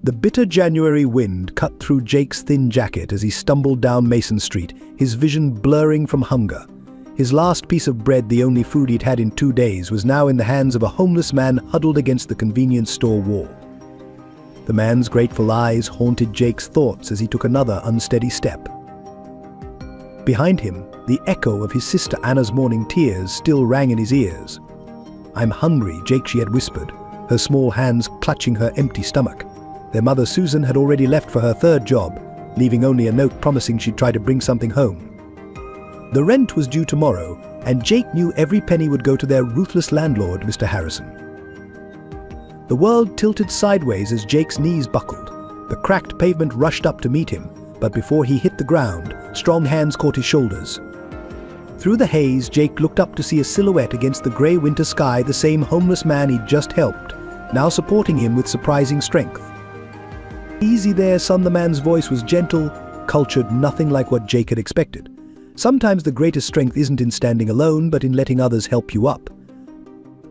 The bitter January wind cut through Jake's thin jacket as he stumbled down Mason Street, his vision blurring from hunger. His last piece of bread, the only food he'd had in 2 days, was now in the hands of a homeless man huddled against the convenience store wall. The man's grateful eyes haunted Jake's thoughts as he took another unsteady step. Behind him, the echo of his sister Anna's morning tears still rang in his ears. "I'm hungry, Jake," she had whispered, her small hands clutching her empty stomach. Their mother Susan had already left for her 3rd job, leaving only a note promising she'd try to bring something home. The rent was due tomorrow, and Jake knew every penny would go to their ruthless landlord, Mr. Harrison. The world tilted sideways as Jake's knees buckled. The cracked pavement rushed up to meet him, but before he hit the ground, strong hands caught his shoulders. Through the haze, Jake looked up to see a silhouette against the grey winter sky, the same homeless man he'd just helped, now supporting him with surprising strength. "Easy there, son," the man's voice was gentle, cultured, nothing like what Jake had expected. Sometimes the greatest strength isn't in standing alone, but in letting others help you up.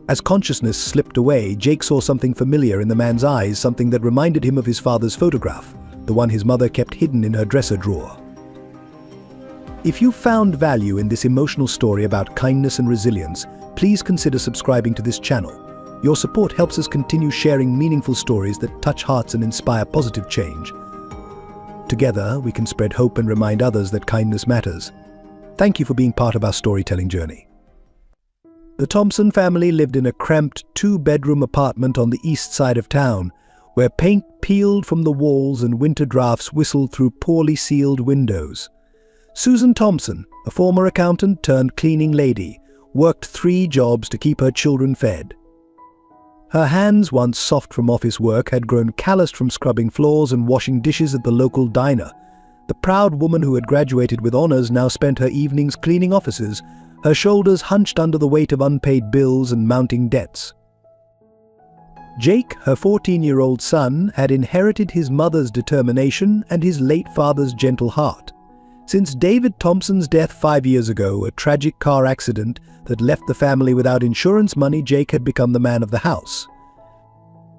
As consciousness slipped away, Jake saw something familiar in the man's eyes, something that reminded him of his father's photograph, the one his mother kept hidden in her dresser drawer. If you found value in this emotional story about kindness and resilience, please consider subscribing to this channel. Your support helps us continue sharing meaningful stories that touch hearts and inspire positive change. Together, we can spread hope and remind others that kindness matters. Thank you for being part of our storytelling journey. The Thompson family lived in a cramped 2-bedroom apartment on the east side of town, where paint peeled from the walls and winter drafts whistled through poorly sealed windows. Susan Thompson, a former accountant turned cleaning lady, worked 3 jobs to keep her children fed. Her hands, once soft from office work, had grown calloused from scrubbing floors and washing dishes at the local diner. The proud woman who had graduated with honors now spent her evenings cleaning offices, her shoulders hunched under the weight of unpaid bills and mounting debts. Jake, her 14-year-old son, had inherited his mother's determination and his late father's gentle heart. Since David Thompson's death 5 years ago, a tragic car accident that left the family without insurance money, Jake had become the man of the house.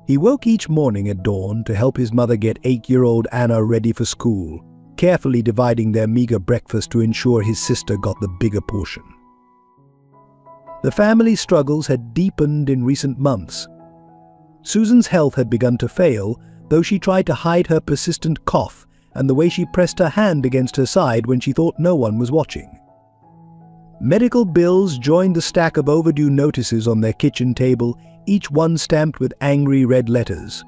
He woke each morning at dawn to help his mother get 8-year-old Anna ready for school, carefully dividing their meager breakfast to ensure his sister got the bigger portion. The family's struggles had deepened in recent months. Susan's health had begun to fail, though she tried to hide her persistent cough and the way she pressed her hand against her side when she thought no one was watching. Medical bills joined the stack of overdue notices on their kitchen table, each one stamped with angry red letters.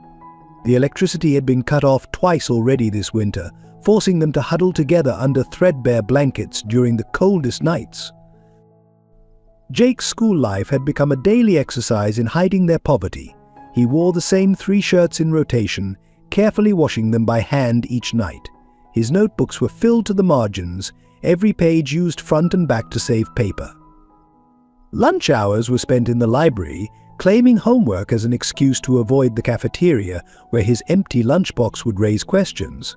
The electricity had been cut off twice already this winter, forcing them to huddle together under threadbare blankets during the coldest nights. Jake's school life had become a daily exercise in hiding their poverty. He wore the same 3 shirts in rotation, carefully washing them by hand each night. His notebooks were filled to the margins, every page used front and back to save paper. Lunch hours were spent in the library, claiming homework as an excuse to avoid the cafeteria, where his empty lunchbox would raise questions.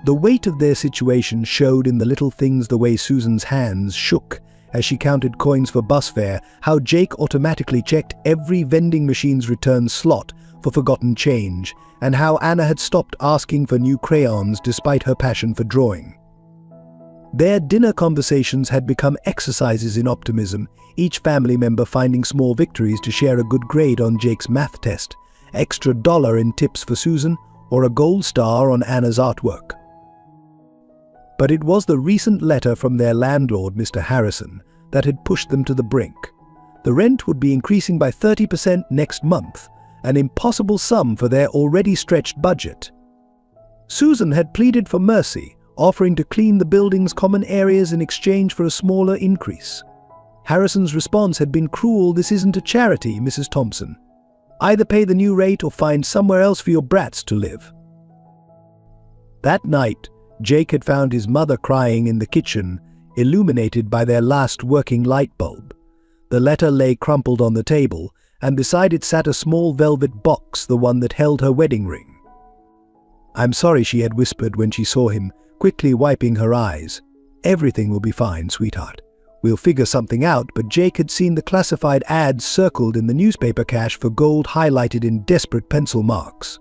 The weight of their situation showed in the little things, the way Susan's hands shook as she counted coins for bus fare, how Jake automatically checked every vending machine's return slot for forgotten change, and how Anna had stopped asking for new crayons despite her passion for drawing. Their dinner conversations had become exercises in optimism, each family member finding small victories to share a good grade on Jake's math test, extra $1 in tips for Susan, or a gold star on Anna's artwork. But it was the recent letter from their landlord, Mr. Harrison, that had pushed them to the brink. The rent would be increasing by 30% next month, an impossible sum for their already stretched budget. Susan had pleaded for mercy, offering to clean the building's common areas in exchange for a smaller increase. Harrison's response had been cruel. "This isn't a charity, Mrs. Thompson. Either pay the new rate or find somewhere else for your brats to live." That night, Jake had found his mother crying in the kitchen, illuminated by their last working light bulb. The letter lay crumpled on the table, and beside it sat a small velvet box, the one that held her wedding ring. "I'm sorry," she had whispered when she saw him, quickly wiping her eyes. "Everything will be fine, sweetheart. We'll figure something out." But Jake had seen the classified ads circled in the newspaper cache for gold highlighted in desperate pencil marks.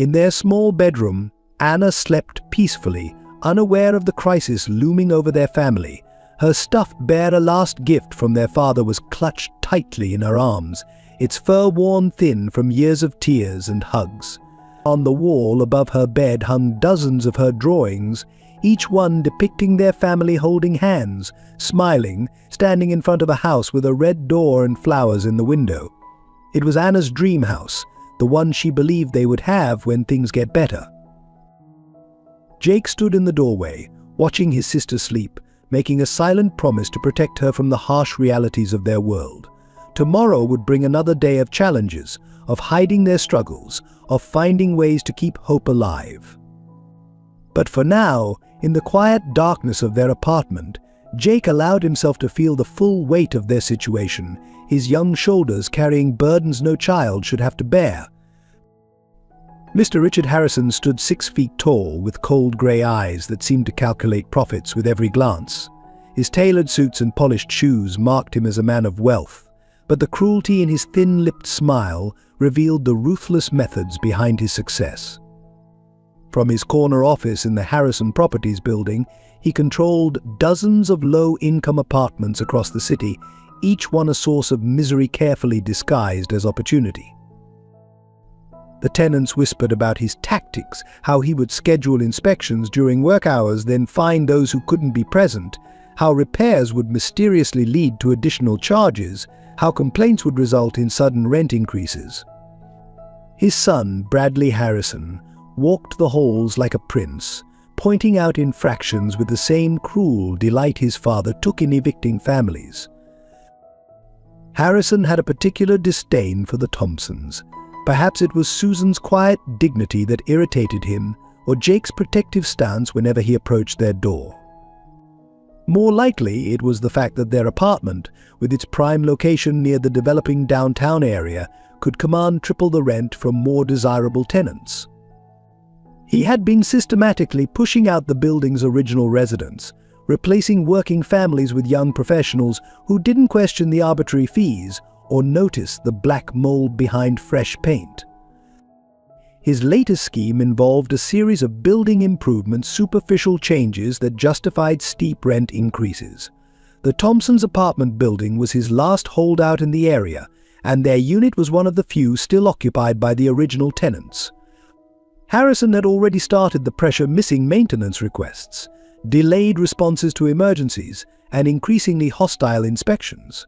In their small bedroom, Anna slept peacefully, unaware of the crisis looming over their family. Her stuffed bear, a last gift from their father, was clutched tightly in her arms, its fur worn thin from years of tears and hugs. On the wall above her bed hung dozens of her drawings, each one depicting their family holding hands, smiling, standing in front of a house with a red door and flowers in the window. It was Anna's dream house, the one she believed they would have when things get better. Jake stood in the doorway, watching his sister sleep, making a silent promise to protect her from the harsh realities of their world. Tomorrow would bring another day of challenges, of hiding their struggles, of finding ways to keep hope alive. But for now, in the quiet darkness of their apartment, Jake allowed himself to feel the full weight of their situation, his young shoulders carrying burdens no child should have to bear. Mr. Richard Harrison stood 6 feet tall, with cold grey eyes that seemed to calculate profits with every glance. His tailored suits and polished shoes marked him as a man of wealth, but the cruelty in his thin-lipped smile revealed the ruthless methods behind his success. From his corner office in the Harrison Properties building, he controlled dozens of low-income apartments across the city, each one a source of misery carefully disguised as opportunity. The tenants whispered about his tactics, how he would schedule inspections during work hours, then fine those who couldn't be present, how repairs would mysteriously lead to additional charges, how complaints would result in sudden rent increases. His son, Bradley Harrison, walked the halls like a prince, pointing out infractions with the same cruel delight his father took in evicting families. Harrison had a particular disdain for the Thompsons. Perhaps it was Susan's quiet dignity that irritated him, or Jake's protective stance whenever he approached their door. More likely, it was the fact that their apartment, with its prime location near the developing downtown area, could command triple the rent from more desirable tenants. He had been systematically pushing out the building's original residents, replacing working families with young professionals who didn't question the arbitrary fees or notice the black mold behind fresh paint. His latest scheme involved a series of building improvements, superficial changes that justified steep rent increases. The Thompsons' apartment building was his last holdout in the area, and their unit was one of the few still occupied by the original tenants. Harrison had already started the pressure missing maintenance requests, delayed responses to emergencies, and increasingly hostile inspections.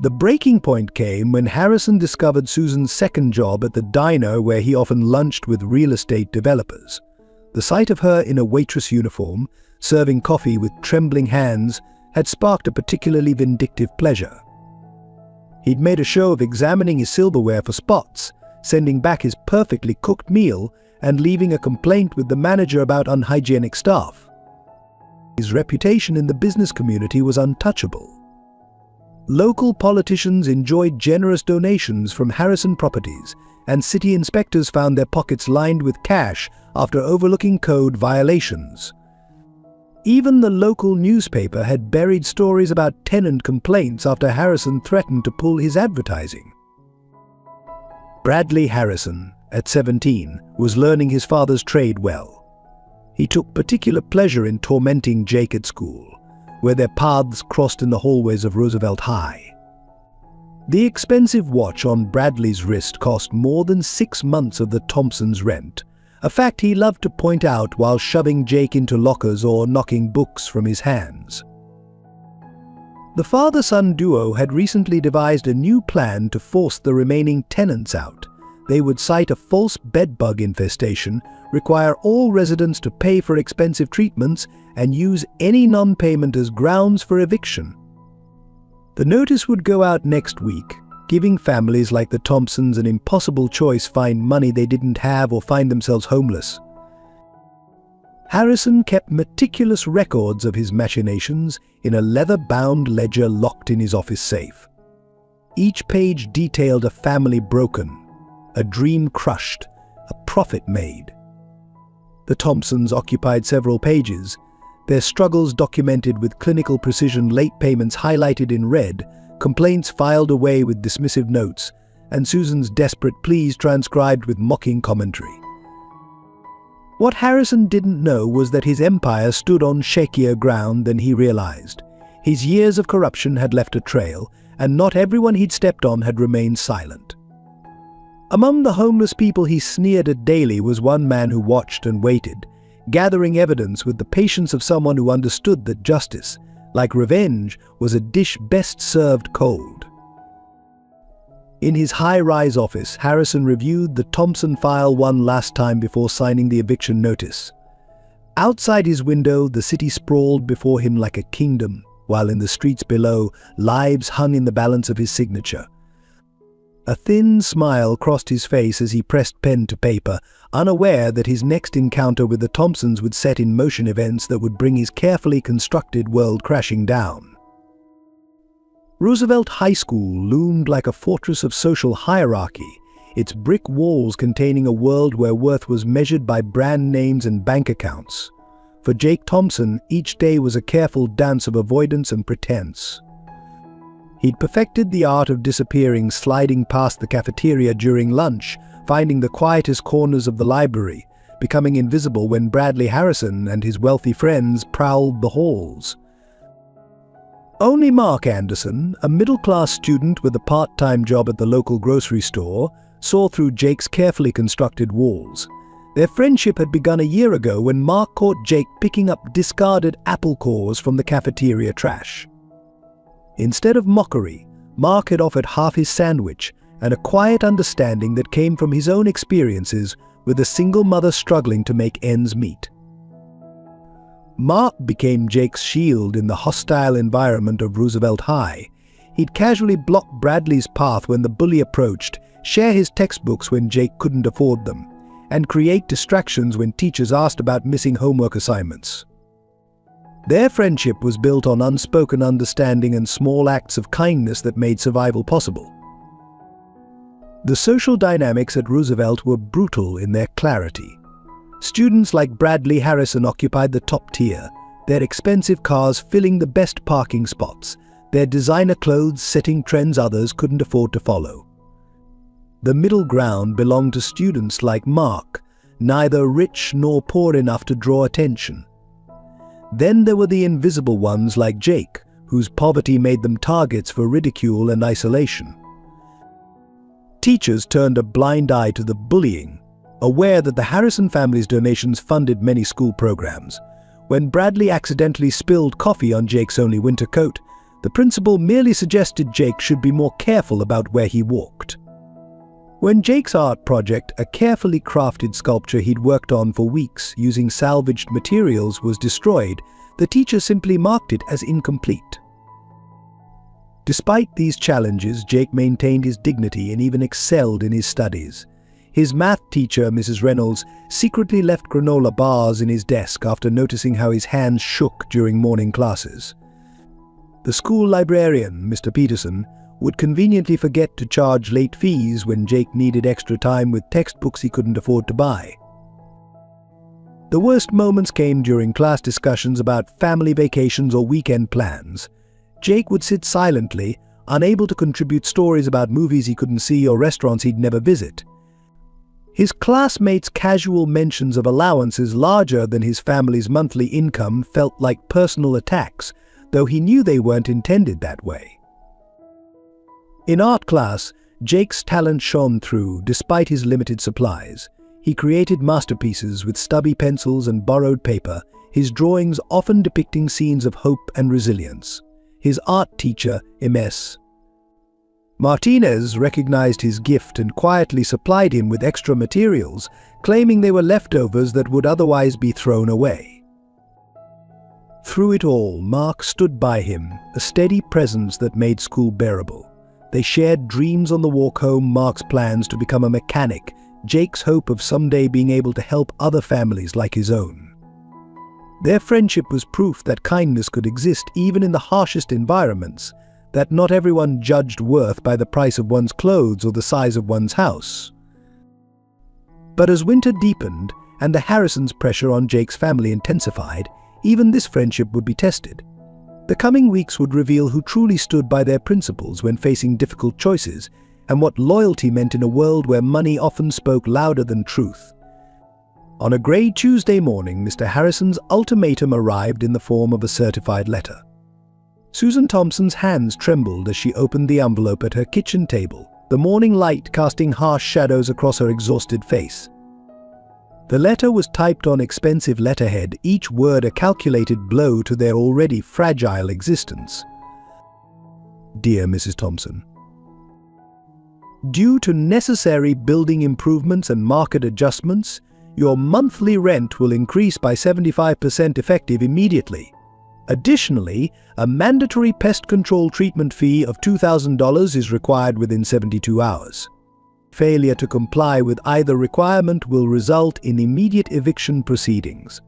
The breaking point came when Harrison discovered Susan's second job at the diner where he often lunched with real estate developers. The sight of her in a waitress uniform, serving coffee with trembling hands, had sparked a particularly vindictive pleasure. He'd made a show of examining his silverware for spots, sending back his perfectly cooked meal and leaving a complaint with the manager about unhygienic staff. His reputation in the business community was untouchable. Local politicians enjoyed generous donations from Harrison Properties, and city inspectors found their pockets lined with cash after overlooking code violations. Even the local newspaper had buried stories about tenant complaints after Harrison threatened to pull his advertising. Bradley Harrison, at 17, was learning his father's trade well. He took particular pleasure in tormenting Jake at school, where their paths crossed in the hallways of Roosevelt High. The expensive watch on Bradley's wrist cost more than 6 months of the Thompsons' rent, a fact he loved to point out while shoving Jake into lockers or knocking books from his hands. The father-son duo had recently devised a new plan to force the remaining tenants out. They would cite a false bedbug infestation, require all residents to pay for expensive treatments, and use any non-payment as grounds for eviction. The notice would go out next week, giving families like the Thompsons an impossible choice: find money they didn't have or find themselves homeless. Harrison kept meticulous records of his machinations in a leather-bound ledger locked in his office safe. Each page detailed a family broken, a dream crushed, a profit made. The Thompsons occupied several pages, their struggles documented with clinical precision, late payments highlighted in red, complaints filed away with dismissive notes, and Susan's desperate pleas transcribed with mocking commentary. What Harrison didn't know was that his empire stood on shakier ground than he realized. His years of corruption had left a trail, and not everyone he'd stepped on had remained silent. Among the homeless people he sneered at daily was one man who watched and waited, gathering evidence with the patience of someone who understood that justice, like revenge, was a dish best served cold. In his high-rise office, Harrison reviewed the Thompson file one last time before signing the eviction notice. Outside his window, the city sprawled before him like a kingdom, while in the streets below, lives hung in the balance of his signature. A thin smile crossed his face as he pressed pen to paper, unaware that his next encounter with the Thompsons would set in motion events that would bring his carefully constructed world crashing down. Roosevelt High School loomed like a fortress of social hierarchy, its brick walls containing a world where worth was measured by brand names and bank accounts. For Jake Thompson, each day was a careful dance of avoidance and pretense. He'd perfected the art of disappearing, sliding past the cafeteria during lunch, finding the quietest corners of the library, becoming invisible when Bradley Harrison and his wealthy friends prowled the halls. Only Mark Anderson, a middle-class student with a part-time job at the local grocery store, saw through Jake's carefully constructed walls. Their friendship had begun a year ago when Mark caught Jake picking up discarded apple cores from the cafeteria trash. Instead of mockery, Mark had offered half his sandwich and a quiet understanding that came from his own experiences with a single mother struggling to make ends meet. Mark became Jake's shield in the hostile environment of Roosevelt High. He'd casually block Bradley's path when the bully approached, share his textbooks when Jake couldn't afford them, and create distractions when teachers asked about missing homework assignments. Their friendship was built on unspoken understanding and small acts of kindness that made survival possible. The social dynamics at Roosevelt were brutal in their clarity. Students like Bradley Harrison occupied the top tier, their expensive cars filling the best parking spots, their designer clothes setting trends others couldn't afford to follow. The middle ground belonged to students like Mark, neither rich nor poor enough to draw attention. Then there were the invisible ones like Jake, whose poverty made them targets for ridicule and isolation. Teachers turned a blind eye to the bullying, aware that the Harrison family's donations funded many school programs. When Bradley accidentally spilled coffee on Jake's only winter coat, the principal merely suggested Jake should be more careful about where he walked. When Jake's art project, a carefully crafted sculpture he'd worked on for weeks using salvaged materials, was destroyed, the teacher simply marked it as incomplete. Despite these challenges, Jake maintained his dignity and even excelled in his studies. His math teacher, Mrs. Reynolds, secretly left granola bars in his desk after noticing how his hands shook during morning classes. The school librarian, Mr. Peterson, would conveniently forget to charge late fees when Jake needed extra time with textbooks he couldn't afford to buy. The worst moments came during class discussions about family vacations or weekend plans. Jake would sit silently, unable to contribute stories about movies he couldn't see or restaurants he'd never visit. His classmates' casual mentions of allowances larger than his family's monthly income felt like personal attacks, though he knew they weren't intended that way. In art class, Jake's talent shone through despite his limited supplies. He created masterpieces with stubby pencils and borrowed paper, his drawings often depicting scenes of hope and resilience. His art teacher, Ms. Martinez, recognized his gift and quietly supplied him with extra materials, claiming they were leftovers that would otherwise be thrown away. Through it all, Mark stood by him, a steady presence that made school bearable. They shared dreams on the walk home, Mark's plans to become a mechanic, Jake's hope of someday being able to help other families like his own. Their friendship was proof that kindness could exist even in the harshest environments, that not everyone judged worth by the price of one's clothes or the size of one's house. But as winter deepened and the Harrisons' pressure on Jake's family intensified, even this friendship would be tested. The coming weeks would reveal who truly stood by their principles when facing difficult choices, and what loyalty meant in a world where money often spoke louder than truth. On a grey Tuesday morning, Mr. Harrison's ultimatum arrived in the form of a certified letter. Susan Thompson's hands trembled as she opened the envelope at her kitchen table, the morning light casting harsh shadows across her exhausted face. The letter was typed on expensive letterhead, each word a calculated blow to their already fragile existence. Dear Mrs. Thompson, due to necessary building improvements and market adjustments, your monthly rent will increase by 75% effective immediately. Additionally, a mandatory pest control treatment fee of $2,000 is required within 72 hours. Failure to comply with either requirement will result in immediate eviction proceedings.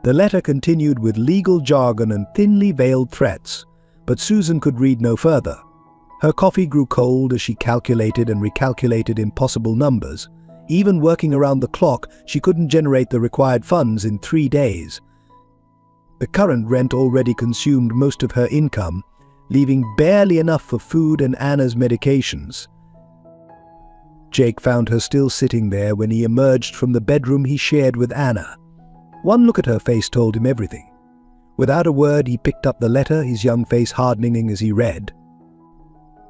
The letter continued with legal jargon and thinly veiled threats, but Susan could read no further. Her coffee grew cold as she calculated and recalculated impossible numbers. Even working around the clock, she couldn't generate the required funds in 3 days. The current rent already consumed most of her income, leaving barely enough for food and Anna's medications. Jake found her still sitting there when he emerged from the bedroom he shared with Anna. One look at her face told him everything. Without a word, he picked up the letter, his young face hardening as he read.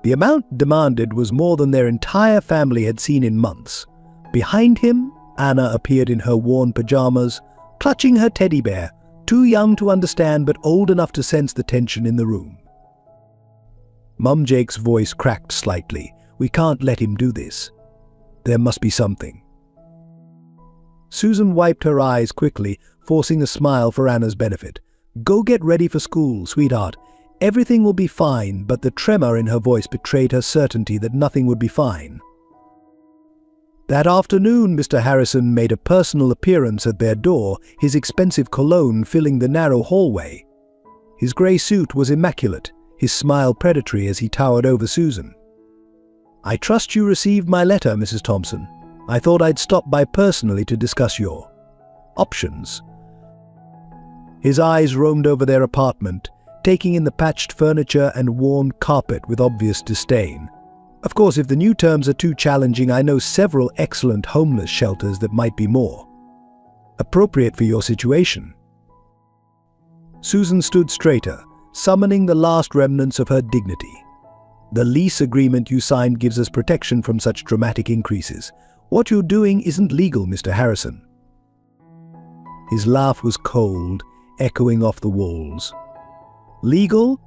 The amount demanded was more than their entire family had seen in months. Behind him, Anna appeared in her worn pajamas, clutching her teddy bear, too young to understand but old enough to sense the tension in the room. Mum Jake's voice cracked slightly. We can't let him do this. There must be something. Susan wiped her eyes quickly, forcing a smile for Anna's benefit. Go get ready for school, sweetheart. Everything will be fine, but the tremor in her voice betrayed her certainty that nothing would be fine. That afternoon, Mr. Harrison made a personal appearance at their door, his expensive cologne filling the narrow hallway. His grey suit was immaculate, his smile predatory as he towered over Susan. I trust you received my letter, Mrs. Thompson. I thought I'd stop by personally to discuss your options. His eyes roamed over their apartment, taking in the patched furniture and worn carpet with obvious disdain. Of course, if the new terms are too challenging, I know several excellent homeless shelters that might be more appropriate for your situation. Susan stood straighter, summoning the last remnants of her dignity. The lease agreement you signed gives us protection from such dramatic increases. What you're doing isn't legal, Mr. Harrison. His laugh was cold, echoing off the walls. Legal?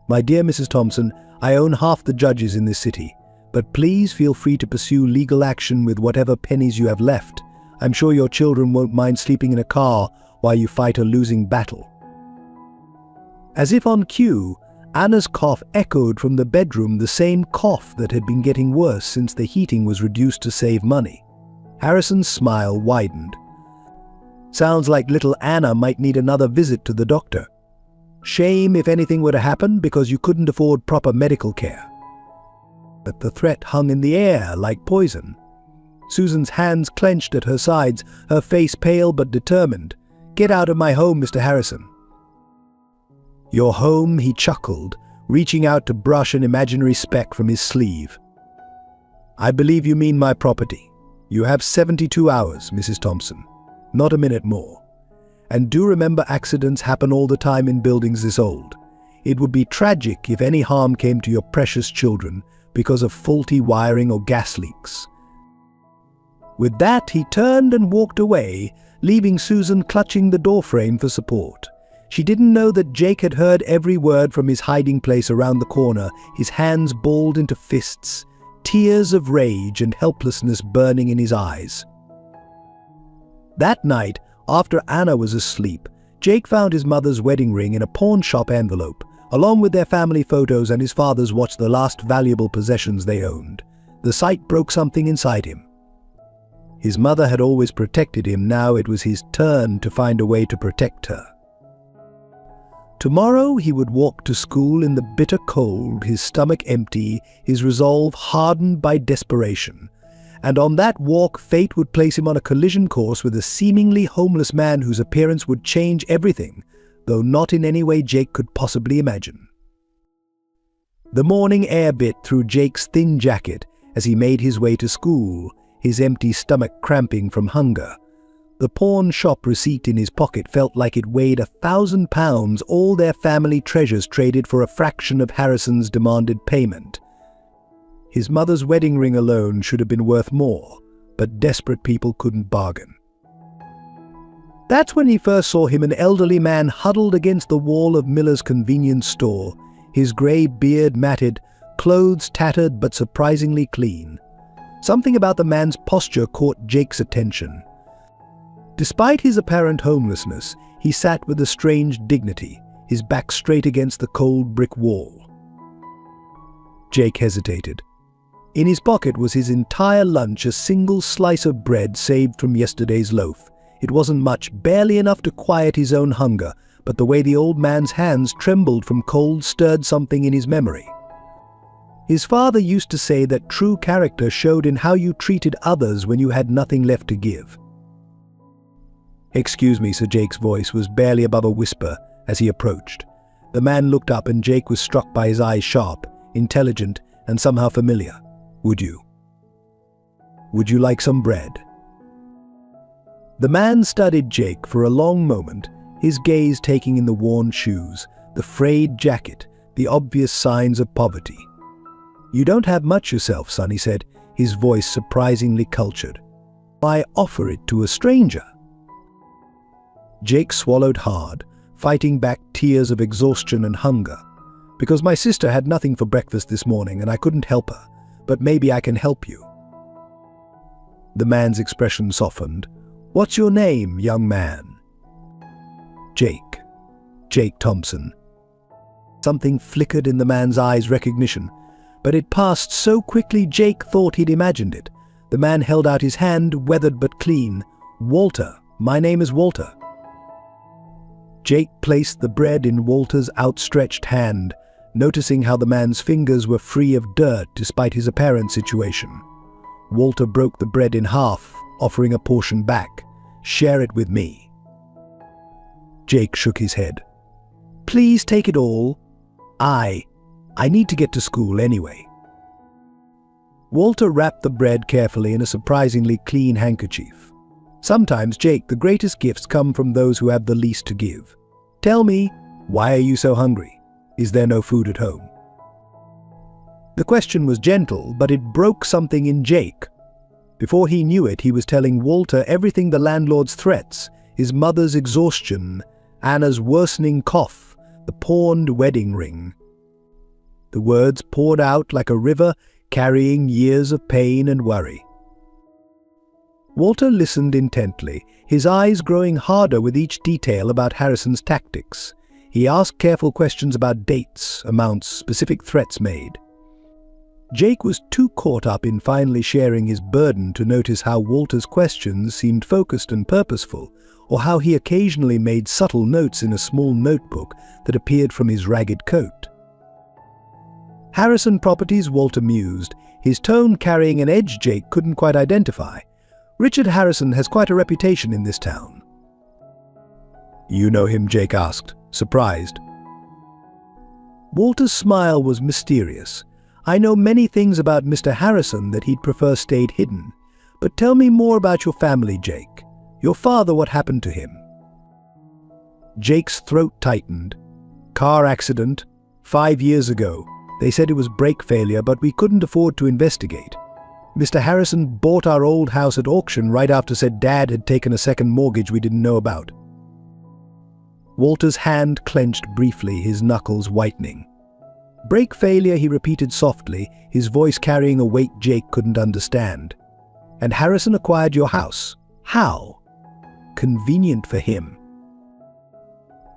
My dear Mrs. Thompson, I own half the judges in this city, but please feel free to pursue legal action with whatever pennies you have left. I'm sure your children won't mind sleeping in a car while you fight a losing battle. As if on cue, Anna's cough echoed from the bedroom, the same cough that had been getting worse since the heating was reduced to save money. Harrison's smile widened. Sounds like little Anna might need another visit to the doctor. Shame if anything were to happen because you couldn't afford proper medical care. But the threat hung in the air like poison. Susan's hands clenched at her sides, her face pale but determined. Get out of my home, Mr. Harrison. Your home, he chuckled, reaching out to brush an imaginary speck from his sleeve. I believe you mean my property. You have 72 hours, Mrs. Thompson. Not a minute more. And do remember, accidents happen all the time in buildings this old. It would be tragic if any harm came to your precious children because of faulty wiring or gas leaks. With that, he turned and walked away, leaving Susan clutching the doorframe for support. She didn't know that Jake had heard every word from his hiding place around the corner, his hands balled into fists, tears of rage and helplessness burning in his eyes. That night, after Anna was asleep, Jake found his mother's wedding ring in a pawn shop envelope, along with their family photos and his father's watch, the last valuable possessions they owned. The sight broke something inside him. His mother had always protected him, now it was his turn to find a way to protect her. Tomorrow he would walk to school in the bitter cold, his stomach empty, his resolve hardened by desperation. And on that walk, fate would place him on a collision course with a seemingly homeless man whose appearance would change everything, though not in any way Jake could possibly imagine. The morning air bit through Jake's thin jacket as he made his way to school, his empty stomach cramping from hunger. The pawn shop receipt in his pocket felt like it weighed 1,000 pounds, all their family treasures traded for a fraction of Harrison's demanded payment. His mother's wedding ring alone should have been worth more, but desperate people couldn't bargain. That's when he first saw him, an elderly man huddled against the wall of Miller's convenience store, his grey beard matted, clothes tattered but surprisingly clean. Something about the man's posture caught Jake's attention. Despite his apparent homelessness, he sat with a strange dignity, his back straight against the cold brick wall. Jake hesitated. In his pocket was his entire lunch, a single slice of bread saved from yesterday's loaf. It wasn't much, barely enough to quiet his own hunger, but the way the old man's hands trembled from cold stirred something in his memory. His father used to say that true character showed in how you treated others when you had nothing left to give. "Excuse me," Sir Jake's voice was barely above a whisper as he approached. The man looked up and Jake was struck by his eyes, sharp, intelligent, and somehow familiar. Would you like some bread?" The man studied Jake for a long moment, his gaze taking in the worn shoes, the frayed jacket, the obvious signs of poverty. "You don't have much yourself, son," he said, his voice surprisingly cultured. "Why offer it to a stranger?" Jake swallowed hard, fighting back tears of exhaustion and hunger. "Because my sister had nothing for breakfast this morning and I couldn't help her, but maybe I can help you." The man's expression softened. "What's your name, young man?" Jake Thompson." Something flickered in the man's eyes, recognition, but it passed so quickly Jake thought he'd imagined it. The man held out his hand, weathered but clean. "Walter, my name is Walter." Jake placed the bread in Walter's outstretched hand, noticing how the man's fingers were free of dirt despite his apparent situation. Walter broke the bread in half, offering a portion back. "Share it with me." Jake shook his head. "Please take it all. I need to get to school anyway." Walter wrapped the bread carefully in a surprisingly clean handkerchief. "Sometimes, Jake, the greatest gifts come from those who have the least to give. Tell me, why are you so hungry? Is there no food at home?" The question was gentle, but it broke something in Jake. Before he knew it, he was telling Walter everything: the landlord's threats, his mother's exhaustion, Anna's worsening cough, the pawned wedding ring. The words poured out like a river, carrying years of pain and worry. Walter listened intently, his eyes growing harder with each detail about Harrison's tactics. He asked careful questions about dates, amounts, specific threats made. Jake was too caught up in finally sharing his burden to notice how Walter's questions seemed focused and purposeful, or how he occasionally made subtle notes in a small notebook that appeared from his ragged coat. "Harrison Properties," Walter mused, his tone carrying an edge Jake couldn't quite identify. "Richard Harrison has quite a reputation in this town." "You know him?" Jake asked, surprised. Walter's smile was mysterious. "I know many things about Mr. Harrison that he'd prefer stayed hidden. But tell me more about your family, Jake. Your father, what happened to him?" Jake's throat tightened. "Car accident, 5 years ago. They said it was brake failure, but we couldn't afford to investigate. Mr. Harrison bought our old house at auction right after said Dad had taken a second mortgage we didn't know about." Walter's hand clenched briefly, his knuckles whitening. "Brake failure," he repeated softly, his voice carrying a weight Jake couldn't understand. "And Harrison acquired your house. How?" "Convenient for him."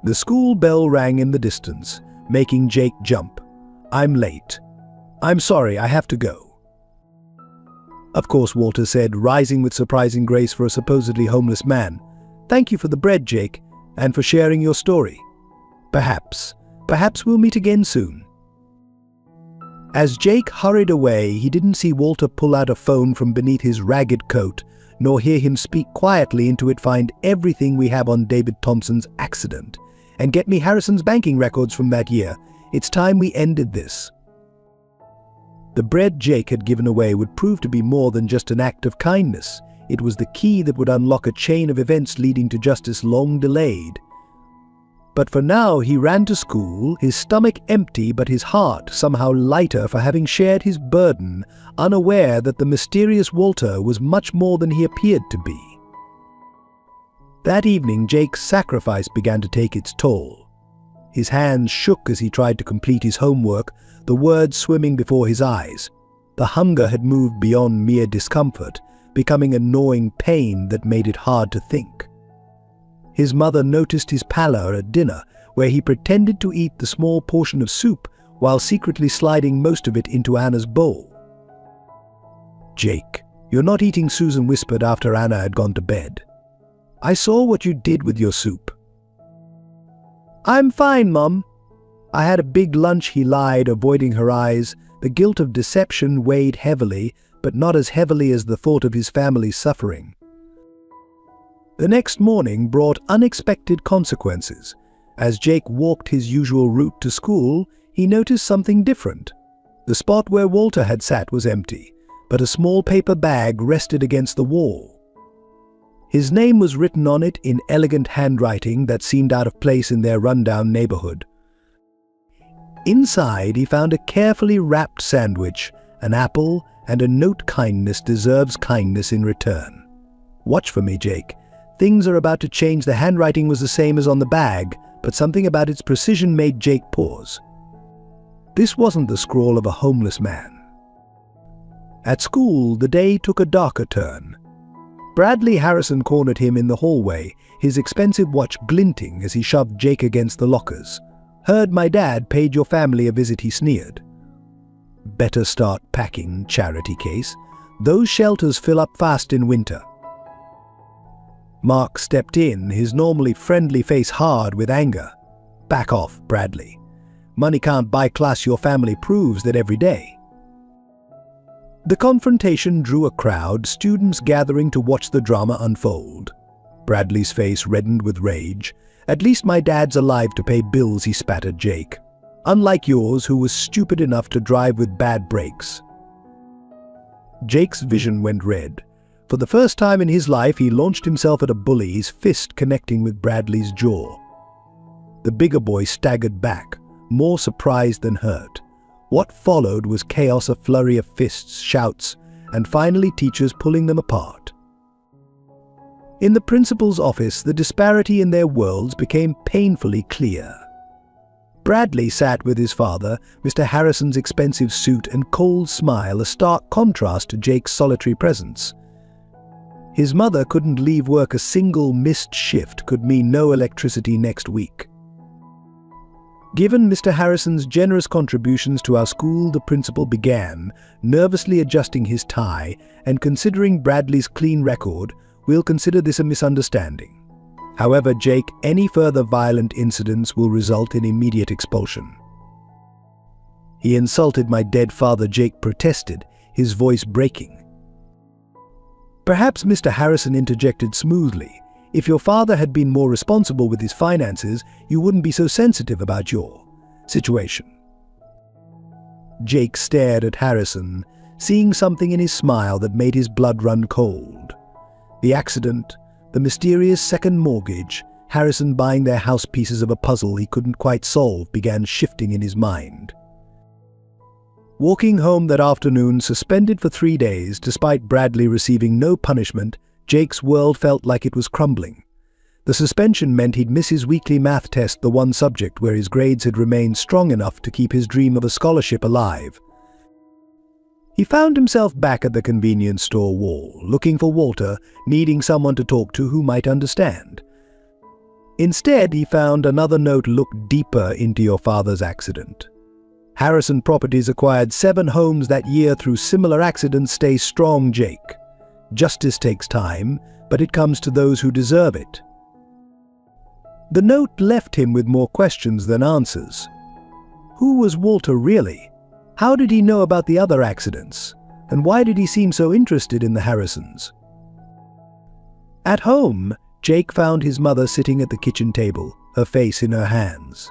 The school bell rang in the distance, making Jake jump. "I'm late. I'm sorry, I have to go." "Of course," Walter said, rising with surprising grace for a supposedly homeless man. "Thank you for the bread, Jake, and for sharing your story. Perhaps we'll meet again soon." As Jake hurried away, he didn't see Walter pull out a phone from beneath his ragged coat, nor hear him speak quietly into it, "Find everything we have on David Thompson's accident, and get me Harrison's banking records from that year. It's time we ended this." The bread Jake had given away would prove to be more than just an act of kindness. It was the key that would unlock a chain of events leading to justice long delayed. But for now, he ran to school, his stomach empty but his heart somehow lighter for having shared his burden, unaware that the mysterious Walter was much more than he appeared to be. That evening, Jake's sacrifice began to take its toll. His hands shook as he tried to complete his homework, the words swimming before his eyes. The hunger had moved beyond mere discomfort, becoming a gnawing pain that made it hard to think. His mother noticed his pallor at dinner, where he pretended to eat the small portion of soup while secretly sliding most of it into Anna's bowl. "Jake, you're not eating," Susan whispered after Anna had gone to bed. "I saw what you did with your soup." "I'm fine, Mom. I had a big lunch," he lied, avoiding her eyes. The guilt of deception weighed heavily, but not as heavily as the thought of his family's suffering. The next morning brought unexpected consequences. As Jake walked his usual route to school, he noticed something different. The spot where Walter had sat was empty, but a small paper bag rested against the wall. His name was written on it in elegant handwriting that seemed out of place in their rundown neighborhood. Inside, he found a carefully wrapped sandwich, an apple, and a note: "Kindness deserves kindness in return. Watch for me, Jake. Things are about to change." The handwriting was the same as on the bag, but something about its precision made Jake pause. This wasn't the scrawl of a homeless man. At school, the day took a darker turn. Bradley Harrison cornered him in the hallway, his expensive watch glinting as he shoved Jake against the lockers. "Heard my dad paid your family a visit," he sneered. "Better start packing, charity case. Those shelters fill up fast in winter." Mark stepped in, his normally friendly face hard with anger. "Back off, Bradley. Money can't buy class. Your family proves that every day." The confrontation drew a crowd, students gathering to watch the drama unfold. Bradley's face reddened with rage. "At least my dad's alive to pay bills," he spat at Jake. "Unlike yours, who was stupid enough to drive with bad brakes." Jake's vision went red. For the first time in his life, he launched himself at a bully, his fist connecting with Bradley's jaw. The bigger boy staggered back, more surprised than hurt. What followed was chaos, a flurry of fists, shouts, and finally teachers pulling them apart. In the principal's office, the disparity in their worlds became painfully clear. Bradley sat with his father, Mr. Harrison's expensive suit and cold smile, a stark contrast to Jake's solitary presence. His mother couldn't leave work. A single missed shift could mean no electricity next week. Given Mr. Harrison's generous contributions to our school, the principal began, nervously adjusting his tie, and considering Bradley's clean record, we'll consider this a misunderstanding. However, Jake, any further violent incidents will result in immediate expulsion. "He insulted my dead father," Jake protested, his voice breaking. Perhaps Mr. Harrison interjected smoothly. "If your father had been more responsible with his finances, you wouldn't be so sensitive about your situation." Jake stared at Harrison, seeing something in his smile that made his blood run cold. The accident, the mysterious second mortgage, Harrison buying their house, pieces of a puzzle he couldn't quite solve, began shifting in his mind. Walking home that afternoon, suspended for 3 days, despite Bradley receiving no punishment, Jake's world felt like it was crumbling. The suspension meant he'd miss his weekly math test, the one subject where his grades had remained strong enough to keep his dream of a scholarship alive. He found himself back at the convenience store wall, looking for Walter, needing someone to talk to who might understand. Instead, he found another note: "Look deeper into your father's accident. Harrison Properties acquired 7 homes that year through similar accidents. Stay strong, Jake. Justice takes time, but it comes to those who deserve it." The note left him with more questions than answers. Who was Walter really? How did he know about the other accidents? And why did he seem so interested in the Harrisons? At home, Jake found his mother sitting at the kitchen table, her face in her hands.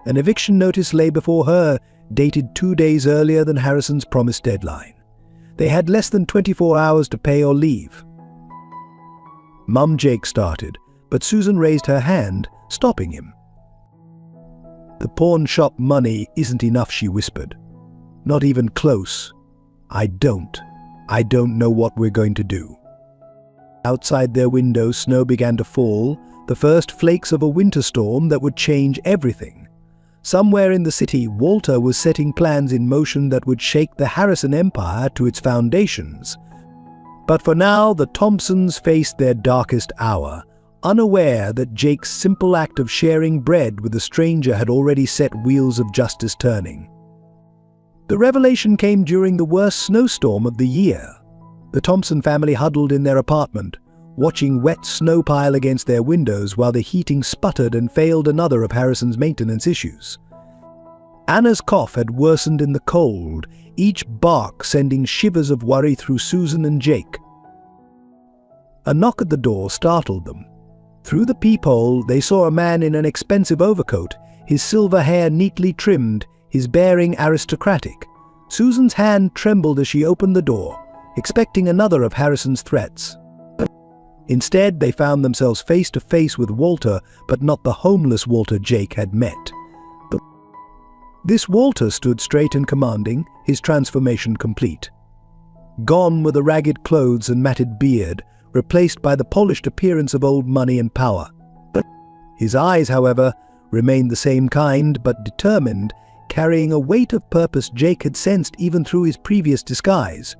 An eviction notice lay before her, dated 2 days earlier than Harrison's promised deadline. They had less than 24 hours to pay or leave. Mum, Jake started, but Susan raised her hand, stopping him. "The pawn shop money isn't enough," she whispered. "Not even close. I don't know what we're going to do." Outside their window, snow began to fall, the first flakes of a winter storm that would change everything. Somewhere in the city, Walter was setting plans in motion that would shake the Harrison empire to its foundations. But for now, the Thompsons faced their darkest hour, unaware that Jake's simple act of sharing bread with a stranger had already set wheels of justice turning. The revelation came during the worst snowstorm of the year. The Thompson family huddled in their apartment, watching wet snow pile against their windows while the heating sputtered and failed another of Harrison's maintenance issues. Anna's cough had worsened in the cold, each bark sending shivers of worry through Susan and Jake. A knock at the door startled them. Through the peephole, they saw a man in an expensive overcoat, his silver hair neatly trimmed, his bearing aristocratic. Susan's hand trembled as she opened the door, expecting another of Harrison's threats. Instead, they found themselves face to face with Walter, but not the homeless Walter Jake had met. This Walter stood straight and commanding, his transformation complete. Gone were the ragged clothes and matted beard, replaced by the polished appearance of old money and power. His eyes, however, remained the same kind but determined, carrying a weight of purpose Jake had sensed even through his previous disguise.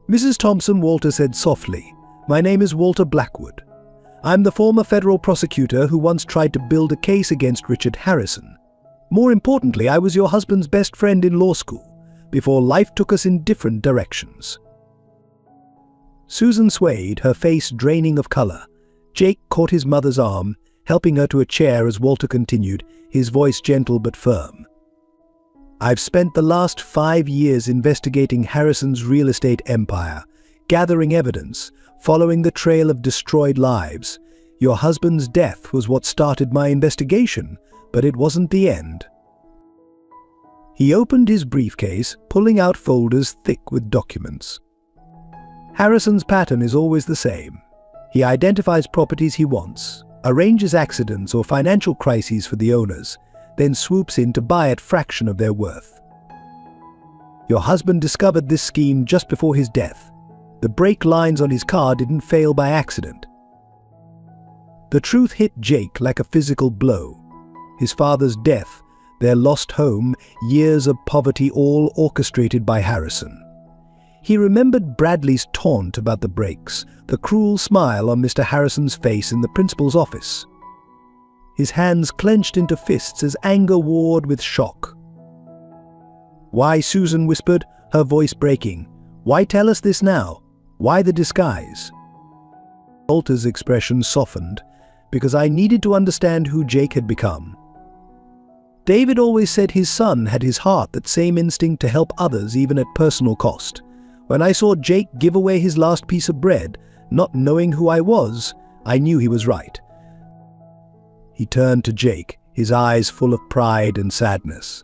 "Mrs. Thompson," Walter said softly, "my name is Walter Blackwood. I'm the former federal prosecutor who once tried to build a case against Richard Harrison. More importantly, I was your husband's best friend in law school, before life took us in different directions." Susan swayed, her face draining of color. Jake caught his mother's arm, helping her to a chair as Walter continued, his voice gentle but firm. "I've spent the last 5 years investigating Harrison's real estate empire, gathering evidence, following the trail of destroyed lives. Your husband's death was what started my investigation, but it wasn't the end." He opened his briefcase, pulling out folders thick with documents. Harrison's pattern is always the same. He identifies properties he wants, arranges accidents or financial crises for the owners, then swoops in to buy at fraction of their worth. Your husband discovered this scheme just before his death. The brake lines on his car didn't fail by accident. The truth hit Jake like a physical blow. His father's death, their lost home, years of poverty, all orchestrated by Harrison. He remembered Bradley's taunt about the brakes, the cruel smile on Mr. Harrison's face in the principal's office. His hands clenched into fists as anger warred with shock. "Why?" Susan whispered, her voice breaking. "Why tell us this now? Why the disguise?" Walter's expression softened, "Because I needed to understand who Jake had become. David always said his son had his heart, that same instinct to help others even at personal cost. When I saw Jake give away his last piece of bread, not knowing who I was, I knew he was right." He turned to Jake, his eyes full of pride and sadness.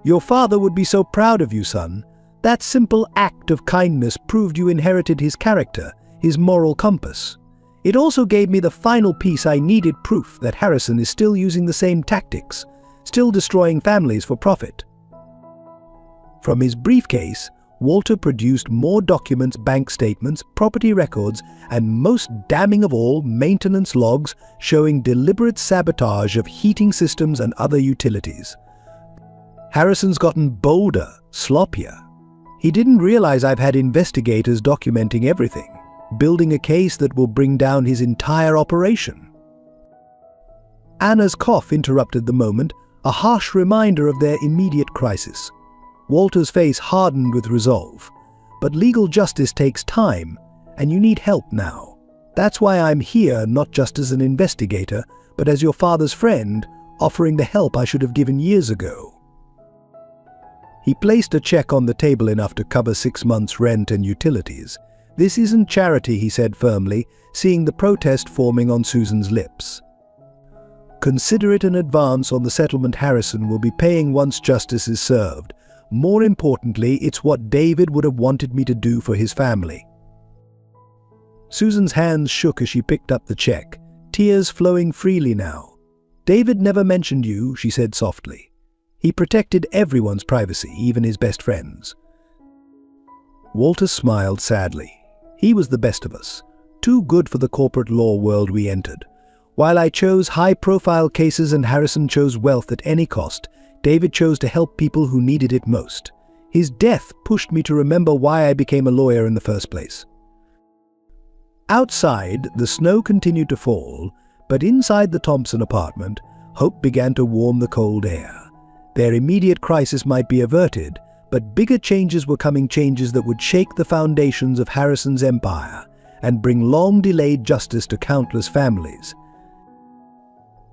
"Your father would be so proud of you, son. That simple act of kindness proved you inherited his character, his moral compass. It also gave me the final piece I needed, proof that Harrison is still using the same tactics, still destroying families for profit." From his briefcase, Walter produced more documents, bank statements, property records, and most damning of all, maintenance logs showing deliberate sabotage of heating systems and other utilities. Harrison's gotten bolder, sloppier. He didn't realize I've had investigators documenting everything, building a case that will bring down his entire operation. Anna's cough interrupted the moment, a harsh reminder of their immediate crisis. Walter's face hardened with resolve. "But legal justice takes time, and you need help now. That's why I'm here, not just as an investigator, but as your father's friend, offering the help I should have given years ago." He placed a check on the table, enough to cover 6 months' rent and utilities. "This isn't charity," he said firmly, seeing the protest forming on Susan's lips. Consider it an advance on the settlement Harrison will be paying once justice is served. More importantly, it's what David would have wanted me to do for his family." Susan's hands shook as she picked up the check, tears flowing freely now. "David never mentioned you," she said softly. "He protected everyone's privacy, even his best friends." Walter smiled sadly. He was the best of us, too good for the corporate law world we entered. While I chose high-profile cases and Harrison chose wealth at any cost, David chose to help people who needed it most. His death pushed me to remember why I became a lawyer in the first place. Outside, the snow continued to fall, but inside the Thompson apartment, hope began to warm the cold air. Their immediate crisis might be averted, but bigger changes were coming, changes that would shake the foundations of Harrison's empire and bring long-delayed justice to countless families.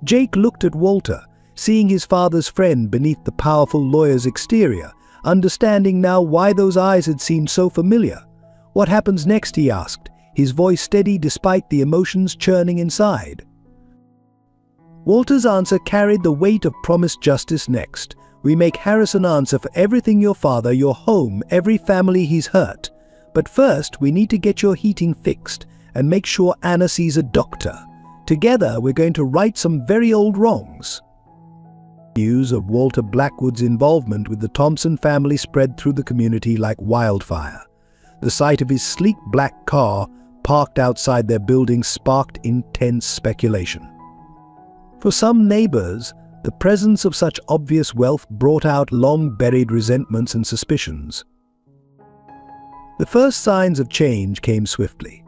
Jake looked at Walter, seeing his father's friend beneath the powerful lawyer's exterior, understanding now why those eyes had seemed so familiar. "What happens next?" he asked, his voice steady despite the emotions churning inside. Walter's answer carried the weight of promised justice. "Next, we make Harrison answer for everything: your father, your home, every family he's hurt. But first, we need to get your heating fixed and make sure Anna sees a doctor. Together, we're going to right some very old wrongs." News of Walter Blackwood's involvement with the Thompson family spread through the community like wildfire. The sight of his sleek black car parked outside their building sparked intense speculation. For some neighbors, the presence of such obvious wealth brought out long-buried resentments and suspicions. The first signs of change came swiftly.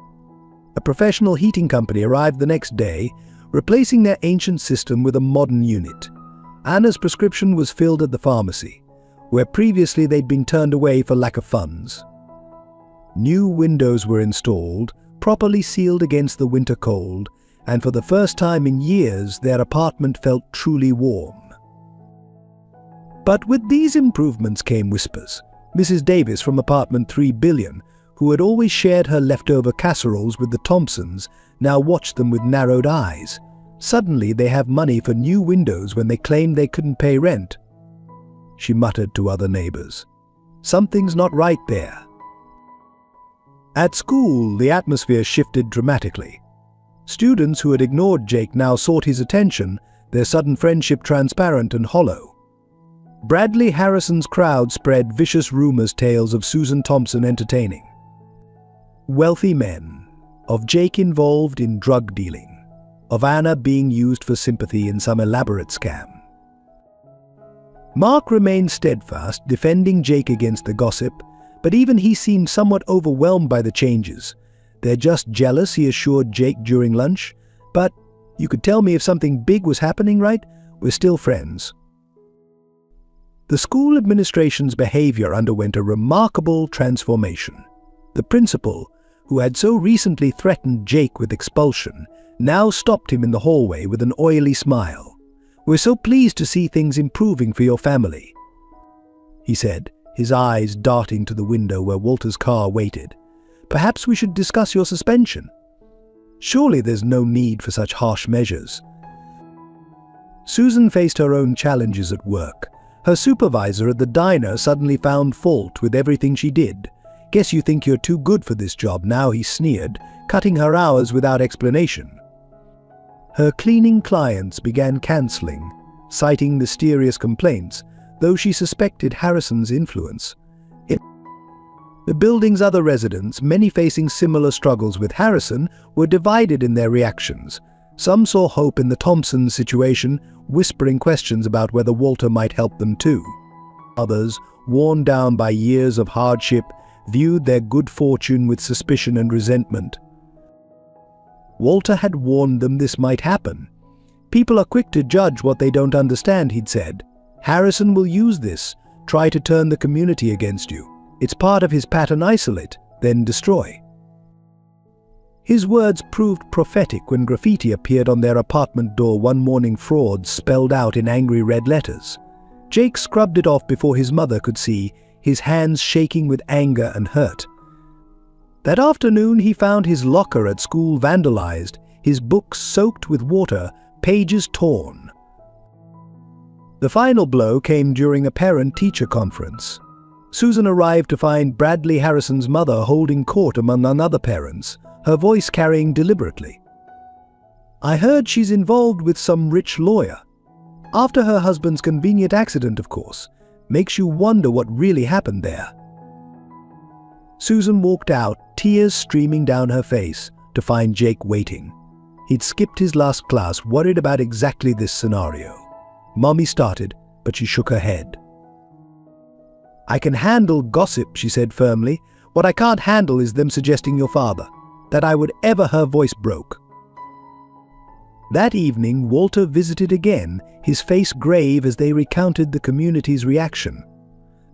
A professional heating company arrived the next day, replacing their ancient system with a modern unit. Anna's prescription was filled at the pharmacy, where previously they'd been turned away for lack of funds. New windows were installed, properly sealed against the winter cold, and for the first time in years their apartment felt truly warm. But with these improvements came whispers. Mrs. Davis from apartment 3 billion, who had always shared her leftover casseroles with the Thompsons, now watched them with narrowed eyes. Suddenly they have money for new windows when they claimed they couldn't pay rent. She muttered to other neighbors. Something's not right there. At school, the atmosphere shifted dramatically. Students who had ignored Jake now sought his attention, their sudden friendship transparent and hollow. Bradley Harrison's crowd spread vicious rumors, tales of Susan Thompson entertaining wealthy men, of Jake involved in drug dealing, of Anna being used for sympathy in some elaborate scam. Mark remained steadfast, defending Jake against the gossip, but even he seemed somewhat overwhelmed by the changes. "They're just jealous," he assured Jake during lunch. "But you could tell me if something big was happening, right? We're still friends." The school administration's behavior underwent a remarkable transformation. The principal, who had so recently threatened Jake with expulsion, now stopped him in the hallway with an oily smile. "We're so pleased to see things improving for your family," he said, his eyes darting to the window where Walter's car waited. "Perhaps we should discuss your suspension. Surely there's no need for such harsh measures." Susan faced her own challenges at work. Her supervisor at the diner suddenly found fault with everything she did. "Guess you think you're too good for this job now," he sneered, cutting her hours without explanation. Her cleaning clients began cancelling, citing mysterious complaints, though she suspected Harrison's influence. The building's other residents, many facing similar struggles with Harrison, were divided in their reactions. Some saw hope in the Thompson situation, whispering questions about whether Walter might help them too. Others, worn down by years of hardship, viewed their good fortune with suspicion and resentment. Walter had warned them this might happen. "People are quick to judge what they don't understand," he'd said. "Harrison will use this, try to turn the community against you. It's part of his pattern: isolate, then destroy." His words proved prophetic when graffiti appeared on their apartment door one morning, fraud spelled out in angry red letters. Jake scrubbed it off before his mother could see, his hands shaking with anger and hurt. That afternoon he found his locker at school vandalized, his books soaked with water, pages torn. The final blow came during a parent-teacher conference. Susan arrived to find Bradley Harrison's mother holding court among other parents, her voice carrying deliberately. "I heard she's involved with some rich lawyer. After her husband's convenient accident, of course. Makes you wonder what really happened there." Susan walked out, tears streaming down her face, to find Jake waiting. He'd skipped his last class, worried about exactly this scenario. Mommy started, but she shook her head. "I can handle gossip," she said firmly. "What I can't handle is them suggesting your father, that I would ever." Her voice broke. That evening, Walter visited again, his face grave as they recounted the community's reaction.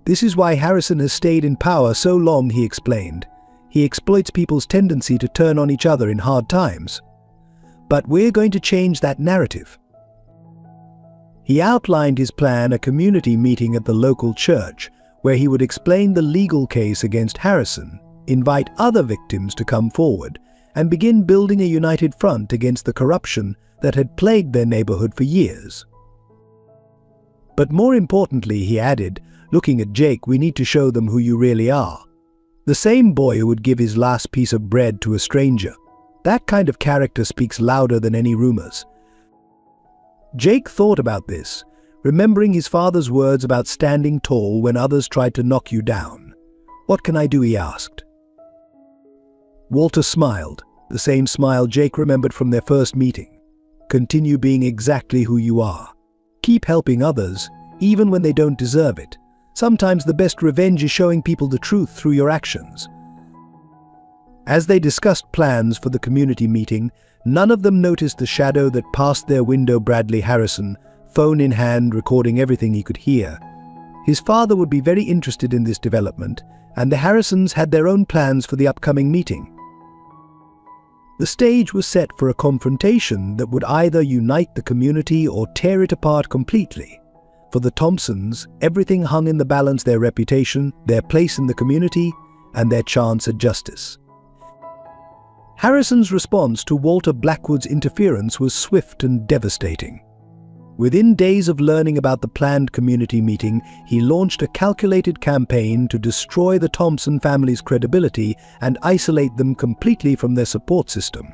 "This is why Harrison has stayed in power so long," he explained. "He exploits people's tendency to turn on each other in hard times. But we're going to change that narrative." He outlined his plan, a community meeting at the local church, where he would explain the legal case against Harrison, invite other victims to come forward, and begin building a united front against the corruption that had plagued their neighborhood for years. But more importantly, he added, looking at Jake, "We need to show them who you really are. The same boy who would give his last piece of bread to a stranger. That kind of character speaks louder than any rumors." Jake thought about this, remembering his father's words about standing tall when others tried to knock you down. "What can I do?" he asked. Walter smiled, the same smile Jake remembered from their first meeting. "Continue being exactly who you are. Keep helping others, even when they don't deserve it. Sometimes the best revenge is showing people the truth through your actions." As they discussed plans for the community meeting, none of them noticed the shadow that passed their window. Bradley Harrison, phone in hand, recording everything he could hear. His father would be very interested in this development, and the Harrisons had their own plans for the upcoming meeting. The stage was set for a confrontation that would either unite the community or tear it apart completely. For the Thompsons, everything hung in the balance: their reputation, their place in the community, and their chance at justice. Harrison's response to Walter Blackwood's interference was swift and devastating. Within days of learning about the planned community meeting, he launched a calculated campaign to destroy the Thompson family's credibility and isolate them completely from their support system.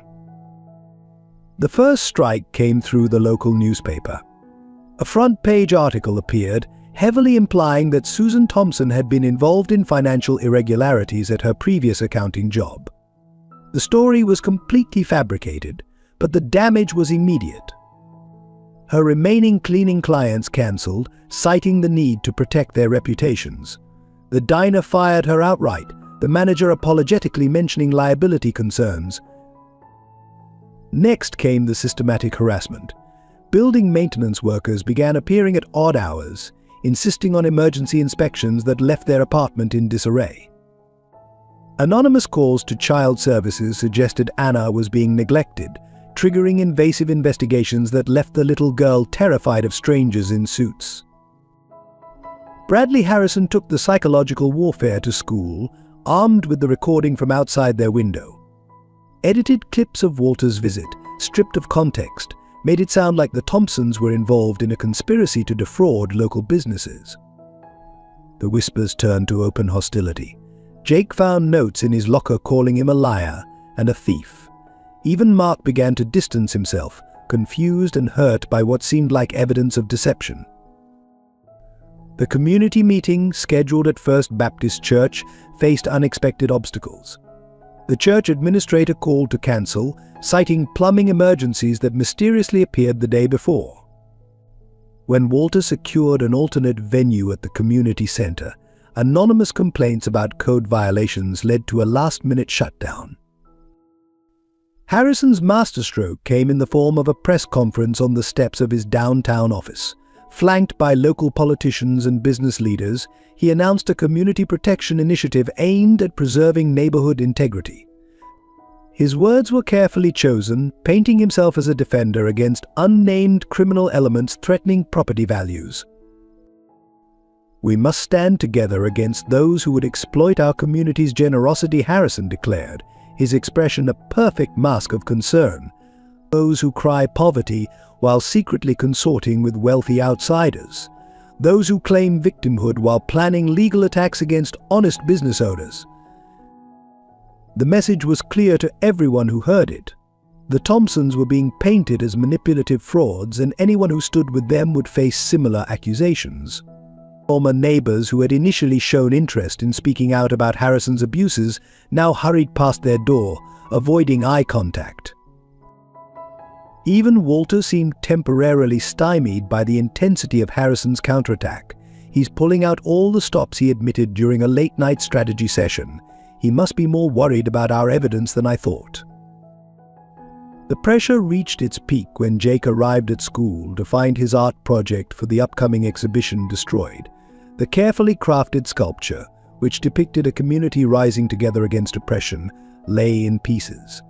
The first strike came through the local newspaper. A front-page article appeared, heavily implying that Susan Thompson had been involved in financial irregularities at her previous accounting job. The story was completely fabricated, but the damage was immediate. Her remaining cleaning clients cancelled, citing the need to protect their reputations. The diner fired her outright, the manager apologetically mentioning liability concerns. Next came the systematic harassment. Building maintenance workers began appearing at odd hours, insisting on emergency inspections that left their apartment in disarray. Anonymous calls to child services suggested Anna was being neglected, triggering invasive investigations that left the little girl terrified of strangers in suits. Bradley Harrison took the psychological warfare to school, armed with the recording from outside their window. Edited clips of Walter's visit, stripped of context, made it sound like the Thompsons were involved in a conspiracy to defraud local businesses. The whispers turned to open hostility. Jake found notes in his locker calling him a liar and a thief. Even Mark began to distance himself, confused and hurt by what seemed like evidence of deception. The community meeting, scheduled at First Baptist Church, faced unexpected obstacles. The church administrator called to cancel, citing plumbing emergencies that mysteriously appeared the day before. When Walter secured an alternate venue at the community center, anonymous complaints about code violations led to a last-minute shutdown. Harrison's masterstroke came in the form of a press conference on the steps of his downtown office. Flanked by local politicians and business leaders, he announced a community protection initiative aimed at preserving neighborhood integrity. His words were carefully chosen, painting himself as a defender against unnamed criminal elements threatening property values. "We must stand together against those who would exploit our community's generosity," Harrison declared, his expression a perfect mask of concern. those who cry poverty while secretly consorting with wealthy outsiders, those who claim victimhood while planning legal attacks against honest business owners. The message was clear to everyone who heard it. The Thompsons were being painted as manipulative frauds, and anyone who stood with them would face similar accusations. Former neighbors who had initially shown interest in speaking out about Harrison's abuses now hurried past their door, avoiding eye contact. Even Walter seemed temporarily stymied by the intensity of Harrison's counterattack. He's pulling out all the stops he admitted during a late-night strategy session. He must be more worried about our evidence than I thought. The pressure reached its peak when Jake arrived at school to find his art project for the upcoming exhibition destroyed. The carefully crafted sculpture, which depicted a community rising together against oppression, lay in pieces.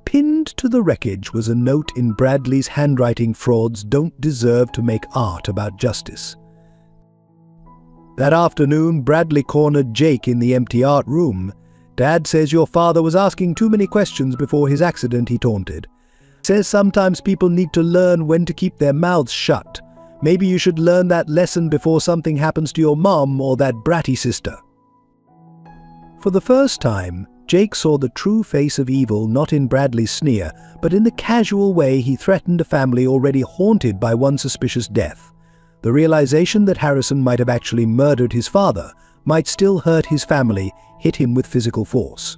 Pinned to the wreckage was a note in Bradley's handwriting: "Frauds don't deserve to make art about justice." That afternoon, Bradley cornered Jake in the empty art room. "Dad says your father was asking too many questions before his accident," he taunted. "Says sometimes people need to learn when to keep their mouths shut. Maybe you should learn that lesson before something happens to your mom or that bratty sister." For the first time, Jake saw the true face of evil, not in Bradley's sneer, but in the casual way he threatened a family already haunted by one suspicious death. The realization that Harrison might have actually murdered his father, might still hurt his family, hit him with physical force.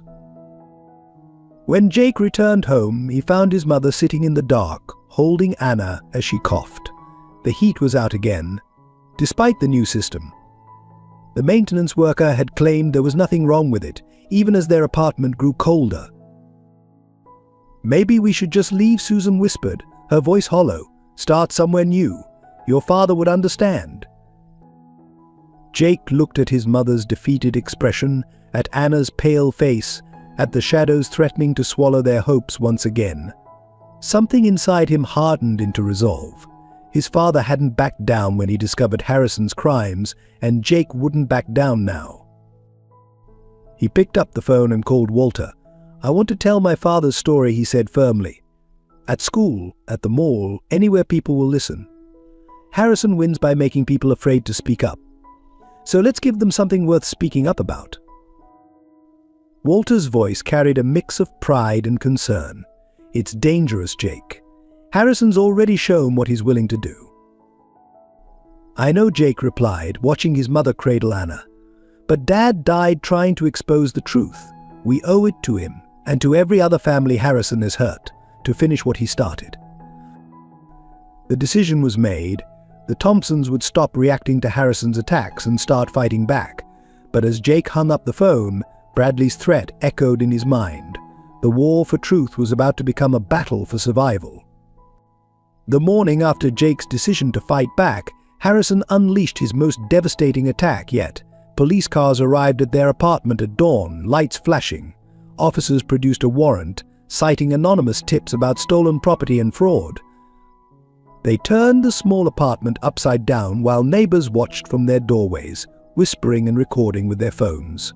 When Jake returned home, he found his mother sitting in the dark, holding Anna as she coughed. The heat was out again, despite the new system. The maintenance worker had claimed there was nothing wrong with it, even as their apartment grew colder. "Maybe we should just leave," Susan whispered, her voice hollow. "Start somewhere new. Your father would understand." Jake looked at his mother's defeated expression, at Anna's pale face, at the shadows threatening to swallow their hopes once again. Something inside him hardened into resolve. His father hadn't backed down when he discovered Harrison's crimes, and Jake wouldn't back down now. He picked up the phone and called Walter. "I want to tell my father's story," he said firmly. "At school, at the mall, anywhere people will listen. Harrison wins by making people afraid to speak up. So let's give them something worth speaking up about." Walter's voice carried a mix of pride and concern. "It's dangerous, Jake. Harrison's already shown what he's willing to do." "I know," Jake replied, watching his mother cradle Anna. "But Dad died trying to expose the truth. We owe it to him, and to every other family Harrison has hurt, to finish what he started." The decision was made. The Thompsons would stop reacting to Harrison's attacks and start fighting back. But as Jake hung up the phone, Bradley's threat echoed in his mind. The war for truth was about to become a battle for survival. The morning after Jake's decision to fight back, Harrison unleashed his most devastating attack yet. Police cars arrived at their apartment at dawn, lights flashing. Officers produced a warrant, citing anonymous tips about stolen property and fraud. They turned the small apartment upside down while neighbors watched from their doorways, whispering and recording with their phones.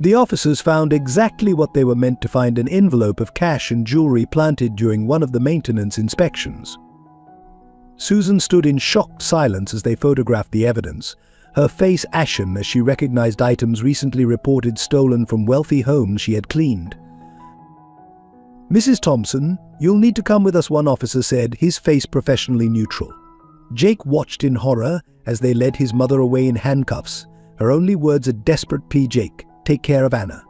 The officers found exactly what they were meant to find: an envelope of cash and jewelry planted during one of the maintenance inspections. Susan stood in shocked silence as they photographed the evidence, her face ashen as she recognized items recently reported stolen from wealthy homes she had cleaned. "Mrs. Thompson, you'll need to come with us," one officer said, his face professionally neutral. Jake watched in horror as they led his mother away in handcuffs, her only words a desperate plea: "Jake, take care of Anna.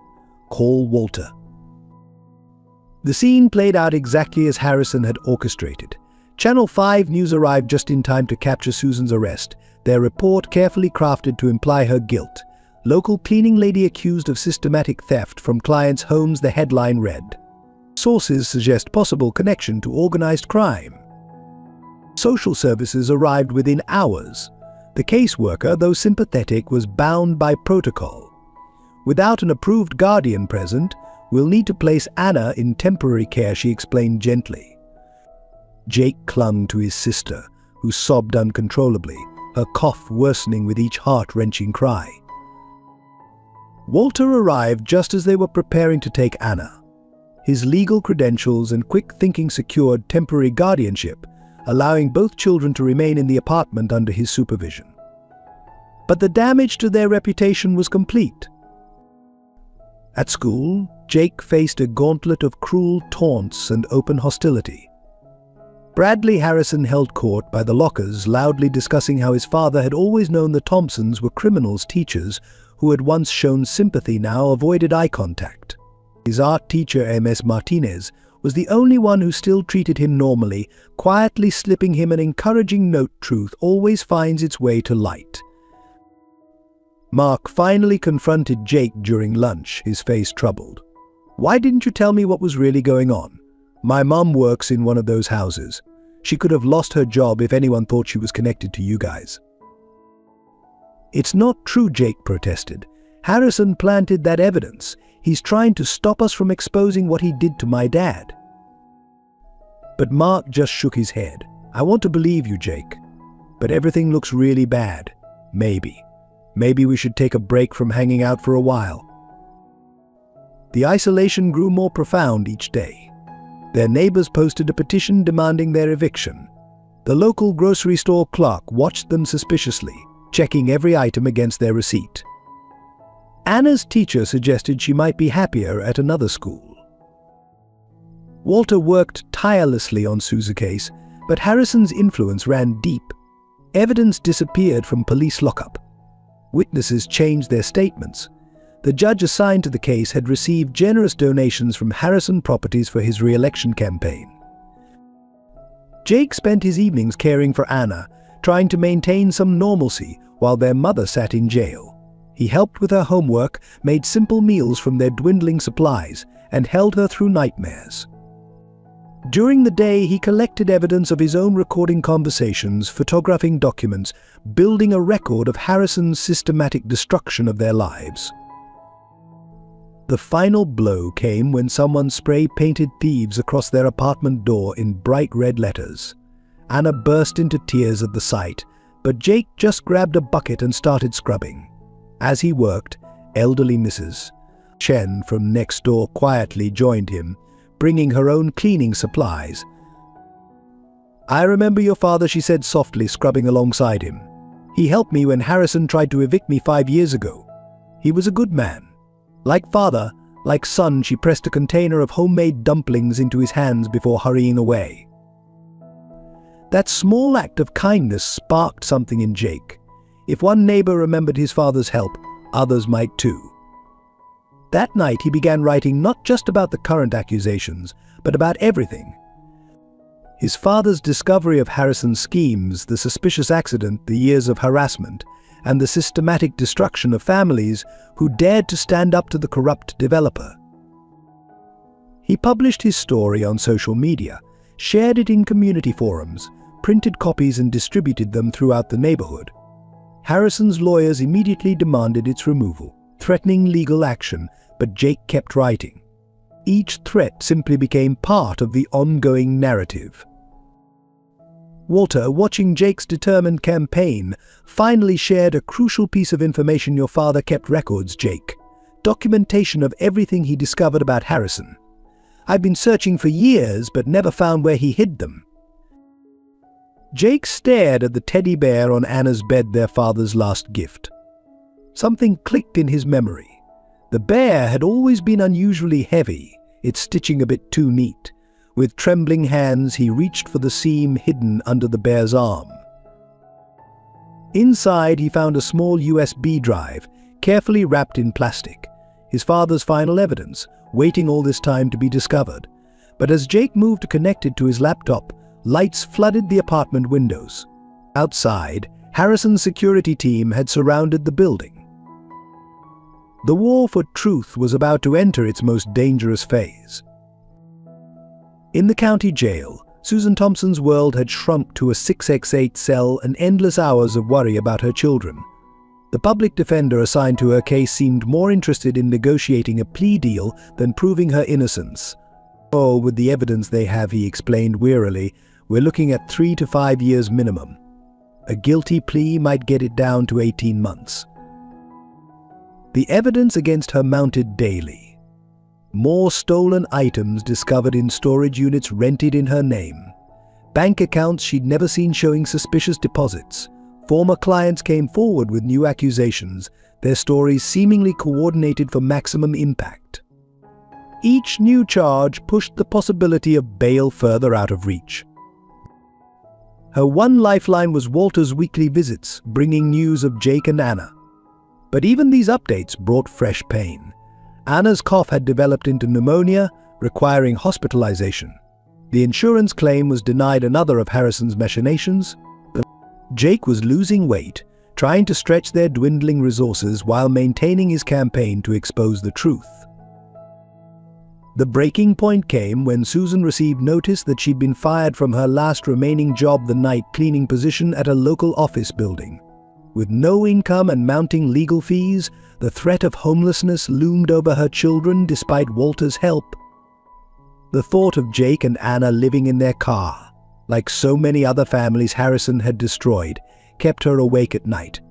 Call Walter." The scene played out exactly as Harrison had orchestrated. Channel 5 News arrived just in time to capture Susan's arrest, their report carefully crafted to imply her guilt. "Local cleaning lady accused of systematic theft from clients' homes," the headline read. "Sources suggest possible connection to organized crime." Social services arrived within hours. The caseworker, though sympathetic, was bound by protocol. "Without an approved guardian present, we'll need to place Anna in temporary care," she explained gently. Jake clung to his sister, who sobbed uncontrollably, her cough worsening with each heart-wrenching cry. Walter arrived just as they were preparing to take Anna. His legal credentials and quick thinking secured temporary guardianship, allowing both children to remain in the apartment under his supervision. But the damage to their reputation was complete. At school, Jake faced a gauntlet of cruel taunts and open hostility. Bradley Harrison held court by the lockers, loudly discussing how his father had always known the Thompsons were criminals teachers who had once shown sympathy now avoided eye contact. His art teacher, M.S. Martinez, was the only one who still treated him normally, quietly slipping him an encouraging note: truth always finds its way to light. Mark finally confronted Jake during lunch, his face troubled. "Why didn't you tell me what was really going on? My mom works in one of those houses. She could have lost her job if anyone thought she was connected to you guys." "It's not true," Jake protested. "Harrison planted that evidence. He's trying to stop us from exposing what he did to my dad." But Mark just shook his head. "I want to believe you, Jake. But everything looks really bad. Maybe we should take a break from hanging out for a while." The isolation grew more profound each day. Their neighbors posted a petition demanding their eviction. The local grocery store clerk watched them suspiciously, checking every item against their receipt. Anna's teacher suggested she might be happier at another school. Walter worked tirelessly on Sue's case, but Harrison's influence ran deep. Evidence disappeared from police lockup. Witnesses changed their statements. The judge assigned to the case had received generous donations from Harrison Properties for his re-election campaign. Jake spent his evenings caring for Anna, trying to maintain some normalcy while their mother sat in jail. He helped with her homework, made simple meals from their dwindling supplies, and held her through nightmares. During the day, he collected evidence of his own recording conversations, photographing documents, building a record of Harrison's systematic destruction of their lives. The final blow came when someone spray-painted thieves across their apartment door in bright red letters. Anna burst into tears at the sight, but Jake just grabbed a bucket and started scrubbing. As he worked, elderly Mrs. Chen from next door quietly joined him, bringing her own cleaning supplies. "I remember your father," she said softly, scrubbing alongside him. "He helped me when Harrison tried to evict me 5 years ago. He was a good man." Like father, like son, she pressed a container of homemade dumplings into his hands before hurrying away. That small act of kindness sparked something in Jake. If one neighbor remembered his father's help, others might too. That night he began writing not just about the current accusations, but about everything. His father's discovery of Harrison's schemes, the suspicious accident, the years of harassment, and the systematic destruction of families who dared to stand up to the corrupt developer. He published his story on social media, shared it in community forums, printed copies and distributed them throughout the neighborhood. Harrison's lawyers immediately demanded its removal, threatening legal action, but Jake kept writing. Each threat simply became part of the ongoing narrative. Walter, watching Jake's determined campaign, finally shared a crucial piece of information. "Your father kept records, Jake. Documentation of everything he discovered about Harrison. I've been searching for years, but never found where he hid them." Jake stared at the teddy bear on Anna's bed, their father's last gift. Something clicked in his memory. The bear had always been unusually heavy, its stitching a bit too neat. With trembling hands, he reached for the seam hidden under the bear's arm. Inside, he found a small USB drive, carefully wrapped in plastic. His father's final evidence, waiting all this time to be discovered. But as Jake moved to connect it to his laptop, lights flooded the apartment windows. Outside, Harrison's security team had surrounded the building. The war for truth was about to enter its most dangerous phase. In the county jail, Susan Thompson's world had shrunk to a 6x8 cell and endless hours of worry about her children. The public defender assigned to her case seemed more interested in negotiating a plea deal than proving her innocence. "Oh, with the evidence they have," he explained wearily, "we're looking at 3 to 5 years minimum. A guilty plea might get it down to 18 months. The evidence against her mounted daily. More stolen items discovered in storage units rented in her name. Bank accounts she'd never seen showing suspicious deposits. Former clients came forward with new accusations, their stories seemingly coordinated for maximum impact. Each new charge pushed the possibility of bail further out of reach. Her one lifeline was Walter's weekly visits, bringing news of Jake and Anna. But even these updates brought fresh pain. Anna's cough had developed into pneumonia, requiring hospitalization. The insurance claim was denied another of Harrison's machinations. Jake was losing weight, trying to stretch their dwindling resources while maintaining his campaign to expose the truth. The breaking point came when Susan received notice that she'd been fired from her last remaining job, the night cleaning position at a local office building. With no income and mounting legal fees, the threat of homelessness loomed over her children despite Walter's help. The thought of Jake and Anna living in their car, like so many other families Harrison had destroyed, kept her awake at night.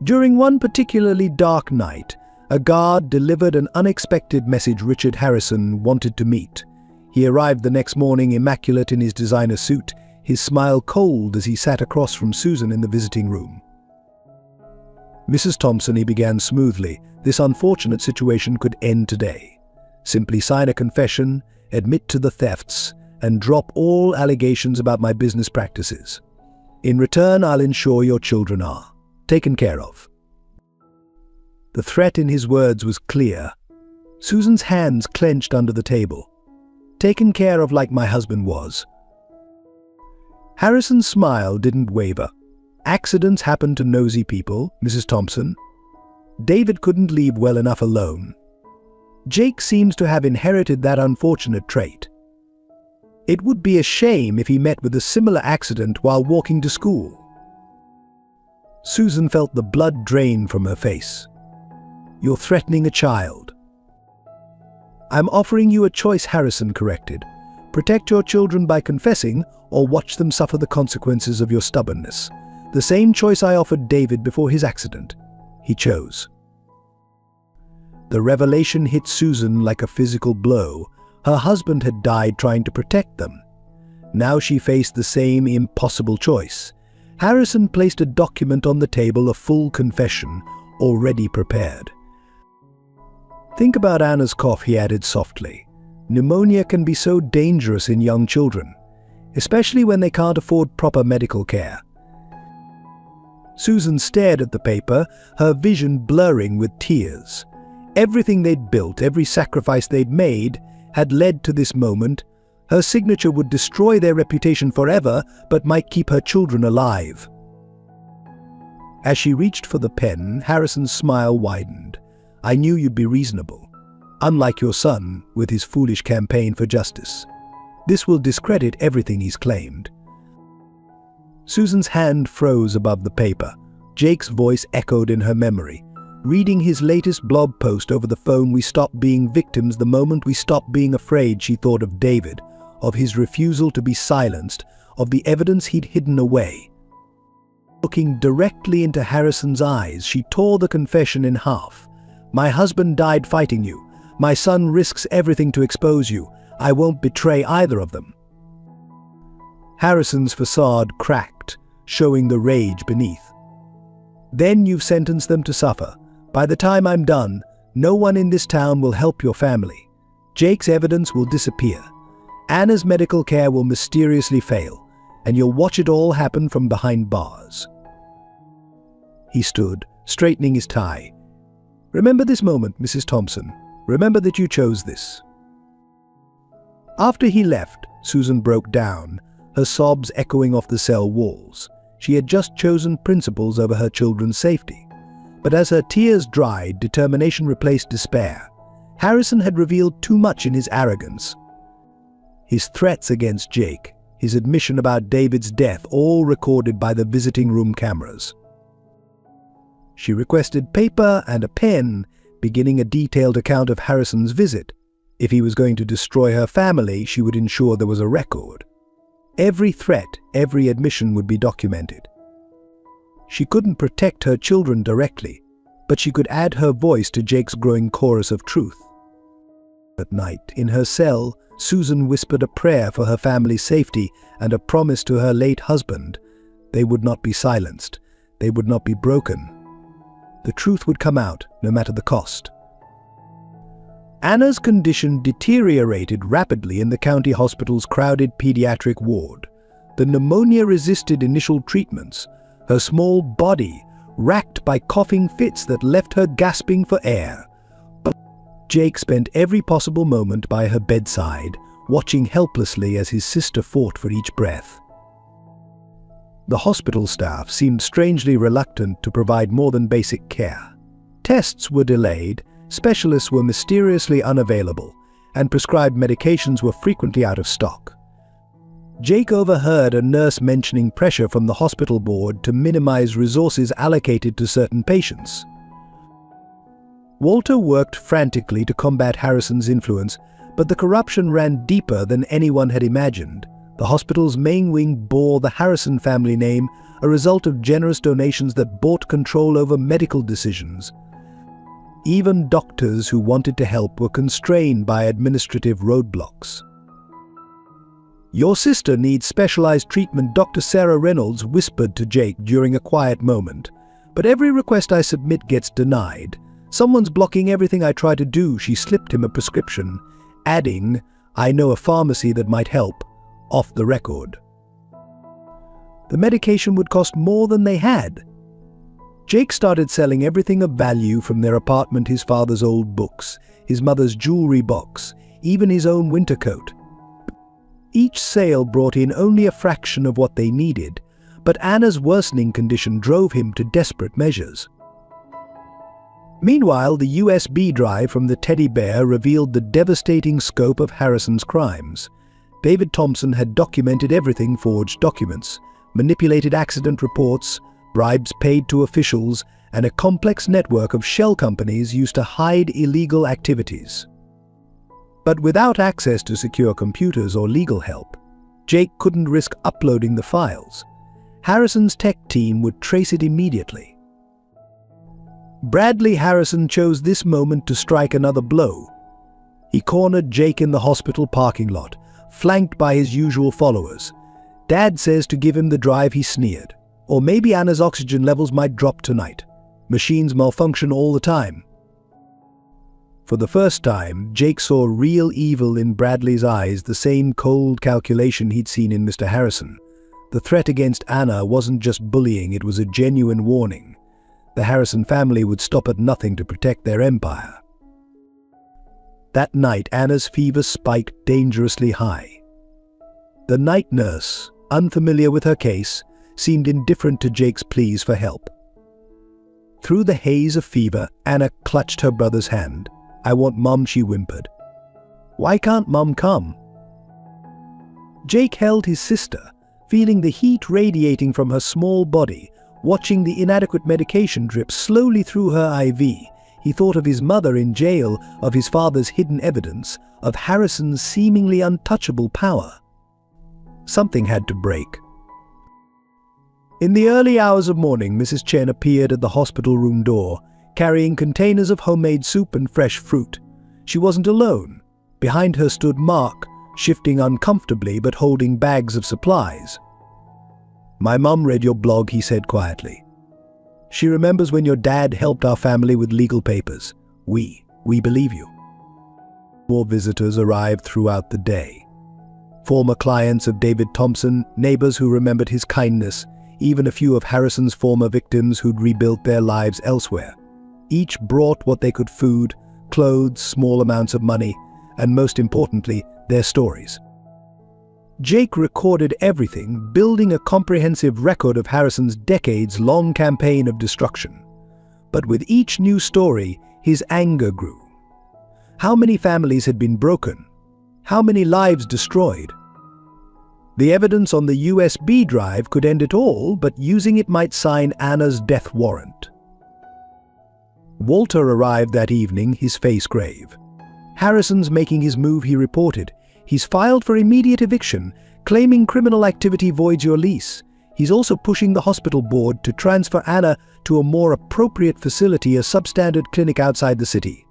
During one particularly dark night, a guard delivered an unexpected message Richard Harrison wanted to meet. He arrived the next morning immaculate in his designer suit, his smile cold as he sat across from Susan in the visiting room. "Mrs. Thompson," he began smoothly, "this unfortunate situation could end today. Simply sign a confession, admit to the thefts, and drop all allegations about my business practices. In return, I'll ensure your children are taken care of." The threat in his words was clear. Susan's hands clenched under the table. "Taken care of like my husband was." Harrison's smile didn't waver. "Accidents happen to nosy people, Mrs. Thompson. David couldn't leave well enough alone. Jake seems to have inherited that unfortunate trait. It would be a shame if he met with a similar accident while walking to school." Susan felt the blood drain from her face. "You're threatening a child." "I'm offering you a choice," Harrison corrected. "Protect your children by confessing, or watch them suffer the consequences of your stubbornness. The same choice I offered David before his accident. He chose." The revelation hit Susan like a physical blow. Her husband had died trying to protect them. Now she faced the same impossible choice. Harrison placed a document on the table, a full confession, already prepared. "Think about Anna's cough," he added softly. "Pneumonia can be so dangerous in young children, especially when they can't afford proper medical care." Susan stared at the paper, her vision blurring with tears. Everything they'd built, every sacrifice they'd made, had led to this moment. Her signature would destroy their reputation forever, but might keep her children alive. As she reached for the pen, Harrison's smile widened. "I knew you'd be reasonable. Unlike your son, with his foolish campaign for justice. This will discredit everything he's claimed." Susan's hand froze above the paper. Jake's voice echoed in her memory. "Reading his latest blog post over the phone, we stopped being victims the moment we stopped being afraid." She thought of David, of his refusal to be silenced, of the evidence he'd hidden away. Looking directly into Harrison's eyes, she tore the confession in half. "My husband died fighting you. My son risks everything to expose you. I won't betray either of them." Harrison's facade cracked, showing the rage beneath. "Then you've sentenced them to suffer. By the time I'm done, no one in this town will help your family. Jake's evidence will disappear. Anna's medical care will mysteriously fail, and you'll watch it all happen from behind bars." He stood, straightening his tie. "Remember this moment, Mrs. Thompson. Remember that you chose this." After he left, Susan broke down, her sobs echoing off the cell walls. She had just chosen principles over her children's safety. But as her tears dried, determination replaced despair. Harrison had revealed too much in his arrogance. His threats against Jake, his admission about David's death, all recorded by the visiting room cameras. She requested paper and a pen, beginning a detailed account of Harrison's visit. If he was going to destroy her family, she would ensure there was a record. Every threat, every admission would be documented. She couldn't protect her children directly, but she could add her voice to Jake's growing chorus of truth. At night, in her cell, Susan whispered a prayer for her family's safety and a promise to her late husband. They would not be silenced. They would not be broken. The truth would come out, no matter the cost. Anna's condition deteriorated rapidly in the county hospital's crowded pediatric ward. The pneumonia resisted initial treatments, her small body racked by coughing fits that left her gasping for air. Jake spent every possible moment by her bedside, watching helplessly as his sister fought for each breath. The hospital staff seemed strangely reluctant to provide more than basic care. Tests were delayed, specialists were mysteriously unavailable, and prescribed medications were frequently out of stock. Jake overheard a nurse mentioning pressure from the hospital board to minimize resources allocated to certain patients. Walter worked frantically to combat Harrison's influence, but the corruption ran deeper than anyone had imagined. The hospital's main wing bore the Harrison family name, a result of generous donations that bought control over medical decisions. Even doctors who wanted to help were constrained by administrative roadblocks. "Your sister needs specialized treatment," Dr. Sarah Reynolds whispered to Jake during a quiet moment. "But every request I submit gets denied. Someone's blocking everything I try to do." She slipped him a prescription, adding, "I know a pharmacy that might help," off the record. The medication would cost more than they had. Jake started selling everything of value, from their apartment, his father's old books, his mother's jewelry box, even his own winter coat. Each sale brought in only a fraction of what they needed, but Anna's worsening condition drove him to desperate measures. Meanwhile, the USB drive from the teddy bear revealed the devastating scope of Harrison's crimes. David Thompson had documented everything: forged documents, manipulated accident reports, bribes paid to officials, and a complex network of shell companies used to hide illegal activities. But without access to secure computers or legal help, Jake couldn't risk uploading the files. Harrison's tech team would trace it immediately. Bradley Harrison chose this moment to strike another blow. He cornered Jake in the hospital parking lot, flanked by his usual followers. "Dad says to give him the drive," he sneered. "Or maybe Anna's oxygen levels might drop tonight. Machines malfunction all the time." For the first time, Jake saw real evil in Bradley's eyes, the same cold calculation he'd seen in Mr. Harrison. The threat against Anna wasn't just bullying, it was a genuine warning. The Harrison family would stop at nothing to protect their empire. That night, Anna's fever spiked dangerously high. The night nurse, unfamiliar with her case, seemed indifferent to Jake's pleas for help. Through the haze of fever, Anna clutched her brother's hand. "I want Mum," she whimpered. "Why can't Mum come?" Jake held his sister, feeling the heat radiating from her small body, watching the inadequate medication drip slowly through her IV. He thought of his mother in jail, of his father's hidden evidence, of Harrison's seemingly untouchable power. Something had to break. In the early hours of morning, Mrs. Chen appeared at the hospital room door, carrying containers of homemade soup and fresh fruit. She wasn't alone. Behind her stood Mark, shifting uncomfortably but holding bags of supplies. "My mum read your blog," he said quietly. "She remembers when your dad helped our family with legal papers. We believe you." More visitors arrived throughout the day. Former clients of David Thompson, neighbors who remembered his kindness, even a few of Harrison's former victims who'd rebuilt their lives elsewhere. Each brought what they could: food, clothes, small amounts of money, and most importantly, their stories. Jake recorded everything, building a comprehensive record of Harrison's decades-long campaign of destruction. But with each new story, his anger grew. How many families had been broken? How many lives destroyed? The evidence on the USB drive could end it all, but using it might sign Anna's death warrant. Walter arrived that evening, his face grave. "Harrison's making his move," he reported. "He's filed for immediate eviction, claiming criminal activity voids your lease. He's also pushing the hospital board to transfer Anna to a more appropriate facility, a substandard clinic outside the city."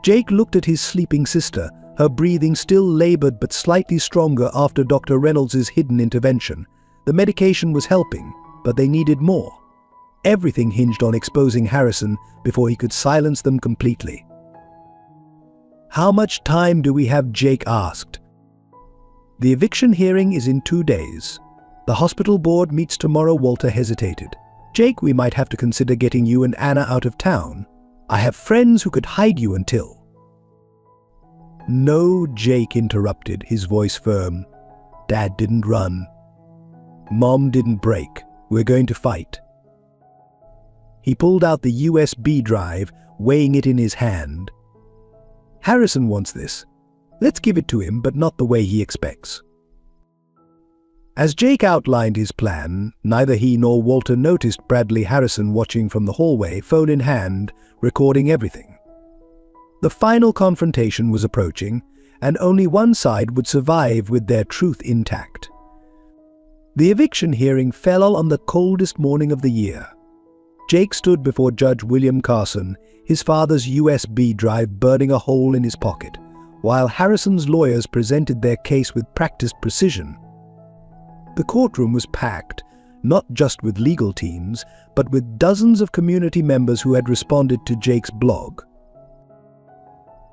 Jake looked at his sleeping sister, her breathing still labored but slightly stronger after Dr. Reynolds' hidden intervention. The medication was helping, but they needed more. Everything hinged on exposing Harrison before he could silence them completely. "How much time do we have?" Jake asked. "The eviction hearing is in 2 days. The hospital board meets tomorrow." Walter hesitated. "Jake, we might have to consider getting you and Anna out of town. I have friends who could hide you until—" "No," Jake interrupted, his voice firm. "Dad didn't run. Mom didn't break. We're going to fight." He pulled out the USB drive, weighing it in his hand. "Harrison wants this. Let's give it to him, but not the way he expects." As Jake outlined his plan, neither he nor Walter noticed Bradley Harrison watching from the hallway, phone in hand, recording everything. The final confrontation was approaching, and only one side would survive with their truth intact. The eviction hearing fell on the coldest morning of the year. Jake stood before Judge William Carson, his father's USB drive burning a hole in his pocket, while Harrison's lawyers presented their case with practiced precision. The courtroom was packed, not just with legal teams, but with dozens of community members who had responded to Jake's blog.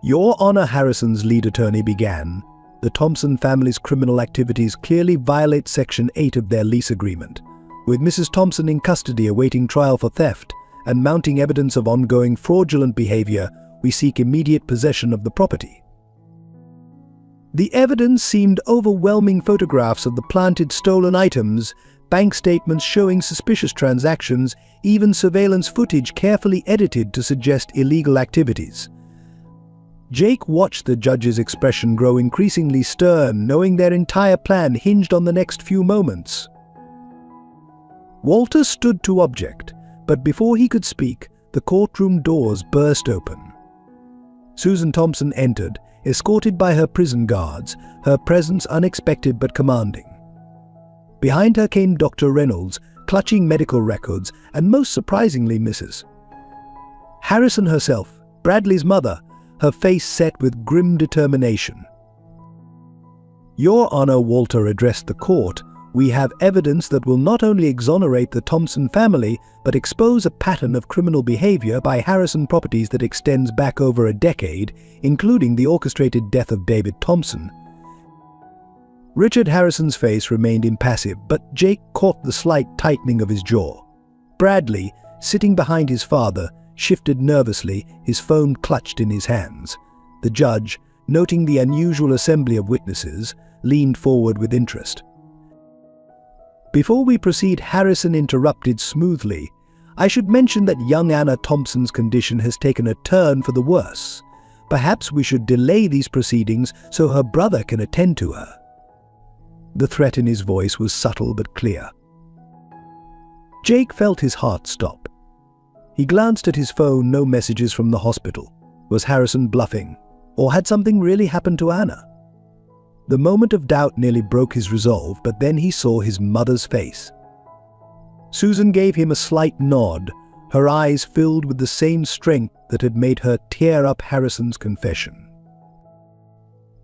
"Your Honor," Harrison's lead attorney began, "the Thompson family's criminal activities clearly violate Section 8 of their lease agreement. With Mrs. Thompson in custody awaiting trial for theft and mounting evidence of ongoing fraudulent behavior, we seek immediate possession of the property." The evidence seemed overwhelming: photographs of the planted stolen items, bank statements showing suspicious transactions, even surveillance footage carefully edited to suggest illegal activities. Jake watched the judge's expression grow increasingly stern, knowing their entire plan hinged on the next few moments. Walter stood to object, but before he could speak, the courtroom doors burst open. Susan Thompson entered, escorted by her prison guards, her presence unexpected but commanding. Behind her came Dr. Reynolds, clutching medical records, and most surprisingly Mrs. Harrison herself, Bradley's mother, her face set with grim determination. "Your Honor," Walter addressed the court, "we have evidence that will not only exonerate the Thompson family, but expose a pattern of criminal behavior by Harrison Properties that extends back over a decade, including the orchestrated death of David Thompson." Richard Harrison's face remained impassive, but Jake caught the slight tightening of his jaw. Bradley, sitting behind his father, shifted nervously, his phone clutched in his hands. The judge, noting the unusual assembly of witnesses, leaned forward with interest. "Before we proceed," Harrison interrupted smoothly, "I should mention that young Anna Thompson's condition has taken a turn for the worse. Perhaps we should delay these proceedings so her brother can attend to her." The threat in his voice was subtle but clear. Jake felt his heart stop. He glanced at his phone, no messages from the hospital. Was Harrison bluffing? Or had something really happened to Anna? The moment of doubt nearly broke his resolve, but then he saw his mother's face. Susan gave him a slight nod, her eyes filled with the same strength that had made her tear up Harrison's confession.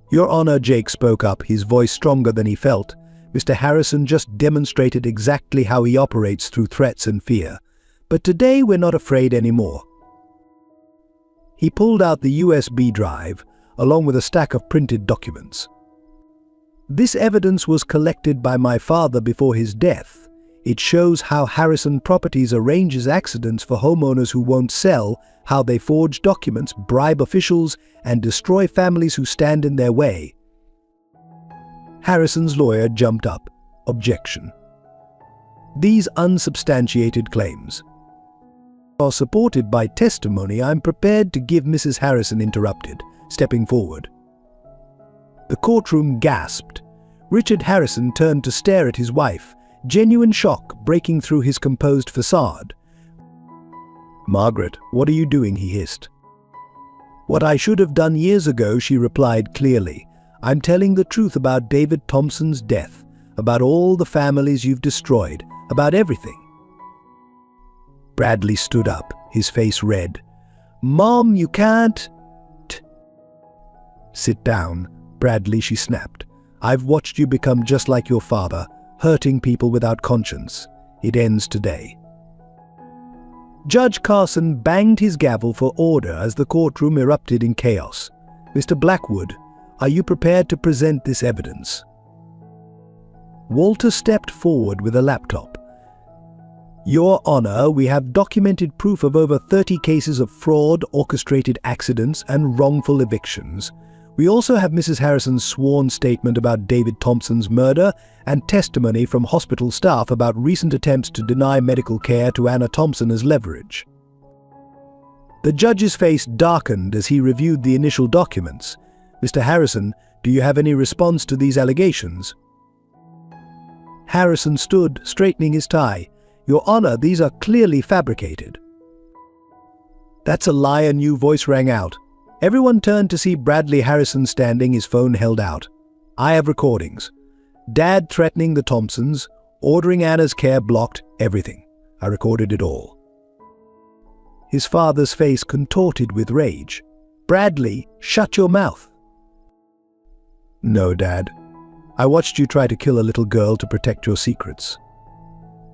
"Your Honor," Jake spoke up, his voice stronger than he felt, "Mr. Harrison just demonstrated exactly how he operates through threats and fear. But today we're not afraid anymore." He pulled out the USB drive, along with a stack of printed documents. "This evidence was collected by my father before his death. It shows how Harrison Properties arranges accidents for homeowners who won't sell, how they forge documents, bribe officials, and destroy families who stand in their way." Harrison's lawyer jumped up. "Objection. These unsubstantiated claims are supported by testimony I'm prepared to give." Mrs. Harrison interrupted, stepping forward. The courtroom gasped. Richard Harrison turned to stare at his wife, genuine shock breaking through his composed facade. "Margaret, what are you doing?" he hissed. "What I should have done years ago," she replied clearly. "I'm telling the truth about David Thompson's death, about all the families you've destroyed, about everything." Bradley stood up, his face red. "Mom, you can't." "Sit down, Bradley," she snapped. "I've watched you become just like your father, hurting people without conscience. It ends today." Judge Carson banged his gavel for order as the courtroom erupted in chaos. "Mr. Blackwood, are you prepared to present this evidence?" Walter stepped forward with a laptop. "Your Honor, we have documented proof of over 30 cases of fraud, orchestrated accidents, and wrongful evictions. We also have Mrs. Harrison's sworn statement about David Thompson's murder and testimony from hospital staff about recent attempts to deny medical care to Anna Thompson as leverage." The judge's face darkened as he reviewed the initial documents. "Mr. Harrison, do you have any response to these allegations?" Harrison stood, straightening his tie. "Your Honor, these are clearly fabricated." "That's a lie," a new voice rang out. Everyone turned to see Bradley Harrison standing, his phone held out. "I have recordings. Dad threatening the Thompsons, ordering Anna's care blocked, everything. I recorded it all." His father's face contorted with rage. "Bradley, shut your mouth." "No, Dad. I watched you try to kill a little girl to protect your secrets."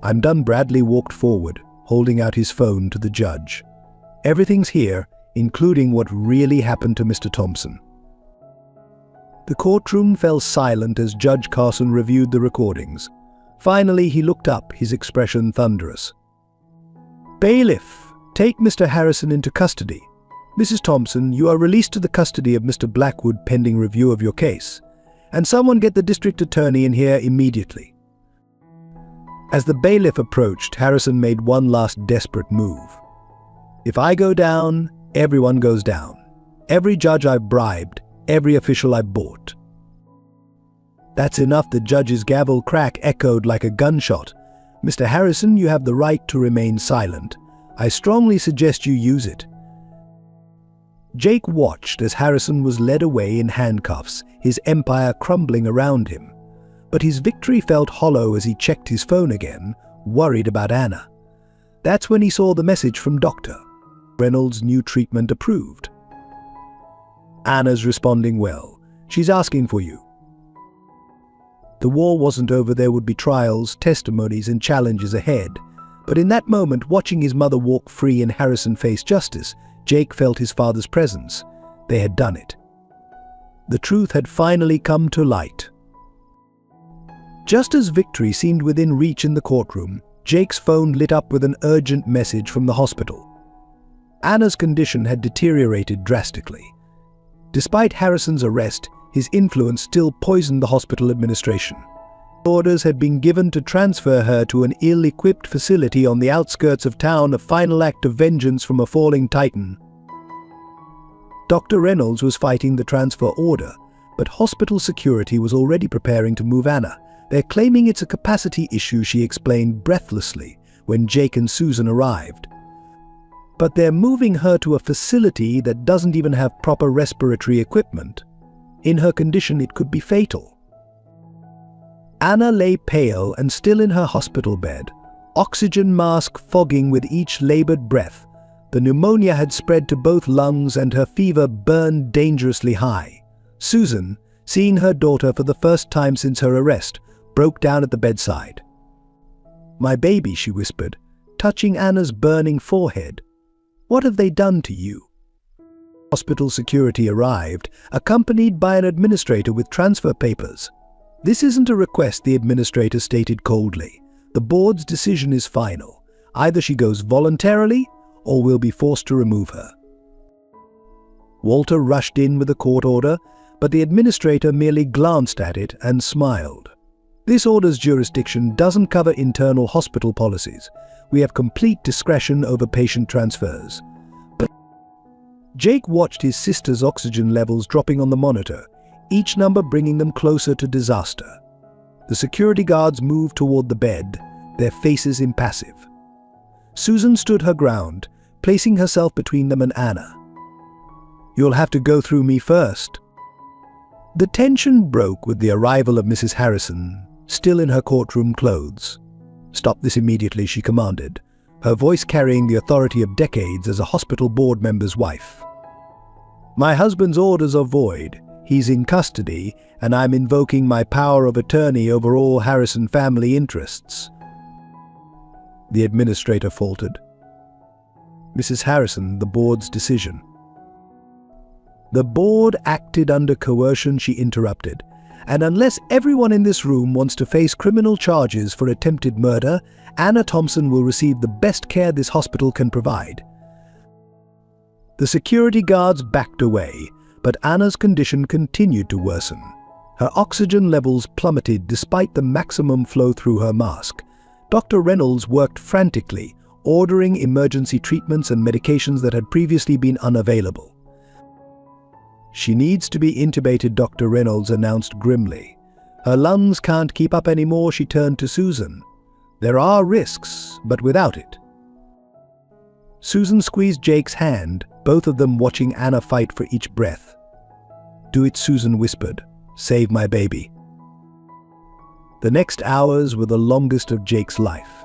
"I'm done." Bradley walked forward, holding out his phone to the judge. "Everything's here, including what really happened to Mr. Thompson." The courtroom fell silent as Judge Carson reviewed the recordings. Finally, he looked up, his expression thunderous. "Bailiff, take Mr. Harrison into custody. Mrs. Thompson, you are released to the custody of Mr. Blackwood pending review of your case. And someone get the district attorney in here immediately." As the bailiff approached, Harrison made one last desperate move. "If I go down, everyone goes down. Every judge I've bribed, every official I bought." "That's enough." The judge's gavel crack echoed like a gunshot. "Mr. Harrison, you have the right to remain silent. I strongly suggest you use it." Jake watched as Harrison was led away in handcuffs, his empire crumbling around him. But his victory felt hollow as he checked his phone again, worried about Anna. That's when he saw the message from Dr. Reynolds' new treatment approved. "Anna's responding well. She's asking for you." The war wasn't over. There would be trials, testimonies, and challenges ahead. But in that moment, watching his mother walk free and Harrison face justice, Jake felt his father's presence. They had done it. The truth had finally come to light. Just as victory seemed within reach in the courtroom, Jake's phone lit up with an urgent message from the hospital. Anna's condition had deteriorated drastically. Despite Harrison's arrest, his influence still poisoned the hospital administration. Orders had been given to transfer her to an ill-equipped facility on the outskirts of town, a final act of vengeance from a falling titan. Dr. Reynolds was fighting the transfer order, but hospital security was already preparing to move Anna. "They're claiming it's a capacity issue," she explained breathlessly when Jake and Susan arrived. "But they're moving her to a facility that doesn't even have proper respiratory equipment. In her condition, it could be fatal." Anna lay pale and still in her hospital bed, oxygen mask fogging with each labored breath. The pneumonia had spread to both lungs and her fever burned dangerously high. Susan, seeing her daughter for the first time since her arrest, broke down at the bedside. "My baby," she whispered, touching Anna's burning forehead. "What have they done to you?" Hospital security arrived, accompanied by an administrator with transfer papers. "This isn't a request," the administrator stated coldly. "The board's decision is final. Either she goes voluntarily, or we'll be forced to remove her." Walter rushed in with a court order, but the administrator merely glanced at it and smiled. "This order's jurisdiction doesn't cover internal hospital policies. We have complete discretion over patient transfers." But Jake watched his sister's oxygen levels dropping on the monitor, each number bringing them closer to disaster. The security guards moved toward the bed, their faces impassive. Susan stood her ground, placing herself between them and Anna. "You'll have to go through me first." The tension broke with the arrival of Mrs. Harrison, still in her courtroom clothes. "Stop this immediately," she commanded, her voice carrying the authority of decades as a hospital board member's wife. "My husband's orders are void. He's in custody, and I'm invoking my power of attorney over all Harrison family interests." The administrator faltered. "Mrs. Harrison, the board's decision." "The board acted under coercion," she interrupted, "and unless everyone in this room wants to face criminal charges for attempted murder, Anna Thompson will receive the best care this hospital can provide." The security guards backed away, but Anna's condition continued to worsen. Her oxygen levels plummeted despite the maximum flow through her mask. Dr. Reynolds worked frantically, ordering emergency treatments and medications that had previously been unavailable. "She needs to be intubated," Dr. Reynolds announced grimly. "Her lungs can't keep up anymore." She turned to Susan. "There are risks, but without it." Susan squeezed Jake's hand, both of them watching Anna fight for each breath. "Do it," Susan whispered. "Save my baby." The next hours were the longest of Jake's life.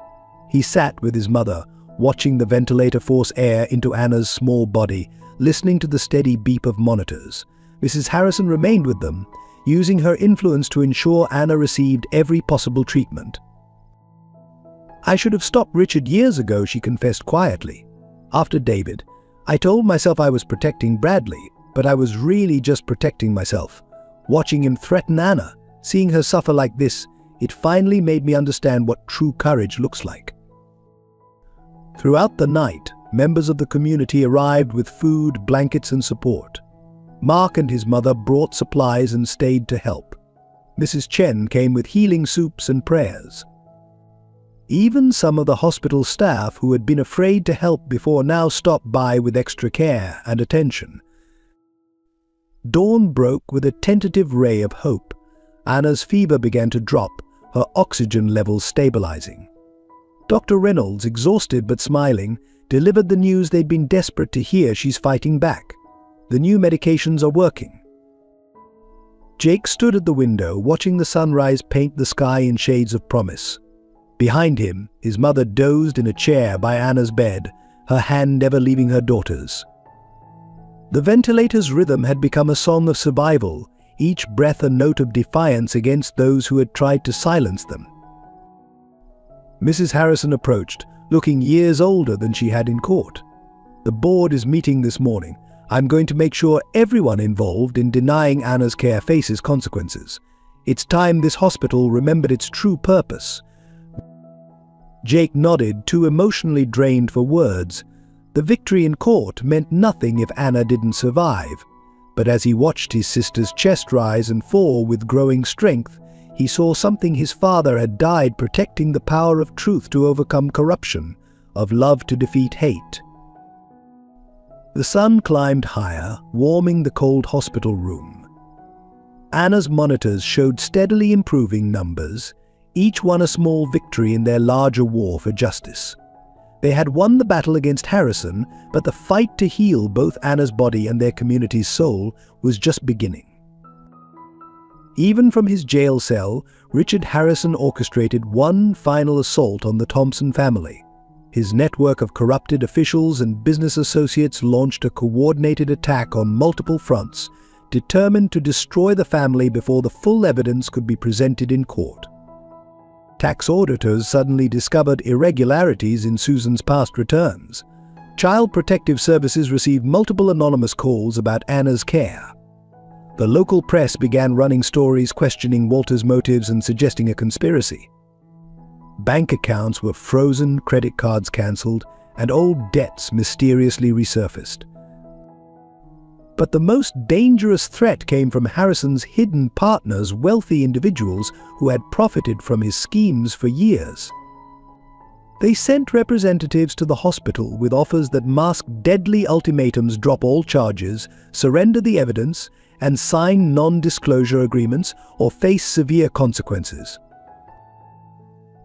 He sat with his mother, watching the ventilator force air into Anna's small body, listening to the steady beep of monitors. Mrs. Harrison remained with them, using her influence to ensure Anna received every possible treatment. "I should have stopped Richard years ago," she confessed quietly. "After David, I told myself I was protecting Bradley, but I was really just protecting myself. Watching him threaten Anna, seeing her suffer like this, it finally made me understand what true courage looks like." Throughout the night, members of the community arrived with food, blankets, and support. Mark and his mother brought supplies and stayed to help. Mrs. Chen came with healing soups and prayers. Even some of the hospital staff who had been afraid to help before now stopped by with extra care and attention. Dawn broke with a tentative ray of hope. Anna's fever began to drop, her oxygen levels stabilizing. Dr. Reynolds, exhausted but smiling, delivered the news they'd been desperate to hear. "She's fighting back. The new medications are working." Jake stood at the window, watching the sunrise paint the sky in shades of promise. Behind him, his mother dozed in a chair by Anna's bed, her hand never leaving her daughter's. The ventilator's rhythm had become a song of survival, each breath a note of defiance against those who had tried to silence them. Mrs. Harrison approached, looking years older than she had in court. "The board is meeting this morning. I'm going to make sure everyone involved in denying Anna's care faces consequences. It's time this hospital remembered its true purpose." Jake nodded, too emotionally drained for words. The victory in court meant nothing if Anna didn't survive. But as he watched his sister's chest rise and fall with growing strength, he saw something his father had died protecting: the power of truth to overcome corruption, of love to defeat hate. The sun climbed higher, warming the cold hospital room. Anna's monitors showed steadily improving numbers, each one a small victory in their larger war for justice. They had won the battle against Harrison, but the fight to heal both Anna's body and their community's soul was just beginning. Even from his jail cell, Richard Harrison orchestrated one final assault on the Thompson family. His network of corrupted officials and business associates launched a coordinated attack on multiple fronts, determined to destroy the family before the full evidence could be presented in court. Tax auditors suddenly discovered irregularities in Susan's past returns. Child Protective Services received multiple anonymous calls about Anna's care. The local press began running stories questioning Walter's motives and suggesting a conspiracy. Bank accounts were frozen, credit cards cancelled, and old debts mysteriously resurfaced. But the most dangerous threat came from Harrison's hidden partners, wealthy individuals who had profited from his schemes for years. They sent representatives to the hospital with offers that masked deadly ultimatums: drop all charges, surrender the evidence, and sign non-disclosure agreements or face severe consequences.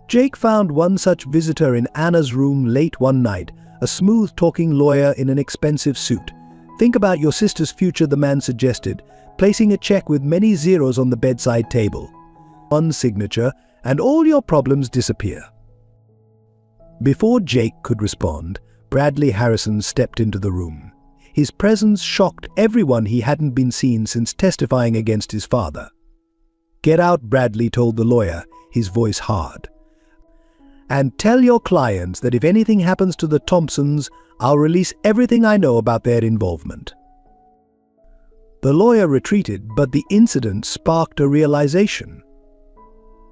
Jake found one such visitor in Anna's room late one night, a smooth-talking lawyer in an expensive suit. "Think about your sister's future," the man suggested, placing a check with many zeros on the bedside table. "One signature, and all your problems disappear." Before Jake could respond, Bradley Harrison stepped into the room. His presence shocked everyone. He hadn't been seen since testifying against his father. "Get out," Bradley told the lawyer, his voice hard. "And tell your clients that if anything happens to the Thompsons, I'll release everything I know about their involvement." The lawyer retreated, but the incident sparked a realization.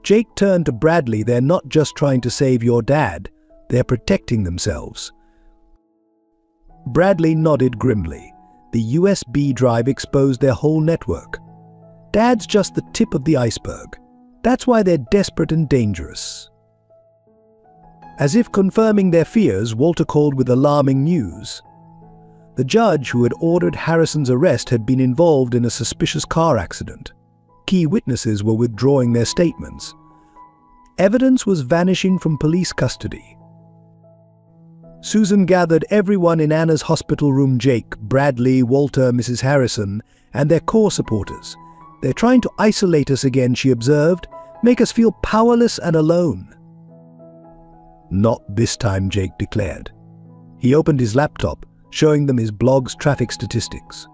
Jake turned to Bradley. "They're not just trying to save your dad, they're protecting themselves." Bradley nodded grimly. The USB drive exposed their whole network. Dad's just the tip of the iceberg. That's why they're desperate and dangerous. As if confirming their fears, Walter called with alarming news. The judge who had ordered Harrison's arrest had been involved in a suspicious car accident. Key witnesses were withdrawing their statements. Evidence was vanishing from police custody. Susan gathered everyone in Anna's hospital room: Jake, Bradley, Walter, Mrs. Harrison, and their core supporters. "They're trying to isolate us again," she observed, "make us feel powerless and alone." "Not this time," Jake declared. He opened his laptop, showing them his blog's traffic statistics.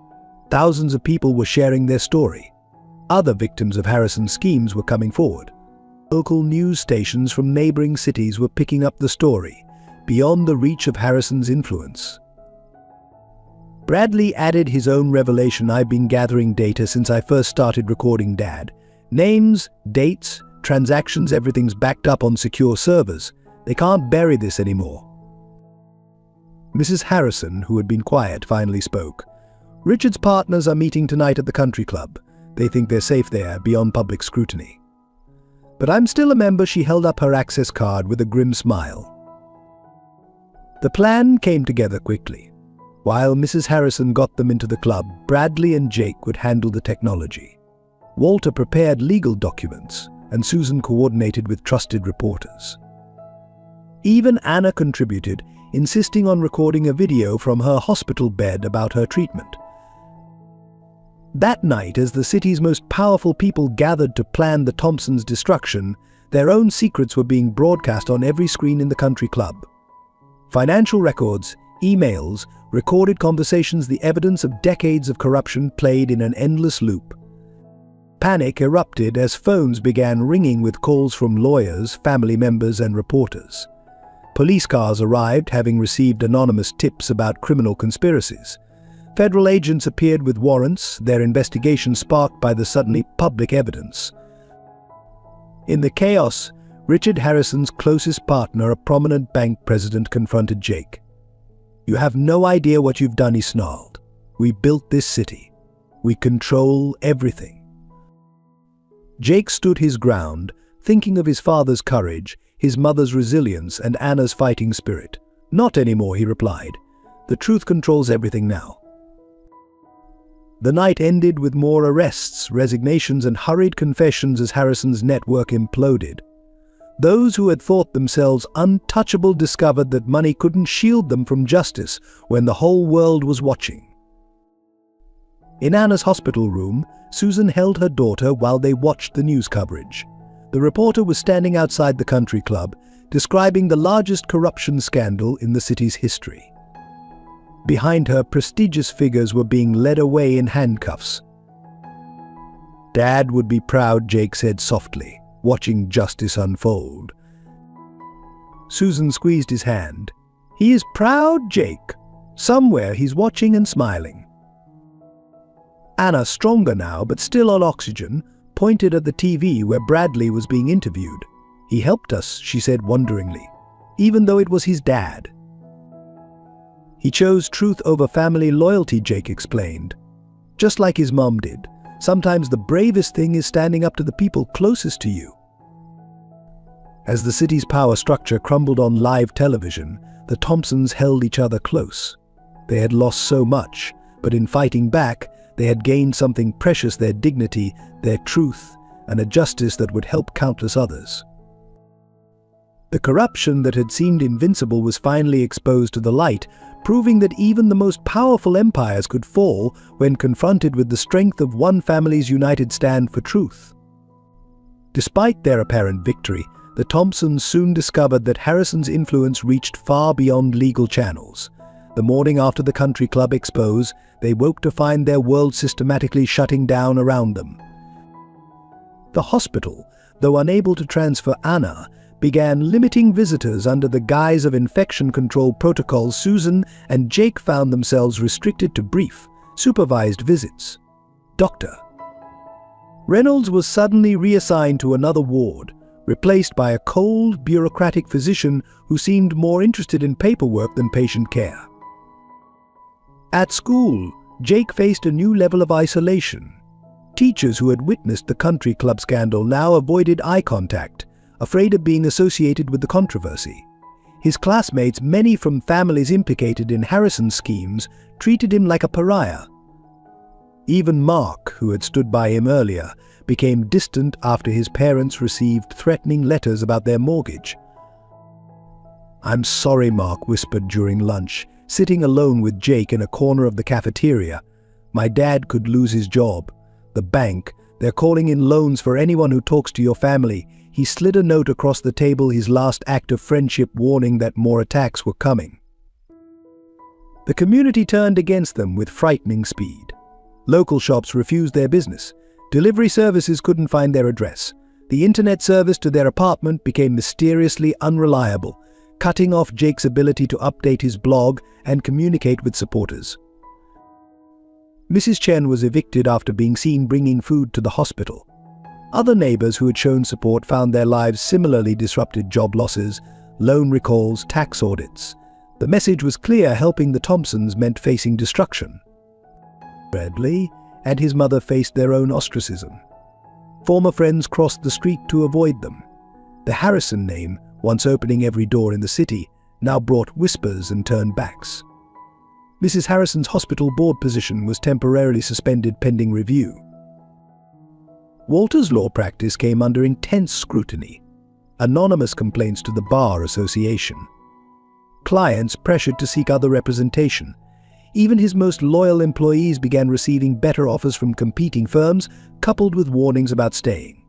Thousands of people were sharing their story. Other victims of Harrison's schemes were coming forward. Local news stations from neighboring cities were picking up the story, beyond the reach of Harrison's influence. Bradley added his own revelation: "I've been gathering data since I first started recording Dad. Names, dates, transactions, everything's backed up on secure servers. They can't bury this anymore." Mrs. Harrison, who had been quiet, finally spoke. "Richard's partners are meeting tonight at the country club. They think they're safe there, beyond public scrutiny." "But I'm still a member." She held up her access card with a grim smile. The plan came together quickly. While Mrs. Harrison got them into the club, Bradley and Jake would handle the technology. Walter prepared legal documents, and Susan coordinated with trusted reporters. Even Anna contributed, insisting on recording a video from her hospital bed about her treatment. That night, as the city's most powerful people gathered to plan the Thompsons' destruction, their own secrets were being broadcast on every screen in the country club. Financial records, emails, recorded conversations, the evidence of decades of corruption played in an endless loop. Panic erupted as phones began ringing with calls from lawyers, family members, and reporters. Police cars arrived, having received anonymous tips about criminal conspiracies. Federal agents appeared with warrants, their investigation sparked by the suddenly public evidence. In the chaos, Richard Harrison's closest partner, a prominent bank president, confronted Jake. "You have no idea what you've done," he snarled. "We built this city. We control everything." Jake stood his ground, thinking of his father's courage, his mother's resilience, and Anna's fighting spirit. "Not anymore," he replied. "The truth controls everything now." The night ended with more arrests, resignations, and hurried confessions as Harrison's network imploded. Those who had thought themselves untouchable discovered that money couldn't shield them from justice when the whole world was watching. In Anna's hospital room, Susan held her daughter while they watched the news coverage. The reporter was standing outside the country club, describing the largest corruption scandal in the city's history. Behind her, prestigious figures were being led away in handcuffs. "Dad would be proud," Jake said softly, watching justice unfold. Susan squeezed his hand. "He is proud, Jake. Somewhere he's watching and smiling." Anna, stronger now but still on oxygen, pointed at the TV where Bradley was being interviewed. "He helped us," she said wonderingly, "even though it was his dad." "He chose truth over family loyalty," Jake explained. "Just like his mom did. Sometimes the bravest thing is standing up to the people closest to you." As the city's power structure crumbled on live television, the Thompsons held each other close. They had lost so much, but in fighting back, they had gained something precious: their dignity, their truth, and a justice that would help countless others. The corruption that had seemed invincible was finally exposed to the light, proving that even the most powerful empires could fall when confronted with the strength of one family's united stand for truth. Despite their apparent victory, the Thompsons soon discovered that Harrison's influence reached far beyond legal channels. The morning after the country club expose, they woke to find their world systematically shutting down around them. The hospital, though unable to transfer Anna, began limiting visitors under the guise of infection control protocols. Susan and Jake found themselves restricted to brief, supervised visits. Dr. Reynolds was suddenly reassigned to another ward, replaced by a cold, bureaucratic physician who seemed more interested in paperwork than patient care. At school, Jake faced a new level of isolation. Teachers who had witnessed the country club scandal now avoided eye contact, afraid of being associated with the controversy. His classmates, many from families implicated in Harrison's schemes, treated him like a pariah. Even Mark, who had stood by him earlier, became distant after his parents received threatening letters about their mortgage. "I'm sorry," Mark whispered during lunch, sitting alone with Jake in a corner of the cafeteria. "My dad could lose his job. The bank, they're calling in loans for anyone who talks to your family." He slid a note across the table, his last act of friendship, warning that more attacks were coming. The community turned against them with frightening speed. Local shops refused their business. Delivery services couldn't find their address. The internet service to their apartment became mysteriously unreliable, cutting off Jake's ability to update his blog and communicate with supporters. Mrs. Chen was evicted after being seen bringing food to the hospital. Other neighbors who had shown support found their lives similarly disrupted: job losses, loan recalls, tax audits. The message was clear: helping the Thompsons meant facing destruction. Bradley and his mother faced their own ostracism. Former friends crossed the street to avoid them. The Harrison name, once opening every door in the city, now brought whispers and turned backs. Mrs. Harrison's hospital board position was temporarily suspended pending review. Walter's law practice came under intense scrutiny. Anonymous complaints to the Bar Association. Clients pressured to seek other representation. Even his most loyal employees began receiving better offers from competing firms, coupled with warnings about staying.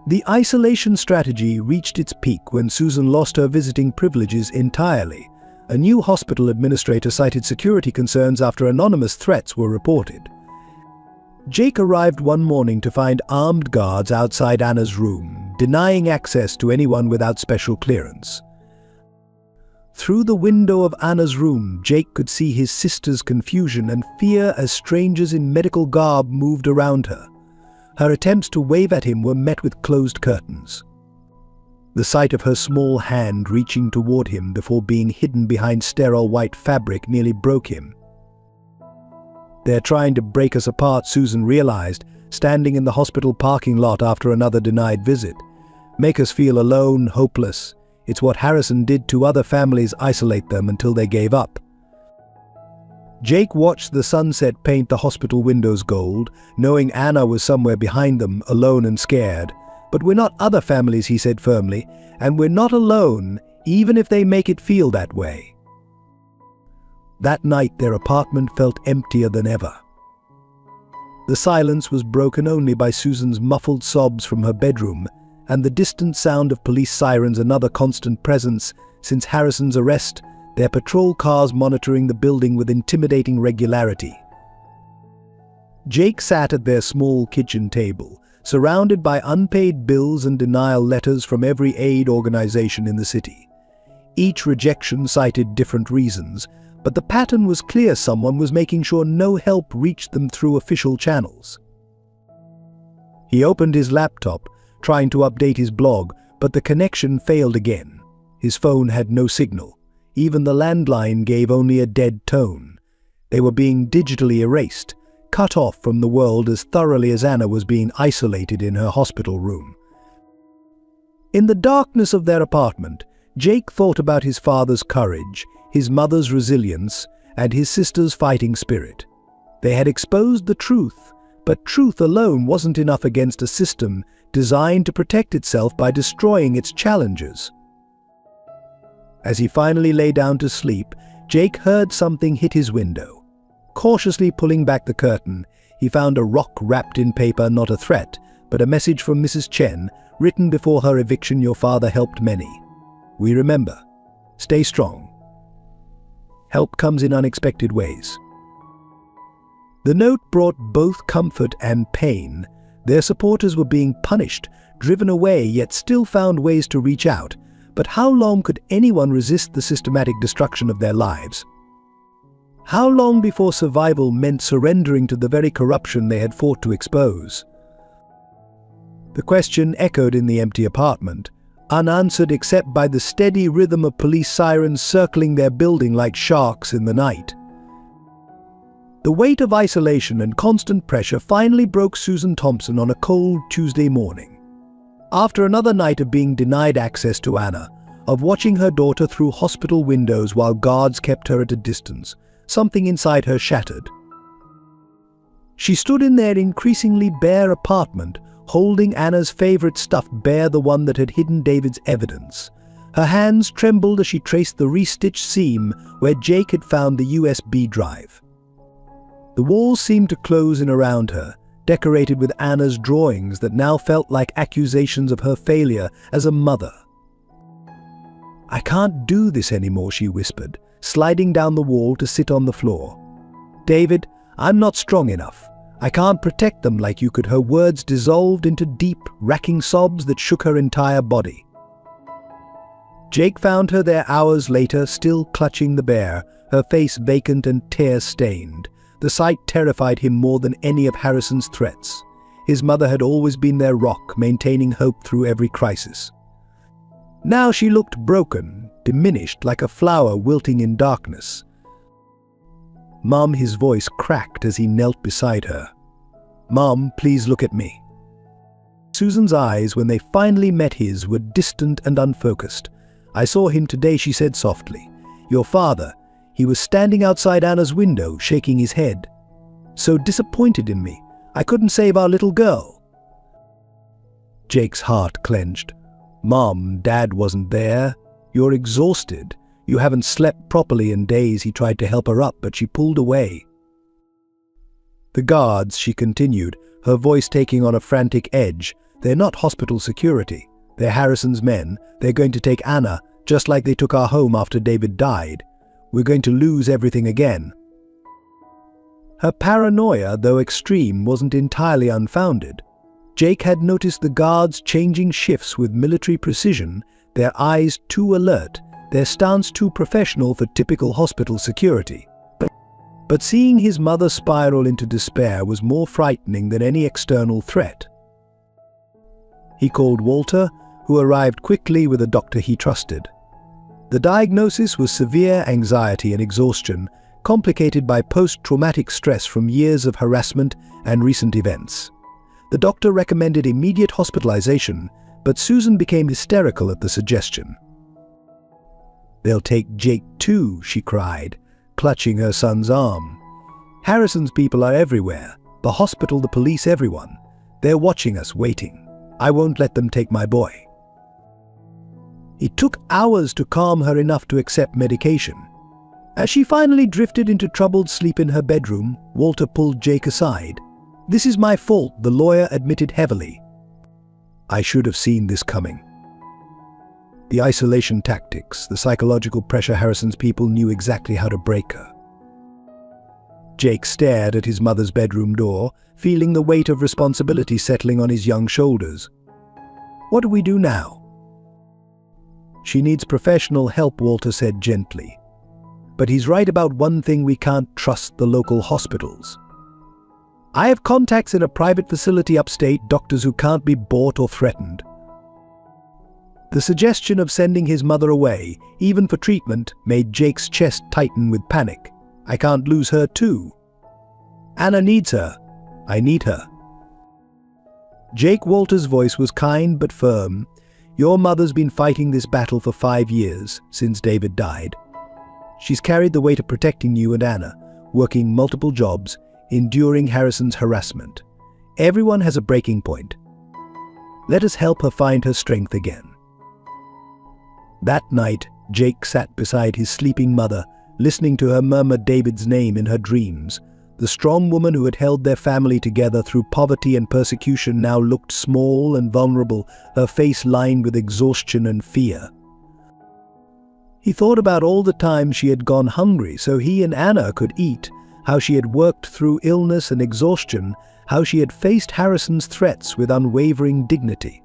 The isolation strategy reached its peak when Susan lost her visiting privileges entirely. A new hospital administrator cited security concerns after anonymous threats were reported. Jake arrived one morning to find armed guards outside Anna's room, denying access to anyone without special clearance. Through the window of Anna's room, Jake could see his sister's confusion and fear as strangers in medical garb moved around her. Her attempts to wave at him were met with closed curtains. The sight of her small hand reaching toward him before being hidden behind sterile white fabric nearly broke him. "They're trying to break us apart," Susan realized, standing in the hospital parking lot after another denied visit. "Make us feel alone, hopeless. It's what Harrison did to other families, isolate them until they gave up." Jake watched the sunset paint the hospital windows gold, knowing Anna was somewhere behind them, alone and scared. "But we're not other families," he said firmly, "and we're not alone, even if they make it feel that way." That night, their apartment felt emptier than ever. The silence was broken only by Susan's muffled sobs from her bedroom, and the distant sound of police sirens, another constant presence since Harrison's arrest, their patrol cars monitoring the building with intimidating regularity. Jake sat at their small kitchen table, surrounded by unpaid bills and denial letters from every aid organization in the city. Each rejection cited different reasons, but the pattern was clear: someone was making sure no help reached them through official channels. He opened his laptop, trying to update his blog, but the connection failed again. His phone had no signal. Even the landline gave only a dead tone. They were being digitally erased, cut off from the world as thoroughly as Anna was being isolated in her hospital room. In the darkness of their apartment, Jake thought about his father's courage, his mother's resilience, and his sister's fighting spirit. They had exposed the truth, but truth alone wasn't enough against a system designed to protect itself by destroying its challengers. As he finally lay down to sleep, Jake heard something hit his window. Cautiously pulling back the curtain, he found a rock wrapped in paper, not a threat, but a message from Mrs. Chen, written before her eviction: "Your father helped many. We remember. Stay strong." Help comes in unexpected ways. The note brought both comfort and pain. Their supporters were being punished, driven away, yet still found ways to reach out. But how long could anyone resist the systematic destruction of their lives? How long before survival meant surrendering to the very corruption they had fought to expose? The question echoed in the empty apartment, unanswered except by the steady rhythm of police sirens circling their building like sharks in the night. The weight of isolation and constant pressure finally broke Susan Thompson on a cold Tuesday morning. After another night of being denied access to Anna, of watching her daughter through hospital windows while guards kept her at a distance, something inside her shattered. She stood in their increasingly bare apartment, holding Anna's favorite stuffed bear, the one that had hidden David's evidence. Her hands trembled as she traced the restitched seam where Jake had found the USB drive. The walls seemed to close in around her, decorated with Anna's drawings that now felt like accusations of her failure as a mother. "I can't do this anymore," she whispered, sliding down the wall to sit on the floor. "David, I'm not strong enough. I can't protect them like you could." Her words dissolved into deep, racking sobs that shook her entire body. Jake found her there hours later, still clutching the bear, her face vacant and tear-stained. The sight terrified him more than any of Harrison's threats. His mother had always been their rock, maintaining hope through every crisis. Now she looked broken, diminished, like a flower wilting in darkness. "Mom," his voice cracked as he knelt beside her. "Mom, please look at me." Susan's eyes, when they finally met his, were distant and unfocused. "I saw him today," she said softly. "Your father. He was standing outside Anna's window, shaking his head. So disappointed in me. I couldn't save our little girl." Jake's heart clenched. "Mom, Dad wasn't there. You're exhausted. You haven't slept properly in days." He tried to help her up, but she pulled away. "The guards," she continued, her voice taking on a frantic edge, "they're not hospital security. They're Harrison's men. They're going to take Anna, just like they took our home after David died. We're going to lose everything again." Her paranoia, though extreme, wasn't entirely unfounded. Jake had noticed the guards changing shifts with military precision, their eyes too alert, their stance too professional for typical hospital security. But seeing his mother spiral into despair was more frightening than any external threat. He called Walter, who arrived quickly with a doctor he trusted. The diagnosis was severe anxiety and exhaustion, complicated by post-traumatic stress from years of harassment and recent events. The doctor recommended immediate hospitalization, but Susan became hysterical at the suggestion. "They'll take Jake too," she cried, clutching her son's arm. "Harrison's people are everywhere. The hospital, the police, everyone. They're watching us, waiting. I won't let them take my boy." It took hours to calm her enough to accept medication. As she finally drifted into troubled sleep in her bedroom, Walter pulled Jake aside. "This is my fault," the lawyer admitted heavily. "I should have seen this coming." The isolation tactics, the psychological pressure, Harrison's people knew exactly how to break her. Jake stared at his mother's bedroom door, feeling the weight of responsibility settling on his young shoulders. "What do we do now?" "She needs professional help," Walter said gently. "But he's right about one thing: we can't trust the local hospitals. I have contacts in a private facility upstate, doctors who can't be bought or threatened." The suggestion of sending his mother away, even for treatment, made Jake's chest tighten with panic. "I can't lose her too. Anna needs her. I need her." Jake Walter's voice was kind but firm. "Your mother's been fighting this battle for 5 years, since David died. She's carried the weight of protecting you and Anna, working multiple jobs, enduring Harrison's harassment. Everyone has a breaking point. Let us help her find her strength again." That night, Jake sat beside his sleeping mother, listening to her murmur David's name in her dreams. The strong woman who had held their family together through poverty and persecution now looked small and vulnerable, her face lined with exhaustion and fear. He thought about all the times she had gone hungry so he and Anna could eat, how she had worked through illness and exhaustion, how she had faced Harrison's threats with unwavering dignity.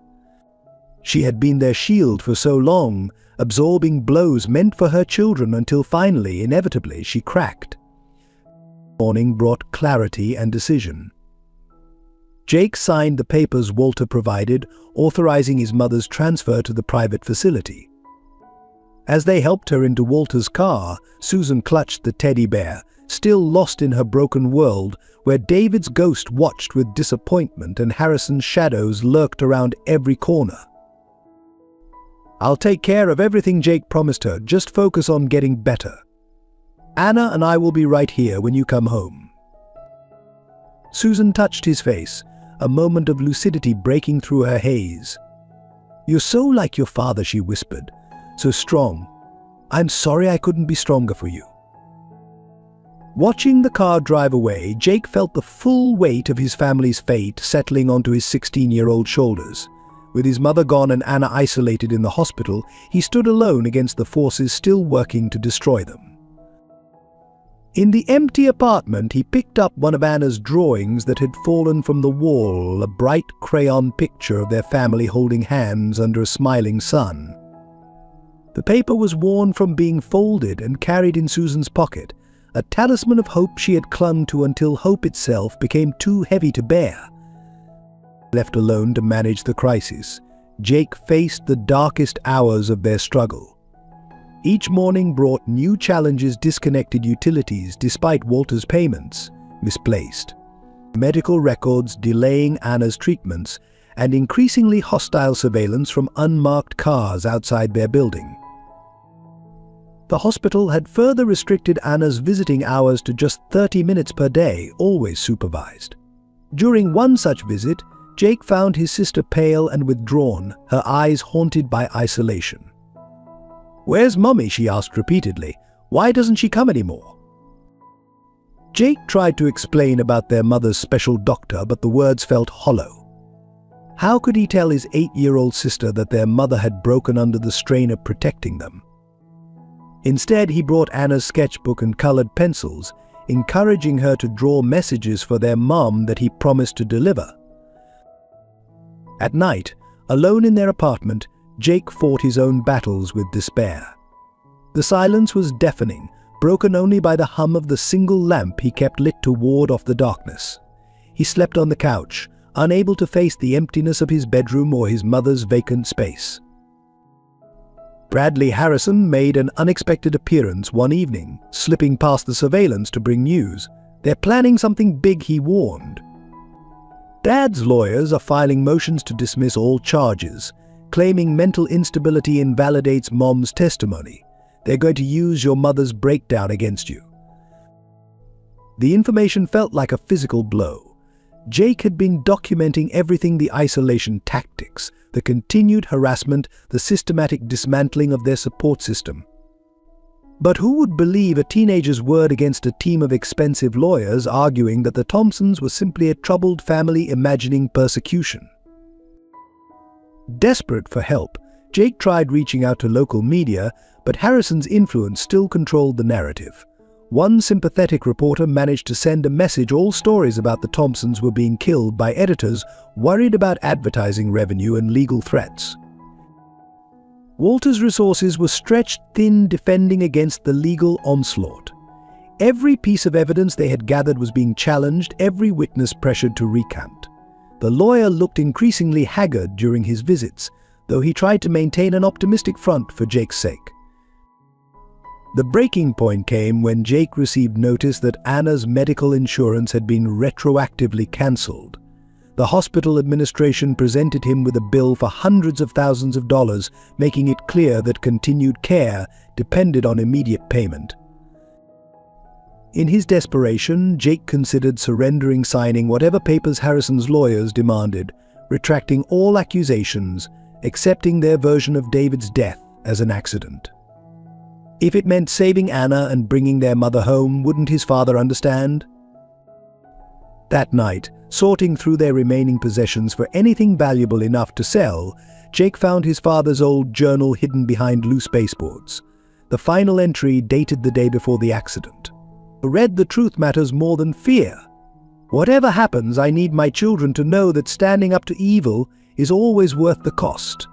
She had been their shield for so long, absorbing blows meant for her children until finally, inevitably, she cracked. Morning brought clarity and decision. Jake signed the papers Walter provided, authorizing his mother's transfer to the private facility. As they helped her into Walter's car, Susan clutched the teddy bear, still lost in her broken world, where David's ghost watched with disappointment and Harrison's shadows lurked around every corner. "I'll take care of everything," Jake promised her. "Just focus on getting better. Anna and I will be right here when you come home." Susan touched his face, a moment of lucidity breaking through her haze. "You're so like your father," she whispered. "So strong. I'm sorry I couldn't be stronger for you." Watching the car drive away, Jake felt the full weight of his family's fate settling onto his 16-year-old shoulders. With his mother gone and Anna isolated in the hospital, he stood alone against the forces still working to destroy them. In the empty apartment, he picked up one of Anna's drawings that had fallen from the wall, a bright crayon picture of their family holding hands under a smiling sun. The paper was worn from being folded and carried in Susan's pocket, a talisman of hope she had clung to until hope itself became too heavy to bear. Left alone to manage the crisis, Jake faced the darkest hours of their struggle. Each morning brought new challenges: disconnected utilities despite Walter's payments, misplaced medical records delaying Anna's treatments, and increasingly hostile surveillance from unmarked cars outside their building. The hospital had further restricted Anna's visiting hours to just 30 minutes per day, always supervised. During one such visit, Jake found his sister pale and withdrawn, her eyes haunted by isolation. "Where's Mummy?" she asked repeatedly. "Why doesn't she come anymore?" Jake tried to explain about their mother's special doctor, but the words felt hollow. How could he tell his 8-year-old sister that their mother had broken under the strain of protecting them? Instead, he brought Anna's sketchbook and colored pencils, encouraging her to draw messages for their mom that he promised to deliver. At night, alone in their apartment, Jake fought his own battles with despair. The silence was deafening, broken only by the hum of the single lamp he kept lit to ward off the darkness. He slept on the couch, unable to face the emptiness of his bedroom or his mother's vacant space. Bradley Harrison made an unexpected appearance one evening, slipping past the surveillance to bring news. "They're planning something big," he warned. "Dad's lawyers are filing motions to dismiss all charges, claiming mental instability invalidates Mom's testimony. They're going to use your mother's breakdown against you." The information felt like a physical blow. Jake had been documenting everything: the isolation tactics, the continued harassment, the systematic dismantling of their support system. But who would believe a teenager's word against a team of expensive lawyers arguing that the Thompsons were simply a troubled family imagining persecution? Desperate for help, Jake tried reaching out to local media, but Harrison's influence still controlled the narrative. One sympathetic reporter managed to send a message: all stories about the Thompsons were being killed by editors worried about advertising revenue and legal threats. Walter's resources were stretched thin, defending against the legal onslaught. Every piece of evidence they had gathered was being challenged, every witness pressured to recant. The lawyer looked increasingly haggard during his visits, though he tried to maintain an optimistic front for Jake's sake. The breaking point came when Jake received notice that Anna's medical insurance had been retroactively cancelled. The hospital administration presented him with a bill for hundreds of thousands of dollars, making it clear that continued care depended on immediate payment. In his desperation, Jake considered surrendering, signing whatever papers Harrison's lawyers demanded, retracting all accusations, accepting their version of David's death as an accident. If it meant saving Anna and bringing their mother home, wouldn't his father understand? That night, sorting through their remaining possessions for anything valuable enough to sell, Jake found his father's old journal hidden behind loose baseboards. The final entry dated the day before the accident. Read, "The truth matters more than fear. Whatever happens, I need my children to know that standing up to evil is always worth the cost."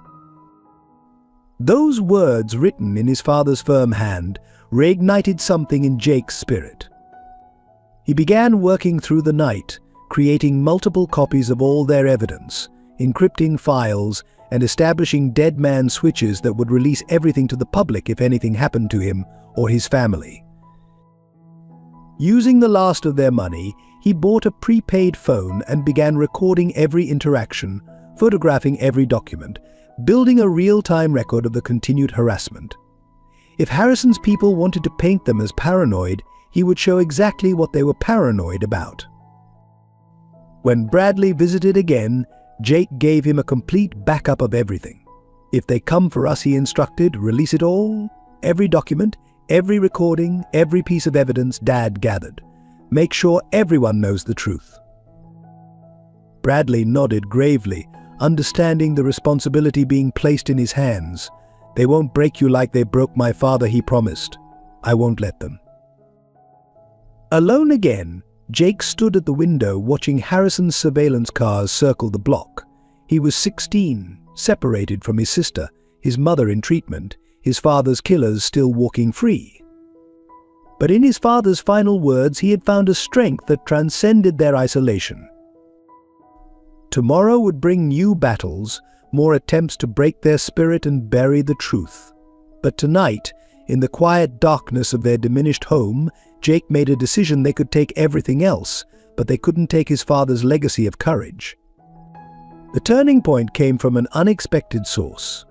Those words, written in his father's firm hand, reignited something in Jake's spirit. He began working through the night, creating multiple copies of all their evidence, encrypting files, and establishing dead man switches that would release everything to the public if anything happened to him or his family. Using the last of their money, he bought a prepaid phone and began recording every interaction, photographing every document, building a real-time record of the continued harassment. If Harrison's people wanted to paint them as paranoid, he would show exactly what they were paranoid about. When Bradley visited again, Jake gave him a complete backup of everything. "If they come for us," he instructed, "release it all. Every document, every recording, every piece of evidence Dad gathered. Make sure everyone knows the truth." Bradley nodded gravely, understanding the responsibility being placed in his hands. "They won't break you like they broke my father," he promised. "I won't let them." Alone again, Jake stood at the window watching Harrison's surveillance cars circle the block. He was 16, separated from his sister, his mother in treatment, his father's killers still walking free. But in his father's final words, he had found a strength that transcended their isolation. Tomorrow would bring new battles, more attempts to break their spirit and bury the truth. But tonight, in the quiet darkness of their diminished home, Jake made a decision. They could take everything else, but they couldn't take his father's legacy of courage. The turning point came from an unexpected source.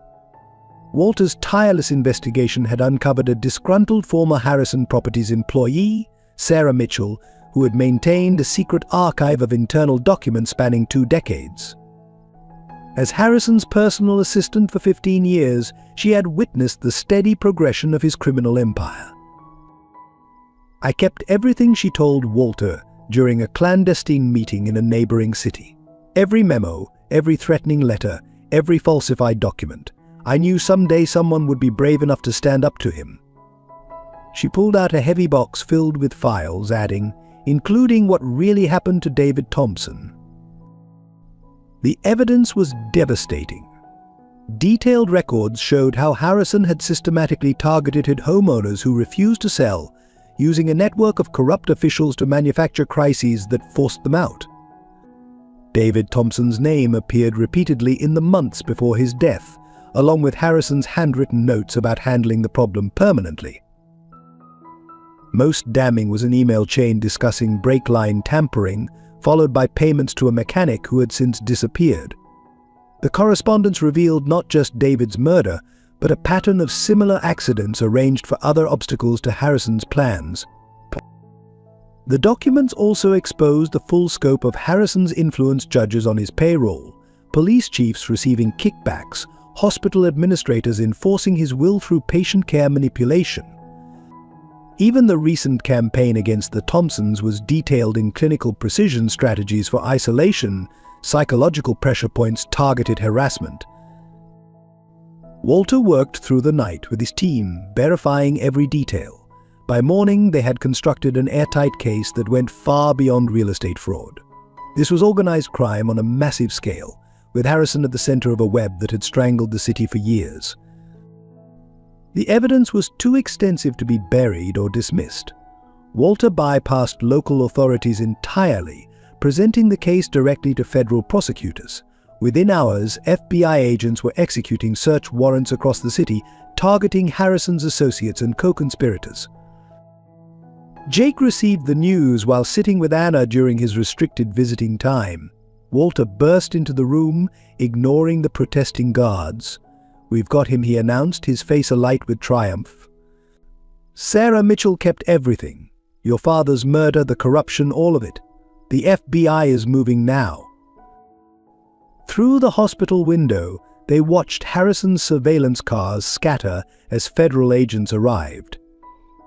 Walter's tireless investigation had uncovered a disgruntled former Harrison Properties employee, Sarah Mitchell, who had maintained a secret archive of internal documents spanning 2 decades. As Harrison's personal assistant for 15 years, she had witnessed the steady progression of his criminal empire. "I kept everything," she told Walter during a clandestine meeting in a neighboring city. "Every memo, every threatening letter, every falsified document. I knew someday someone would be brave enough to stand up to him." She pulled out a heavy box filled with files, adding, "including what really happened to David Thompson." The evidence was devastating. Detailed records showed how Harrison had systematically targeted homeowners who refused to sell, using a network of corrupt officials to manufacture crises that forced them out. David Thompson's name appeared repeatedly in the months before his death, along with Harrison's handwritten notes about handling the problem permanently. Most damning was an email chain discussing brake line tampering, followed by payments to a mechanic who had since disappeared. The correspondence revealed not just David's murder, but a pattern of similar accidents arranged for other obstacles to Harrison's plans. The documents also exposed the full scope of Harrison's influence: judges on his payroll, police chiefs receiving kickbacks, hospital administrators enforcing his will through patient care manipulation. Even the recent campaign against the Thompsons was detailed in clinical precision: strategies for isolation, psychological pressure points, targeted harassment. Walter worked through the night with his team, verifying every detail. By morning, they had constructed an airtight case that went far beyond real estate fraud. This was organized crime on a massive scale, with Harrison at the center of a web that had strangled the city for years. The evidence was too extensive to be buried or dismissed. Walter bypassed local authorities entirely, presenting the case directly to federal prosecutors. Within hours, FBI agents were executing search warrants across the city, targeting Harrison's associates and co-conspirators. Jake received the news while sitting with Anna during his restricted visiting time. Walter burst into the room, ignoring the protesting guards. "We've got him," he announced, his face alight with triumph. "Sarah Mitchell kept everything. Your father's murder, the corruption, all of it. The FBI is moving now." Through the hospital window, they watched Harrison's surveillance cars scatter as federal agents arrived.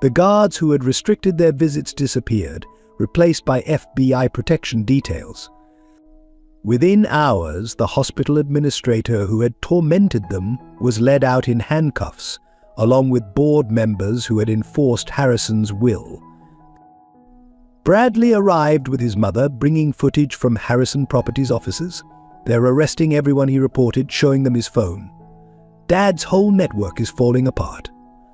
The guards who had restricted their visits disappeared, replaced by FBI protection details. Within hours, the hospital administrator who had tormented them was led out in handcuffs, along with board members who had enforced Harrison's will. Bradley arrived with his mother, bringing footage from Harrison Properties offices. They're arresting everyone he reported, showing them his phone. Dad's whole network is falling apart.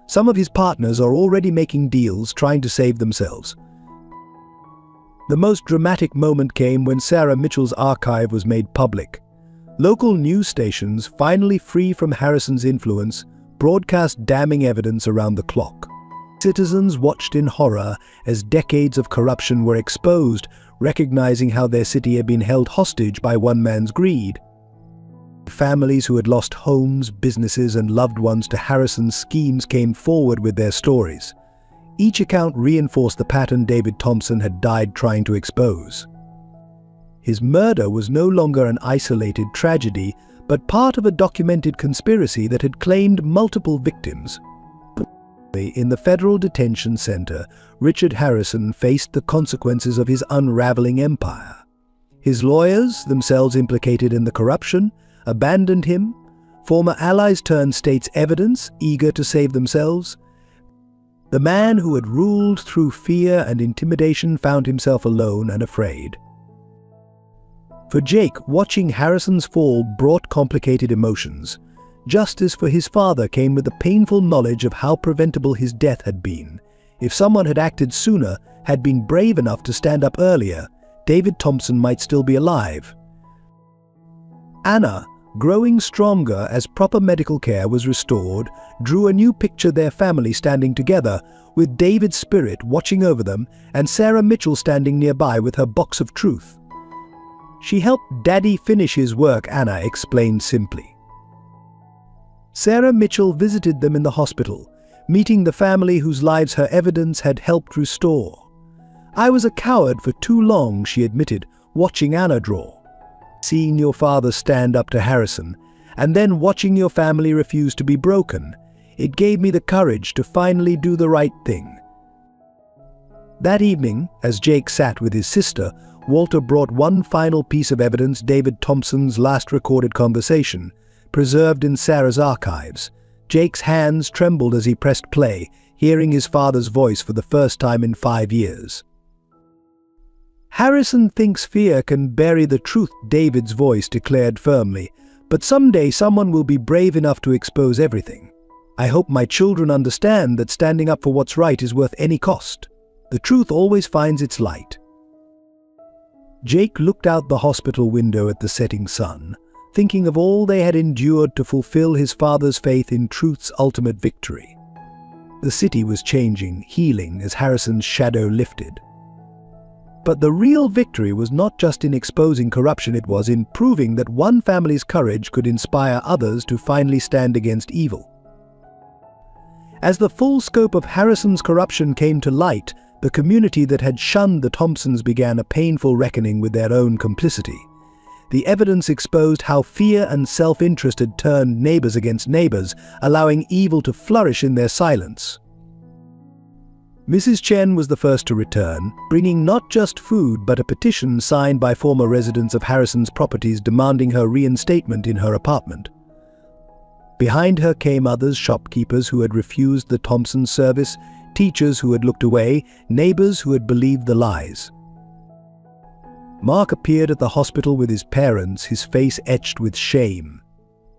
Some of his partners are already making deals, trying to save themselves. The most dramatic moment came when Sarah Mitchell's archive was made public. Local news stations, finally free from Harrison's influence, broadcast damning evidence around the clock. Citizens watched in horror as decades of corruption were exposed, recognizing how their city had been held hostage by one man's greed. Families who had lost homes, businesses, and loved ones to Harrison's schemes came forward with their stories. Each account reinforced the pattern David Thompson had died trying to expose. His murder was no longer an isolated tragedy, but part of a documented conspiracy that had claimed multiple victims. In the federal detention center, Richard Harrison faced the consequences of his unraveling empire. His lawyers, themselves implicated in the corruption, abandoned him. Former allies turned state's evidence, eager to save themselves. The man who had ruled through fear and intimidation found himself alone and afraid. For Jake, watching Harrison's fall brought complicated emotions. Justice for his father came with the painful knowledge of how preventable his death had been. If someone had acted sooner, had been brave enough to stand up earlier, David Thompson might still be alive. Anna, growing stronger as proper medical care was restored, drew a new picture: their family standing together, with David's spirit watching over them and Sarah Mitchell standing nearby with her box of truth. She helped Daddy finish his work, Anna explained simply. Sarah Mitchell visited them in the hospital, meeting the family whose lives her evidence had helped restore. "I was a coward for too long," she admitted, watching Anna draw. "Seeing your father stand up to Harrison, and then watching your family refuse to be broken, it gave me the courage to finally do the right thing." That evening, as Jake sat with his sister, Walter brought one final piece of evidence: David Thompson's last recorded conversation, preserved in Sarah's archives. Jake's hands trembled as he pressed play, hearing his father's voice for the first time in 5 years. "Harrison thinks fear can bury the truth," David's voice declared firmly, "but someday someone will be brave enough to expose everything. I hope my children understand that standing up for what's right is worth any cost. The truth always finds its light." Jake looked out the hospital window at the setting sun, thinking of all they had endured to fulfill his father's faith in truth's ultimate victory. The city was changing, healing as Harrison's shadow lifted. But the real victory was not just in exposing corruption, it was in proving that one family's courage could inspire others to finally stand against evil. As the full scope of Harrison's corruption came to light, the community that had shunned the Thompsons began a painful reckoning with their own complicity. The evidence exposed how fear and self-interest had turned neighbors against neighbors, allowing evil to flourish in their silence. Mrs. Chen was the first to return, bringing not just food but a petition signed by former residents of Harrison's Properties demanding her reinstatement in her apartment. Behind her came others: shopkeepers who had refused the Thompson service, teachers who had looked away, neighbors who had believed the lies. Mark appeared at the hospital with his parents, his face etched with shame.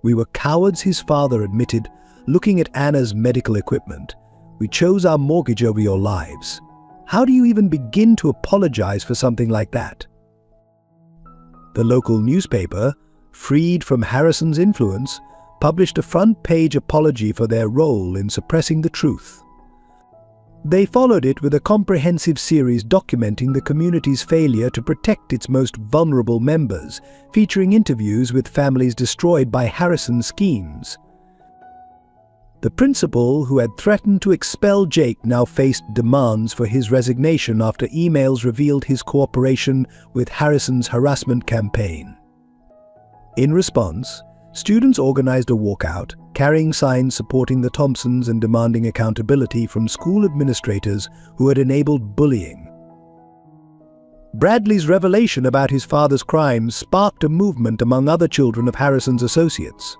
"We were cowards," his father admitted, looking at Anna's medical equipment. "We chose our mortgage over your lives. How do you even begin to apologize for something like that?" The local newspaper, freed from Harrison's influence, published a front-page apology for their role in suppressing the truth. They followed it with a comprehensive series documenting the community's failure to protect its most vulnerable members, featuring interviews with families destroyed by Harrison's schemes. The principal, who had threatened to expel Jake, now faced demands for his resignation after emails revealed his cooperation with Harrison's harassment campaign. In response, students organized a walkout, carrying signs supporting the Thompsons and demanding accountability from school administrators who had enabled bullying. Bradley's revelation about his father's crimes sparked a movement among other children of Harrison's associates.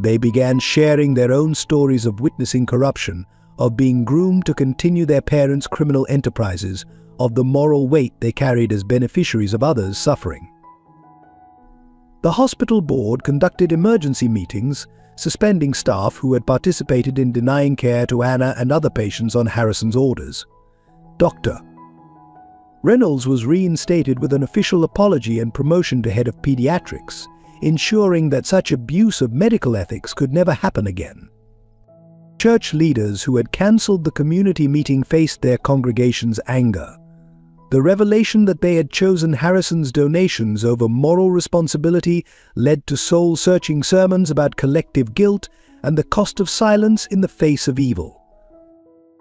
They began sharing their own stories of witnessing corruption, of being groomed to continue their parents' criminal enterprises, of the moral weight they carried as beneficiaries of others' suffering. The hospital board conducted emergency meetings, suspending staff who had participated in denying care to Anna and other patients on Harrison's orders. Dr. Reynolds was reinstated with an official apology and promotion to head of pediatrics, ensuring that such abuse of medical ethics could never happen again. Church leaders who had cancelled the community meeting faced their congregation's anger. The revelation that they had chosen Harrison's donations over moral responsibility led to soul-searching sermons about collective guilt and the cost of silence in the face of evil.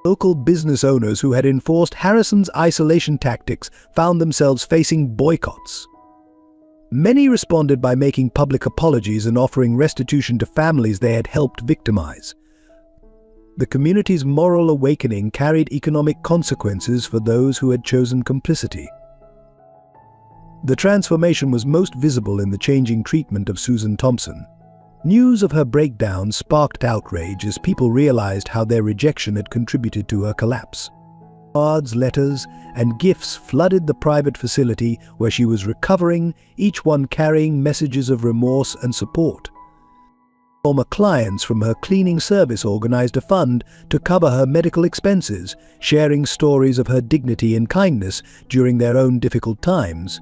Local business owners who had enforced Harrison's isolation tactics found themselves facing boycotts. Many responded by making public apologies and offering restitution to families they had helped victimize. The community's moral awakening carried economic consequences for those who had chosen complicity. The transformation was most visible in the changing treatment of Susan Thompson. News of her breakdown sparked outrage as people realized how their rejection had contributed to her collapse. Cards, letters, and gifts flooded the private facility where she was recovering, each one carrying messages of remorse and support. Former clients from her cleaning service organized a fund to cover her medical expenses, sharing stories of her dignity and kindness during their own difficult times.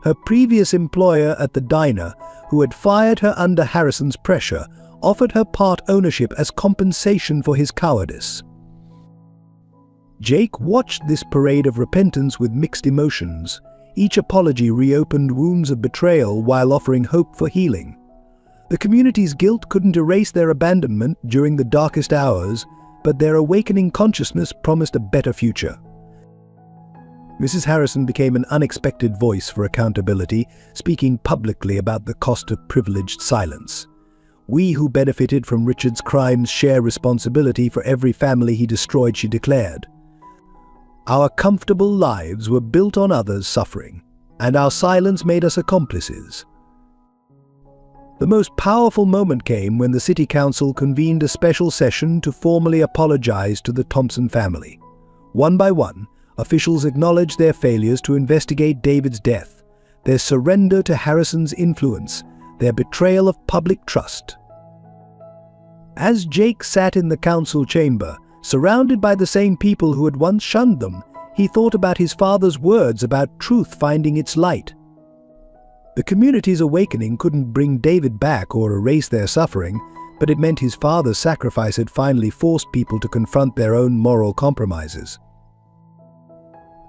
Her previous employer at the diner, who had fired her under Harrison's pressure, offered her part ownership as compensation for his cowardice. Jake watched this parade of repentance with mixed emotions. Each apology reopened wounds of betrayal while offering hope for healing. The community's guilt couldn't erase their abandonment during the darkest hours, but their awakening consciousness promised a better future. Mrs. Harrison became an unexpected voice for accountability, speaking publicly about the cost of privileged silence. "We who benefited from Richard's crimes share responsibility for every family he destroyed," she declared. "Our comfortable lives were built on others' suffering, and our silence made us accomplices." The most powerful moment came when the City Council convened a special session to formally apologize to the Thompson family. One by one, officials acknowledged their failures to investigate David's death, their surrender to Harrison's influence, their betrayal of public trust. As Jake sat in the council chamber, surrounded by the same people who had once shunned them, he thought about his father's words about truth finding its light. The community's awakening couldn't bring David back or erase their suffering, but it meant his father's sacrifice had finally forced people to confront their own moral compromises.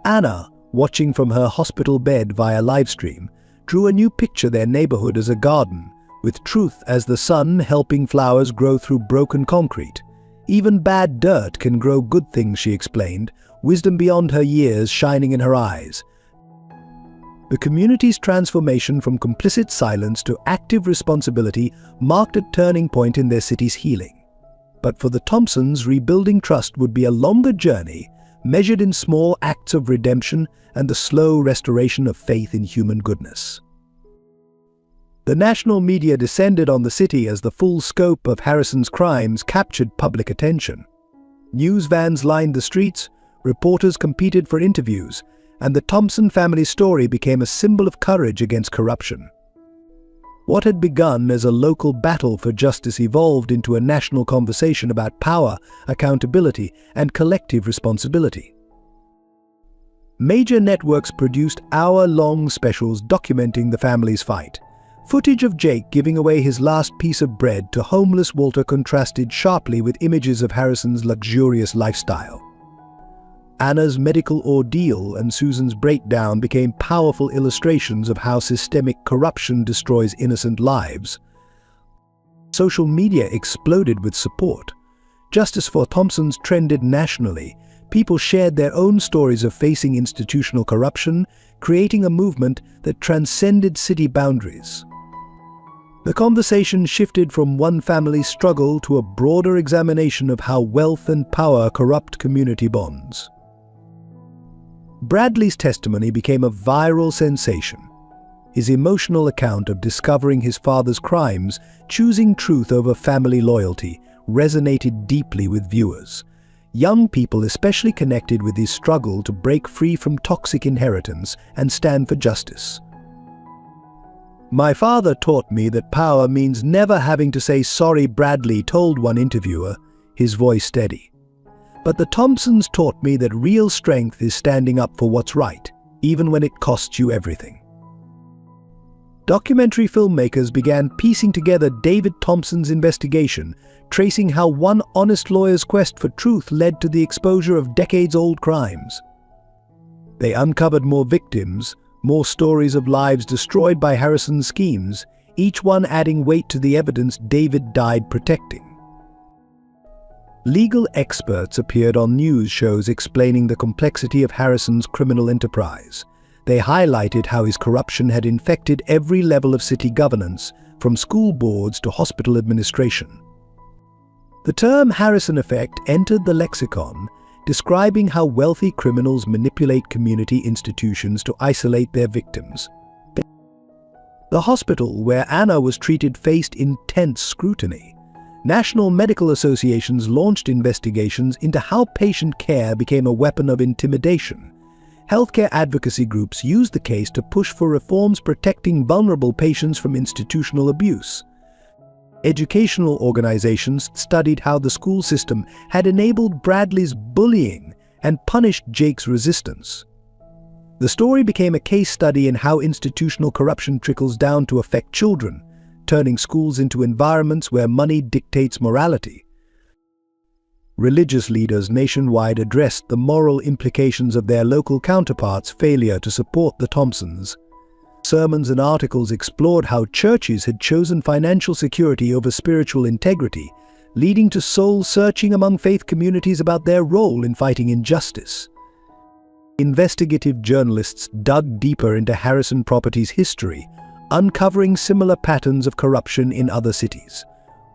Anna, watching from her hospital bed via livestream, drew a new picture their neighborhood as a garden, with truth as the sun helping flowers grow through broken concrete. "Even bad dirt can grow good things," she explained, wisdom beyond her years shining in her eyes. The community's transformation from complicit silence to active responsibility marked a turning point in their city's healing. But for the Thompsons, rebuilding trust would be a longer journey, measured in small acts of redemption and the slow restoration of faith in human goodness. The national media descended on the city as the full scope of Harrison's crimes captured public attention. News vans lined the streets, reporters competed for interviews, and the Thompson family's story became a symbol of courage against corruption. What had begun as a local battle for justice evolved into a national conversation about power, accountability, and collective responsibility. Major networks produced hour-long specials documenting the family's fight. Footage of Jake giving away his last piece of bread to homeless Walter contrasted sharply with images of Harrison's luxurious lifestyle. Anna's medical ordeal and Susan's breakdown became powerful illustrations of how systemic corruption destroys innocent lives. Social media exploded with support. Justice for Thompsons trended nationally. People shared their own stories of facing institutional corruption, creating a movement that transcended city boundaries. The conversation shifted from one family's struggle to a broader examination of how wealth and power corrupt community bonds. Bradley's testimony became a viral sensation. His emotional account of discovering his father's crimes, choosing truth over family loyalty, resonated deeply with viewers. Young people especially connected with his struggle to break free from toxic inheritance and stand for justice. "My father taught me that power means never having to say sorry," Bradley told one interviewer, his voice steady. "But the Thompsons taught me that real strength is standing up for what's right, even when it costs you everything." Documentary filmmakers began piecing together David Thompson's investigation, tracing how one honest lawyer's quest for truth led to the exposure of decades-old crimes. They uncovered more victims, more stories of lives destroyed by Harrison's schemes, each one adding weight to the evidence David died protecting. Legal experts appeared on news shows explaining the complexity of Harrison's criminal enterprise. They highlighted how his corruption had infected every level of city governance, from school boards to hospital administration. The term Harrison effect entered the lexicon, describing how wealthy criminals manipulate community institutions to isolate their victims. The hospital where Anna was treated faced intense scrutiny. National medical associations launched investigations into how patient care became a weapon of intimidation. Healthcare advocacy groups used the case to push for reforms protecting vulnerable patients from institutional abuse. Educational organizations studied how the school system had enabled Bradley's bullying and punished Jake's resistance. The story became a case study in how institutional corruption trickles down to affect children, turning schools into environments where money dictates morality. Religious leaders nationwide addressed the moral implications of their local counterparts' failure to support the Thompsons. Sermons and articles explored how churches had chosen financial security over spiritual integrity, leading to soul-searching among faith communities about their role in fighting injustice. Investigative journalists dug deeper into Harrison Properties' history, uncovering similar patterns of corruption in other cities.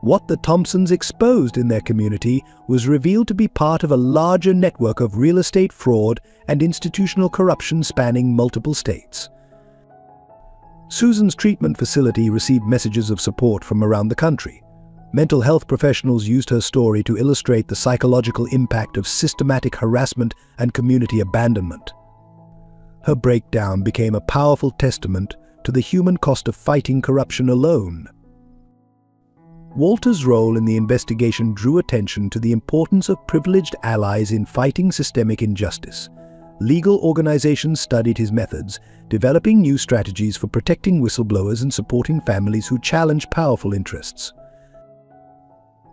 What the Thompsons exposed in their community was revealed to be part of a larger network of real estate fraud and institutional corruption spanning multiple states. Susan's treatment facility received messages of support from around the country. Mental health professionals used her story to illustrate the psychological impact of systematic harassment and community abandonment. Her breakdown became a powerful testament to the human cost of fighting corruption alone. Walter's role in the investigation drew attention to the importance of privileged allies in fighting systemic injustice. Legal organizations studied his methods, developing new strategies for protecting whistleblowers and supporting families who challenge powerful interests.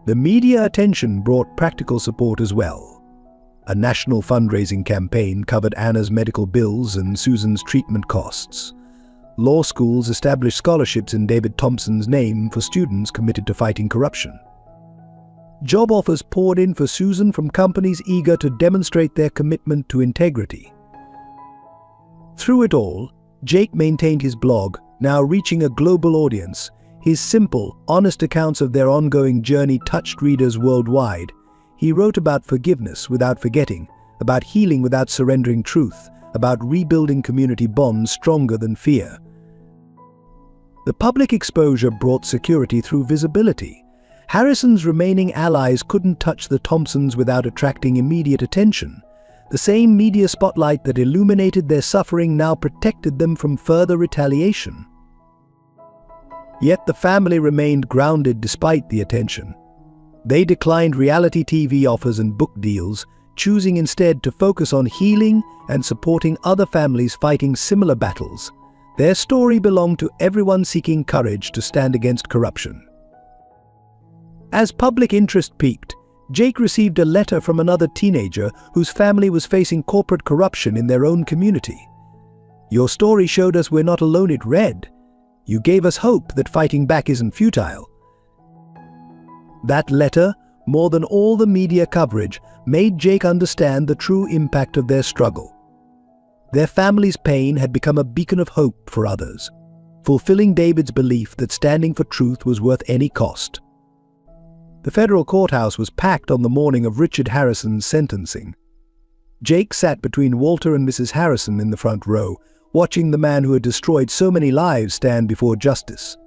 The media attention brought practical support as well. A national fundraising campaign covered Anna's medical bills and Susan's treatment costs. Law schools established scholarships in David Thompson's name for students committed to fighting corruption. Job offers poured in for Susan from companies eager to demonstrate their commitment to integrity. Through it all, Jake maintained his blog, now reaching a global audience. His simple, honest accounts of their ongoing journey touched readers worldwide. He wrote about forgiveness without forgetting, about healing without surrendering truth, about rebuilding community bonds stronger than fear. The public exposure brought security through visibility. Harrison's remaining allies couldn't touch the Thompsons without attracting immediate attention. The same media spotlight that illuminated their suffering now protected them from further retaliation. Yet the family remained grounded despite the attention. They declined reality TV offers and book deals, choosing instead to focus on healing and supporting other families fighting similar battles. Their story belonged to everyone seeking courage to stand against corruption. As public interest peaked, Jake received a letter from another teenager whose family was facing corporate corruption in their own community. "Your story showed us we're not alone," it read. "You gave us hope that fighting back isn't futile." That letter, more than all the media coverage, made Jake understand the true impact of their struggle. Their family's pain had become a beacon of hope for others, fulfilling David's belief that standing for truth was worth any cost. The federal courthouse was packed on the morning of Richard Harrison's sentencing. Jake sat between Walter and Mrs. Harrison in the front row, watching the man who had destroyed so many lives stand before justice.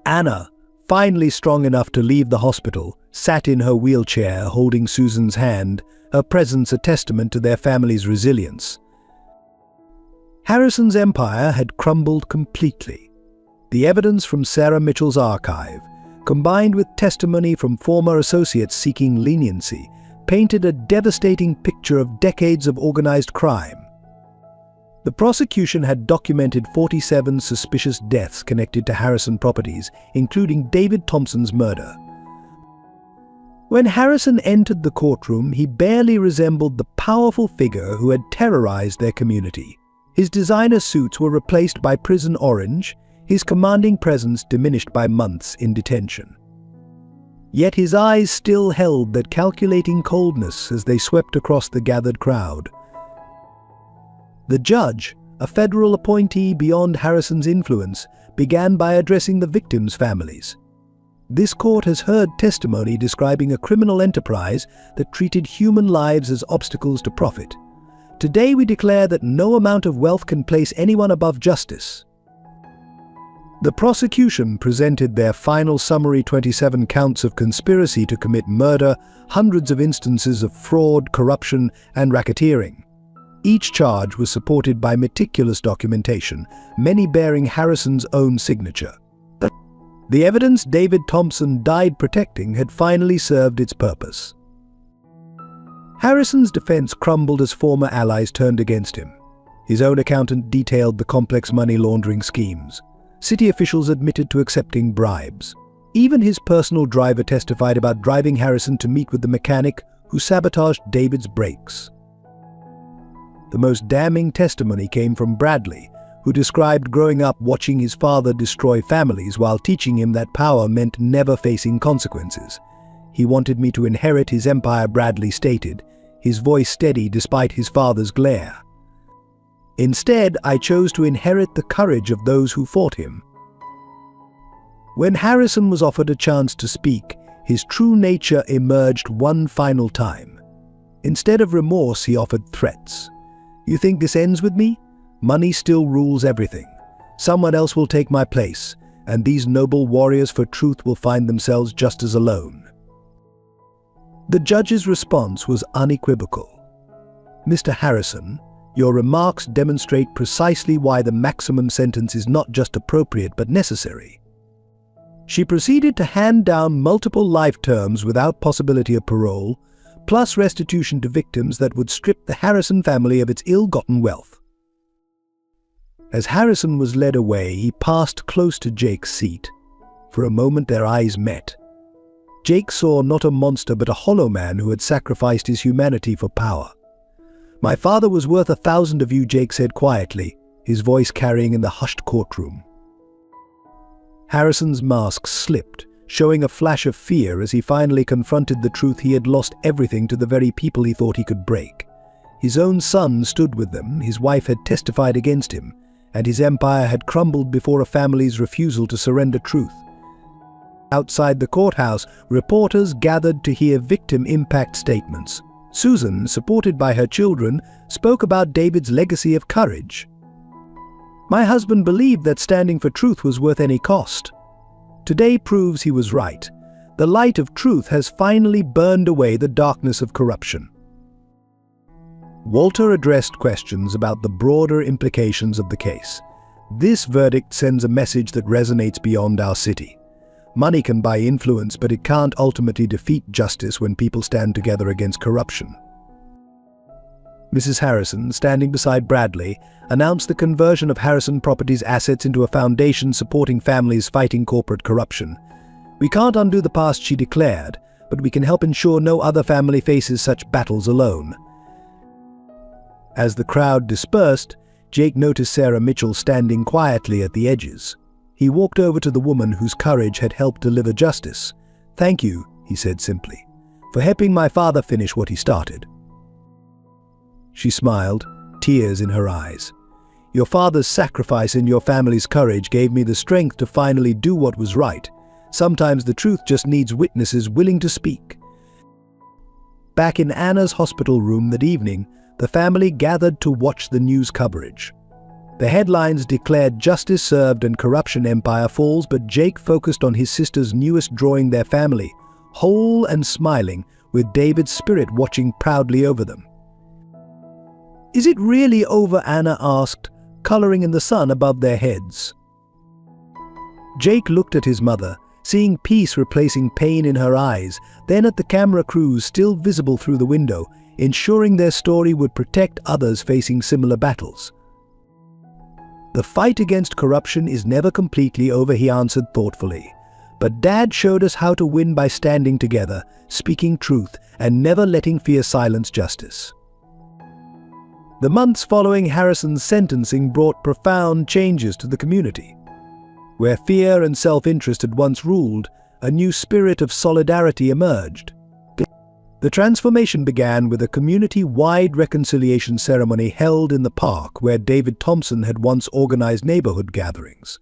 Anna, finally strong enough to leave the hospital, sat in her wheelchair holding Susan's hand, her presence a testament to their family's resilience. Harrison's empire had crumbled completely. The evidence from Sarah Mitchell's archive, combined with testimony from former associates seeking leniency, painted a devastating picture of decades of organized crime. The prosecution had documented 47 suspicious deaths connected to Harrison properties, including David Thompson's murder. When Harrison entered the courtroom, he barely resembled the powerful figure who had terrorized their community. His designer suits were replaced by prison orange, his commanding presence diminished by months in detention. Yet his eyes still held that calculating coldness as they swept across the gathered crowd. The judge, a federal appointee beyond Harrison's influence, began by addressing the victims' families. This court has heard testimony describing a criminal enterprise that treated human lives as obstacles to profit. Today we declare that no amount of wealth can place anyone above justice. The prosecution presented their final summary: 27 counts of conspiracy to commit murder, hundreds of instances of fraud, corruption, and racketeering. Each charge was supported by meticulous documentation, many bearing Harrison's own signature. The evidence David Thompson died protecting had finally served its purpose. Harrison's defense crumbled as former allies turned against him. His own accountant detailed the complex money laundering schemes. City officials admitted to accepting bribes. Even his personal driver testified about driving Harrison to meet with the mechanic who sabotaged David's brakes. The most damning testimony came from Bradley, who described growing up watching his father destroy families while teaching him that power meant never facing consequences. "He wanted me to inherit his empire," Bradley stated, his voice steady despite his father's glare. "Instead, I chose to inherit the courage of those who fought him." When Harrison was offered a chance to speak, his true nature emerged one final time. Instead of remorse, he offered threats. "You think this ends with me? Money still rules everything. Someone else will take my place, and these noble warriors for truth will find themselves just as alone." The judge's response was unequivocal. "Mr. Harrison, your remarks demonstrate precisely why the maximum sentence is not just appropriate but necessary." She proceeded to hand down multiple life terms without possibility of parole, plus restitution to victims that would strip the Harrison family of its ill-gotten wealth. As Harrison was led away, he passed close to Jake's seat. For a moment their eyes met. Jake saw not a monster but a hollow man who had sacrificed his humanity for power. "My father was worth 1,000 of you," Jake said quietly, his voice carrying in the hushed courtroom. Harrison's mask slipped, showing a flash of fear as he finally confronted the truth: he had lost everything to the very people he thought he could break. His own son stood with them, his wife had testified against him, and his empire had crumbled before a family's refusal to surrender truth. Outside the courthouse, reporters gathered to hear victim impact statements. Susan, supported by her children, spoke about David's legacy of courage. "My husband believed that standing for truth was worth any cost. Today proves he was right. The light of truth has finally burned away the darkness of corruption." Walter addressed questions about the broader implications of the case. "This verdict sends a message that resonates beyond our city. Money can buy influence, but it can't ultimately defeat justice when people stand together against corruption." Mrs. Harrison, standing beside Bradley, announced the conversion of Harrison Properties assets into a foundation supporting families fighting corporate corruption. "We can't undo the past," she declared, "but we can help ensure no other family faces such battles alone." As the crowd dispersed, Jake noticed Sarah Mitchell standing quietly at the edges. He walked over to the woman whose courage had helped deliver justice. "Thank you," he said simply, "for helping my father finish what he started." She smiled, tears in her eyes. "Your father's sacrifice and your family's courage gave me the strength to finally do what was right. Sometimes the truth just needs witnesses willing to speak." Back in Anna's hospital room that evening, the family gathered to watch the news coverage. The headlines declared justice served and corruption empire falls, but Jake focused on his sister's newest drawing, their family, whole and smiling, with David's spirit watching proudly over them. "Is it really over?" Anna asked, coloring in the sun above their heads. Jake looked at his mother, seeing peace replacing pain in her eyes, then at the camera crews still visible through the window, ensuring their story would protect others facing similar battles. "The fight against corruption is never completely over," he answered thoughtfully. "But Dad showed us how to win by standing together, speaking truth, and never letting fear silence justice." The months following Harrison's sentencing brought profound changes to the community. Where fear and self-interest had once ruled, a new spirit of solidarity emerged. The transformation began with a community-wide reconciliation ceremony held in the park where David Thompson had once organized neighborhood gatherings.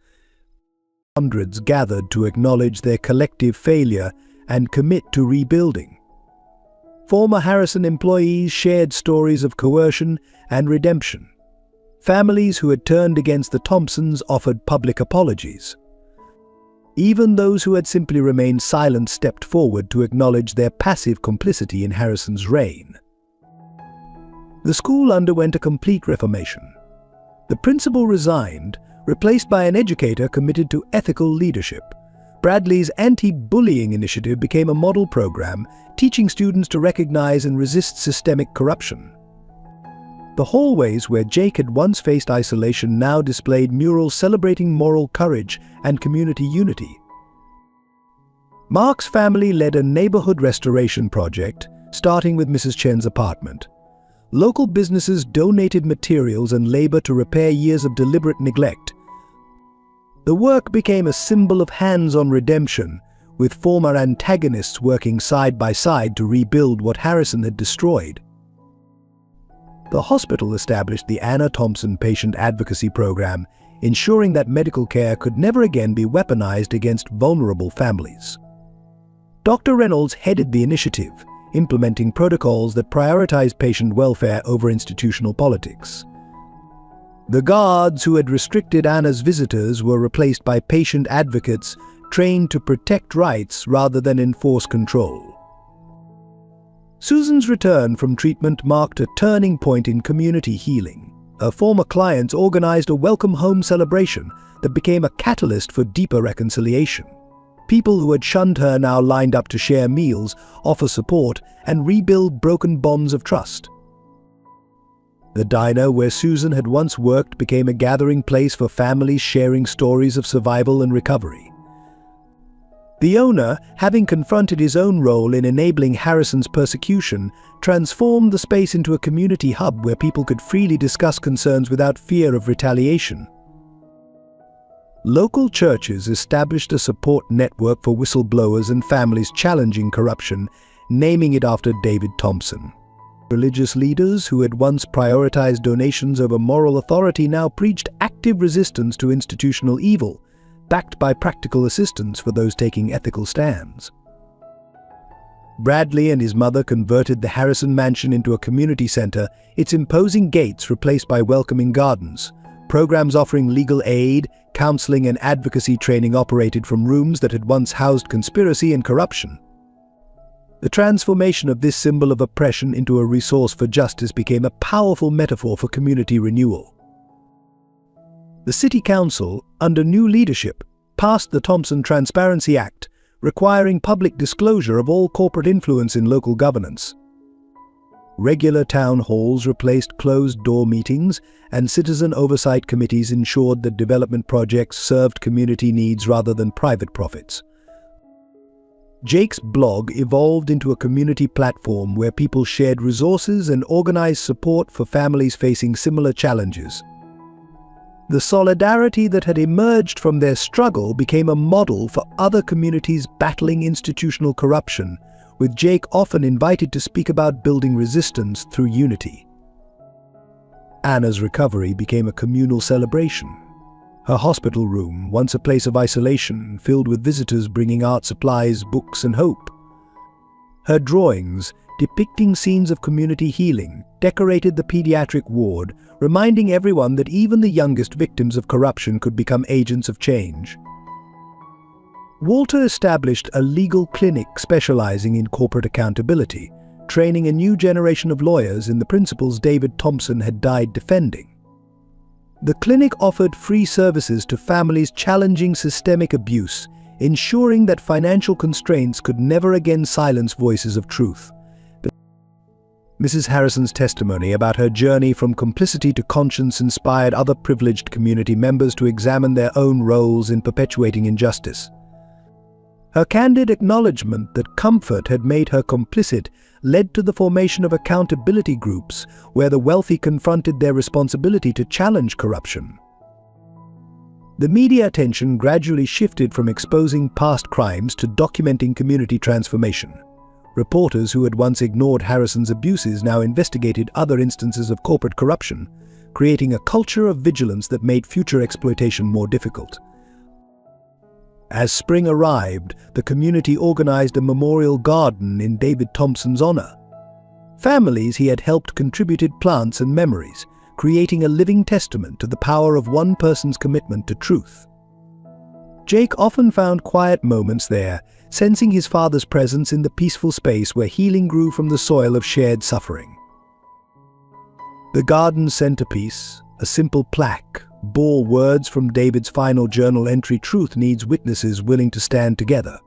Hundreds gathered to acknowledge their collective failure and commit to rebuilding. Former Harrison employees shared stories of coercion and redemption. Families who had turned against the Thompsons offered public apologies. Even those who had simply remained silent stepped forward to acknowledge their passive complicity in Harrison's reign. The school underwent a complete reformation. The principal resigned, replaced by an educator committed to ethical leadership. Bradley's anti-bullying initiative became a model program, teaching students to recognize and resist systemic corruption. The hallways where Jake had once faced isolation now displayed murals celebrating moral courage and community unity. Mark's family led a neighborhood restoration project, starting with Mrs. Chen's apartment. Local businesses donated materials and labor to repair years of deliberate neglect. The work became a symbol of hands-on redemption, with former antagonists working side by side to rebuild what Harrison had destroyed. The hospital established the Anna Thompson Patient Advocacy Program, ensuring that medical care could never again be weaponized against vulnerable families. Dr. Reynolds headed the initiative, implementing protocols that prioritized patient welfare over institutional politics. The guards who had restricted Anna's visitors were replaced by patient advocates trained to protect rights rather than enforce control. Susan's return from treatment marked a turning point in community healing. Her former clients organized a welcome home celebration that became a catalyst for deeper reconciliation. People who had shunned her now lined up to share meals, offer support, and rebuild broken bonds of trust. The diner where Susan had once worked became a gathering place for families sharing stories of survival and recovery. The owner, having confronted his own role in enabling Harrison's persecution, transformed the space into a community hub where people could freely discuss concerns without fear of retaliation. Local churches established a support network for whistleblowers and families challenging corruption, naming it after David Thompson. Religious leaders who had once prioritized donations over moral authority now preached active resistance to institutional evil, backed by practical assistance for those taking ethical stands. Bradley and his mother converted the Harrison mansion into a community center, its imposing gates replaced by welcoming gardens. Programs offering legal aid, counseling, and advocacy training operated from rooms that had once housed conspiracy and corruption. The transformation of this symbol of oppression into a resource for justice became a powerful metaphor for community renewal. The City Council, under new leadership, passed the Thompson Transparency Act, requiring public disclosure of all corporate influence in local governance. Regular town halls replaced closed-door meetings, and citizen oversight committees ensured that development projects served community needs rather than private profits. Jake's blog evolved into a community platform where people shared resources and organized support for families facing similar challenges. The solidarity that had emerged from their struggle became a model for other communities battling institutional corruption, with Jake often invited to speak about building resistance through unity. Anna's recovery became a communal celebration. Her hospital room, once a place of isolation, filled with visitors bringing art supplies, books, and hope. Her drawings, depicting scenes of community healing, decorated the pediatric ward, reminding everyone that even the youngest victims of corruption could become agents of change. Walter established a legal clinic specializing in corporate accountability, training a new generation of lawyers in the principles David Thompson had died defending. The clinic offered free services to families challenging systemic abuse, ensuring that financial constraints could never again silence voices of truth. Mrs. Harrison's testimony about her journey from complicity to conscience inspired other privileged community members to examine their own roles in perpetuating injustice. Her candid acknowledgement that comfort had made her complicit led to the formation of accountability groups where the wealthy confronted their responsibility to challenge corruption. The media attention gradually shifted from exposing past crimes to documenting community transformation. Reporters who had once ignored Harrison's abuses now investigated other instances of corporate corruption, creating a culture of vigilance that made future exploitation more difficult. As spring arrived, the community organized a memorial garden in David Thompson's honor. Families he had helped contributed plants and memories, creating a living testament to the power of one person's commitment to truth. Jake often found quiet moments there, sensing his father's presence in the peaceful space where healing grew from the soil of shared suffering. The garden's centerpiece, a simple plaque, bore words from David's final journal entry, "Truth needs witnesses willing to stand together."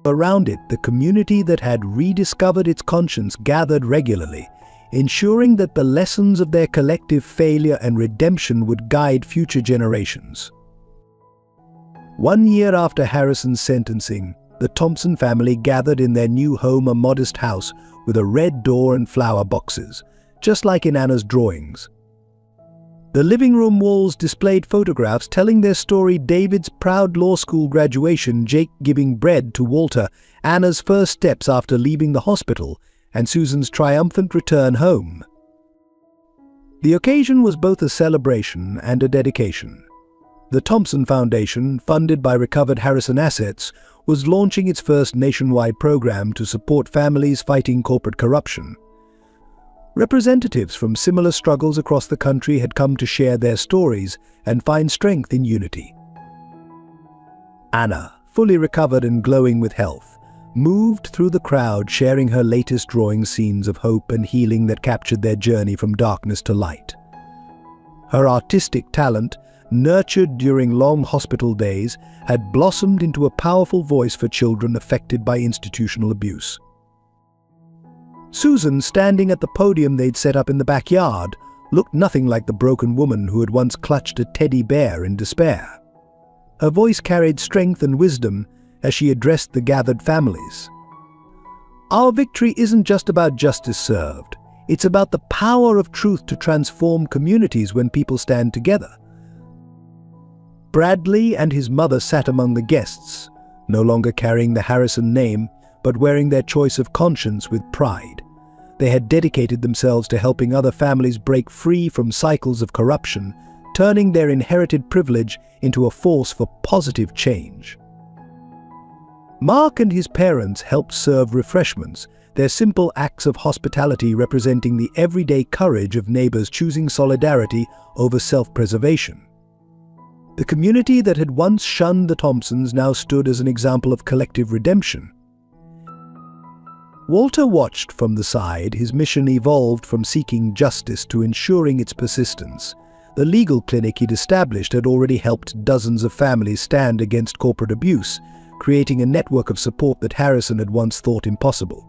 Around it, the community that had rediscovered its conscience gathered regularly, ensuring that the lessons of their collective failure and redemption would guide future generations. 1 year after Harrison's sentencing, the Thompson family gathered in their new home, a modest house with a red door and flower boxes, just like in Anna's drawings. The living room walls displayed photographs telling their story: David's proud law school graduation, Jake giving bread to Walter, Anna's first steps after leaving the hospital, and Susan's triumphant return home. The occasion was both a celebration and a dedication. The Thompson Foundation, funded by recovered Harrison assets, was launching its first nationwide program to support families fighting corporate corruption. Representatives from similar struggles across the country had come to share their stories and find strength in unity. Anna, fully recovered and glowing with health, moved through the crowd sharing her latest drawing, scenes of hope and healing that captured their journey from darkness to light. Her artistic talent, nurtured during long hospital days, had blossomed into a powerful voice for children affected by institutional abuse. Susan, standing at the podium they'd set up in the backyard, looked nothing like the broken woman who had once clutched a teddy bear in despair. Her voice carried strength and wisdom as she addressed the gathered families. Our victory isn't just about justice served. It's about the power of truth to transform communities when people stand together. Bradley and his mother sat among the guests, no longer carrying the Harrison name, but wearing their choice of conscience with pride. They had dedicated themselves to helping other families break free from cycles of corruption, turning their inherited privilege into a force for positive change. Mark and his parents helped serve refreshments, their simple acts of hospitality representing the everyday courage of neighbors choosing solidarity over self-preservation. The community that had once shunned the Thompsons now stood as an example of collective redemption. Walter watched from the side. His mission evolved from seeking justice to ensuring its persistence. The legal clinic he'd established had already helped dozens of families stand against corporate abuse, creating a network of support that Harrison had once thought impossible.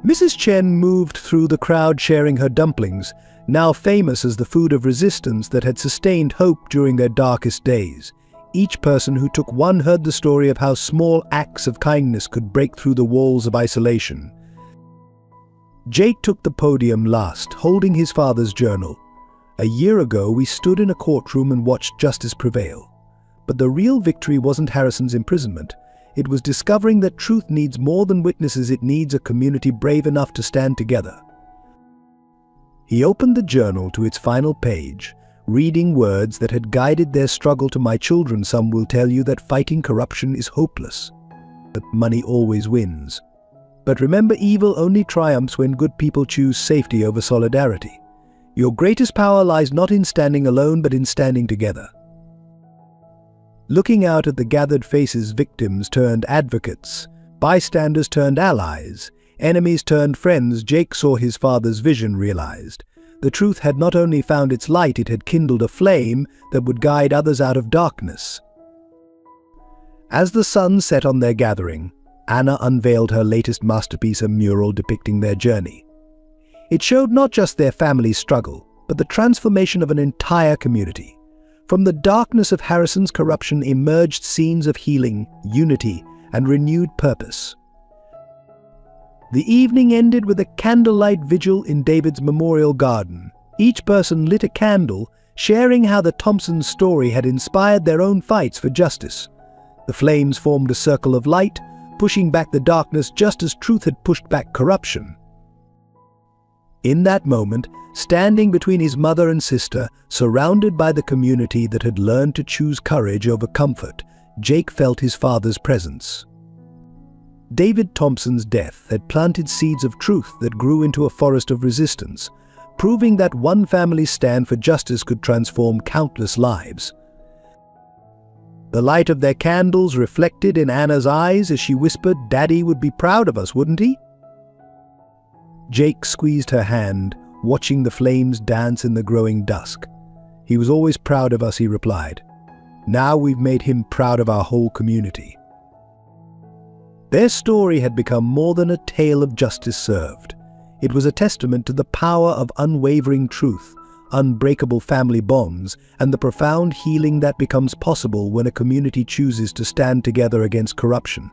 Mrs. Chen moved through the crowd sharing her dumplings, now famous as the food of resistance that had sustained hope during their darkest days. Each person who took one heard the story of how small acts of kindness could break through the walls of isolation. Jake took the podium last, holding his father's journal. A year ago, we stood in a courtroom and watched justice prevail. But the real victory wasn't Harrison's imprisonment. It was discovering that truth needs more than witnesses. It needs a community brave enough to stand together. He opened the journal to its final page, reading words that had guided their struggle. To my children, some will tell you that fighting corruption is hopeless, but money always wins. But remember, evil only triumphs when good people choose safety over solidarity. Your greatest power lies not in standing alone, but in standing together. Looking out at the gathered faces, victims turned advocates, bystanders turned allies, enemies turned friends, Jake saw his father's vision realized. The truth had not only found its light, it had kindled a flame that would guide others out of darkness. As the sun set on their gathering, Anna unveiled her latest masterpiece, a mural depicting their journey. It showed not just their family's struggle, but the transformation of an entire community. From the darkness of Harrison's corruption emerged scenes of healing, unity, and renewed purpose. The evening ended with a candlelight vigil in David's memorial garden. Each person lit a candle, sharing how the Thompsons' story had inspired their own fights for justice. The flames formed a circle of light, pushing back the darkness just as truth had pushed back corruption. In that moment, standing between his mother and sister, surrounded by the community that had learned to choose courage over comfort, Jake felt his father's presence. David Thompson's death had planted seeds of truth that grew into a forest of resistance, proving that one family's stand for justice could transform countless lives. The light of their candles reflected in Anna's eyes as she whispered, "Daddy would be proud of us, wouldn't he?" Jake squeezed her hand, watching the flames dance in the growing dusk. "He was always proud of us," he replied. "Now we've made him proud of our whole community." Their story had become more than a tale of justice served. It was a testament to the power of unwavering truth, unbreakable family bonds, and the profound healing that becomes possible when a community chooses to stand together against corruption.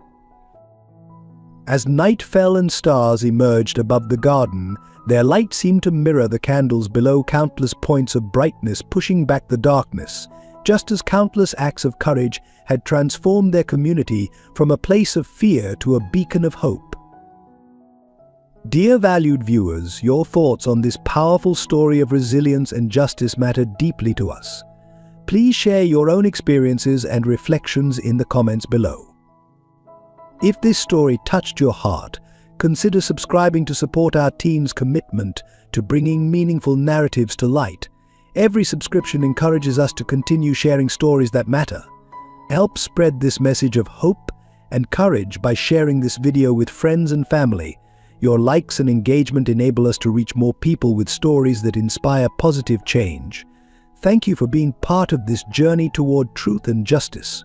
As night fell and stars emerged above the garden, their light seemed to mirror the candles below, countless points of brightness pushing back the darkness, just as countless acts of courage had transformed their community from a place of fear to a beacon of hope. Dear valued viewers, your thoughts on this powerful story of resilience and justice matter deeply to us. Please share your own experiences and reflections in the comments below. If this story touched your heart, consider subscribing to support our team's commitment to bringing meaningful narratives to light. Every subscription encourages us to continue sharing stories that matter. Help spread this message of hope and courage by sharing this video with friends and family. Your likes and engagement enable us to reach more people with stories that inspire positive change. Thank you for being part of this journey toward truth and justice.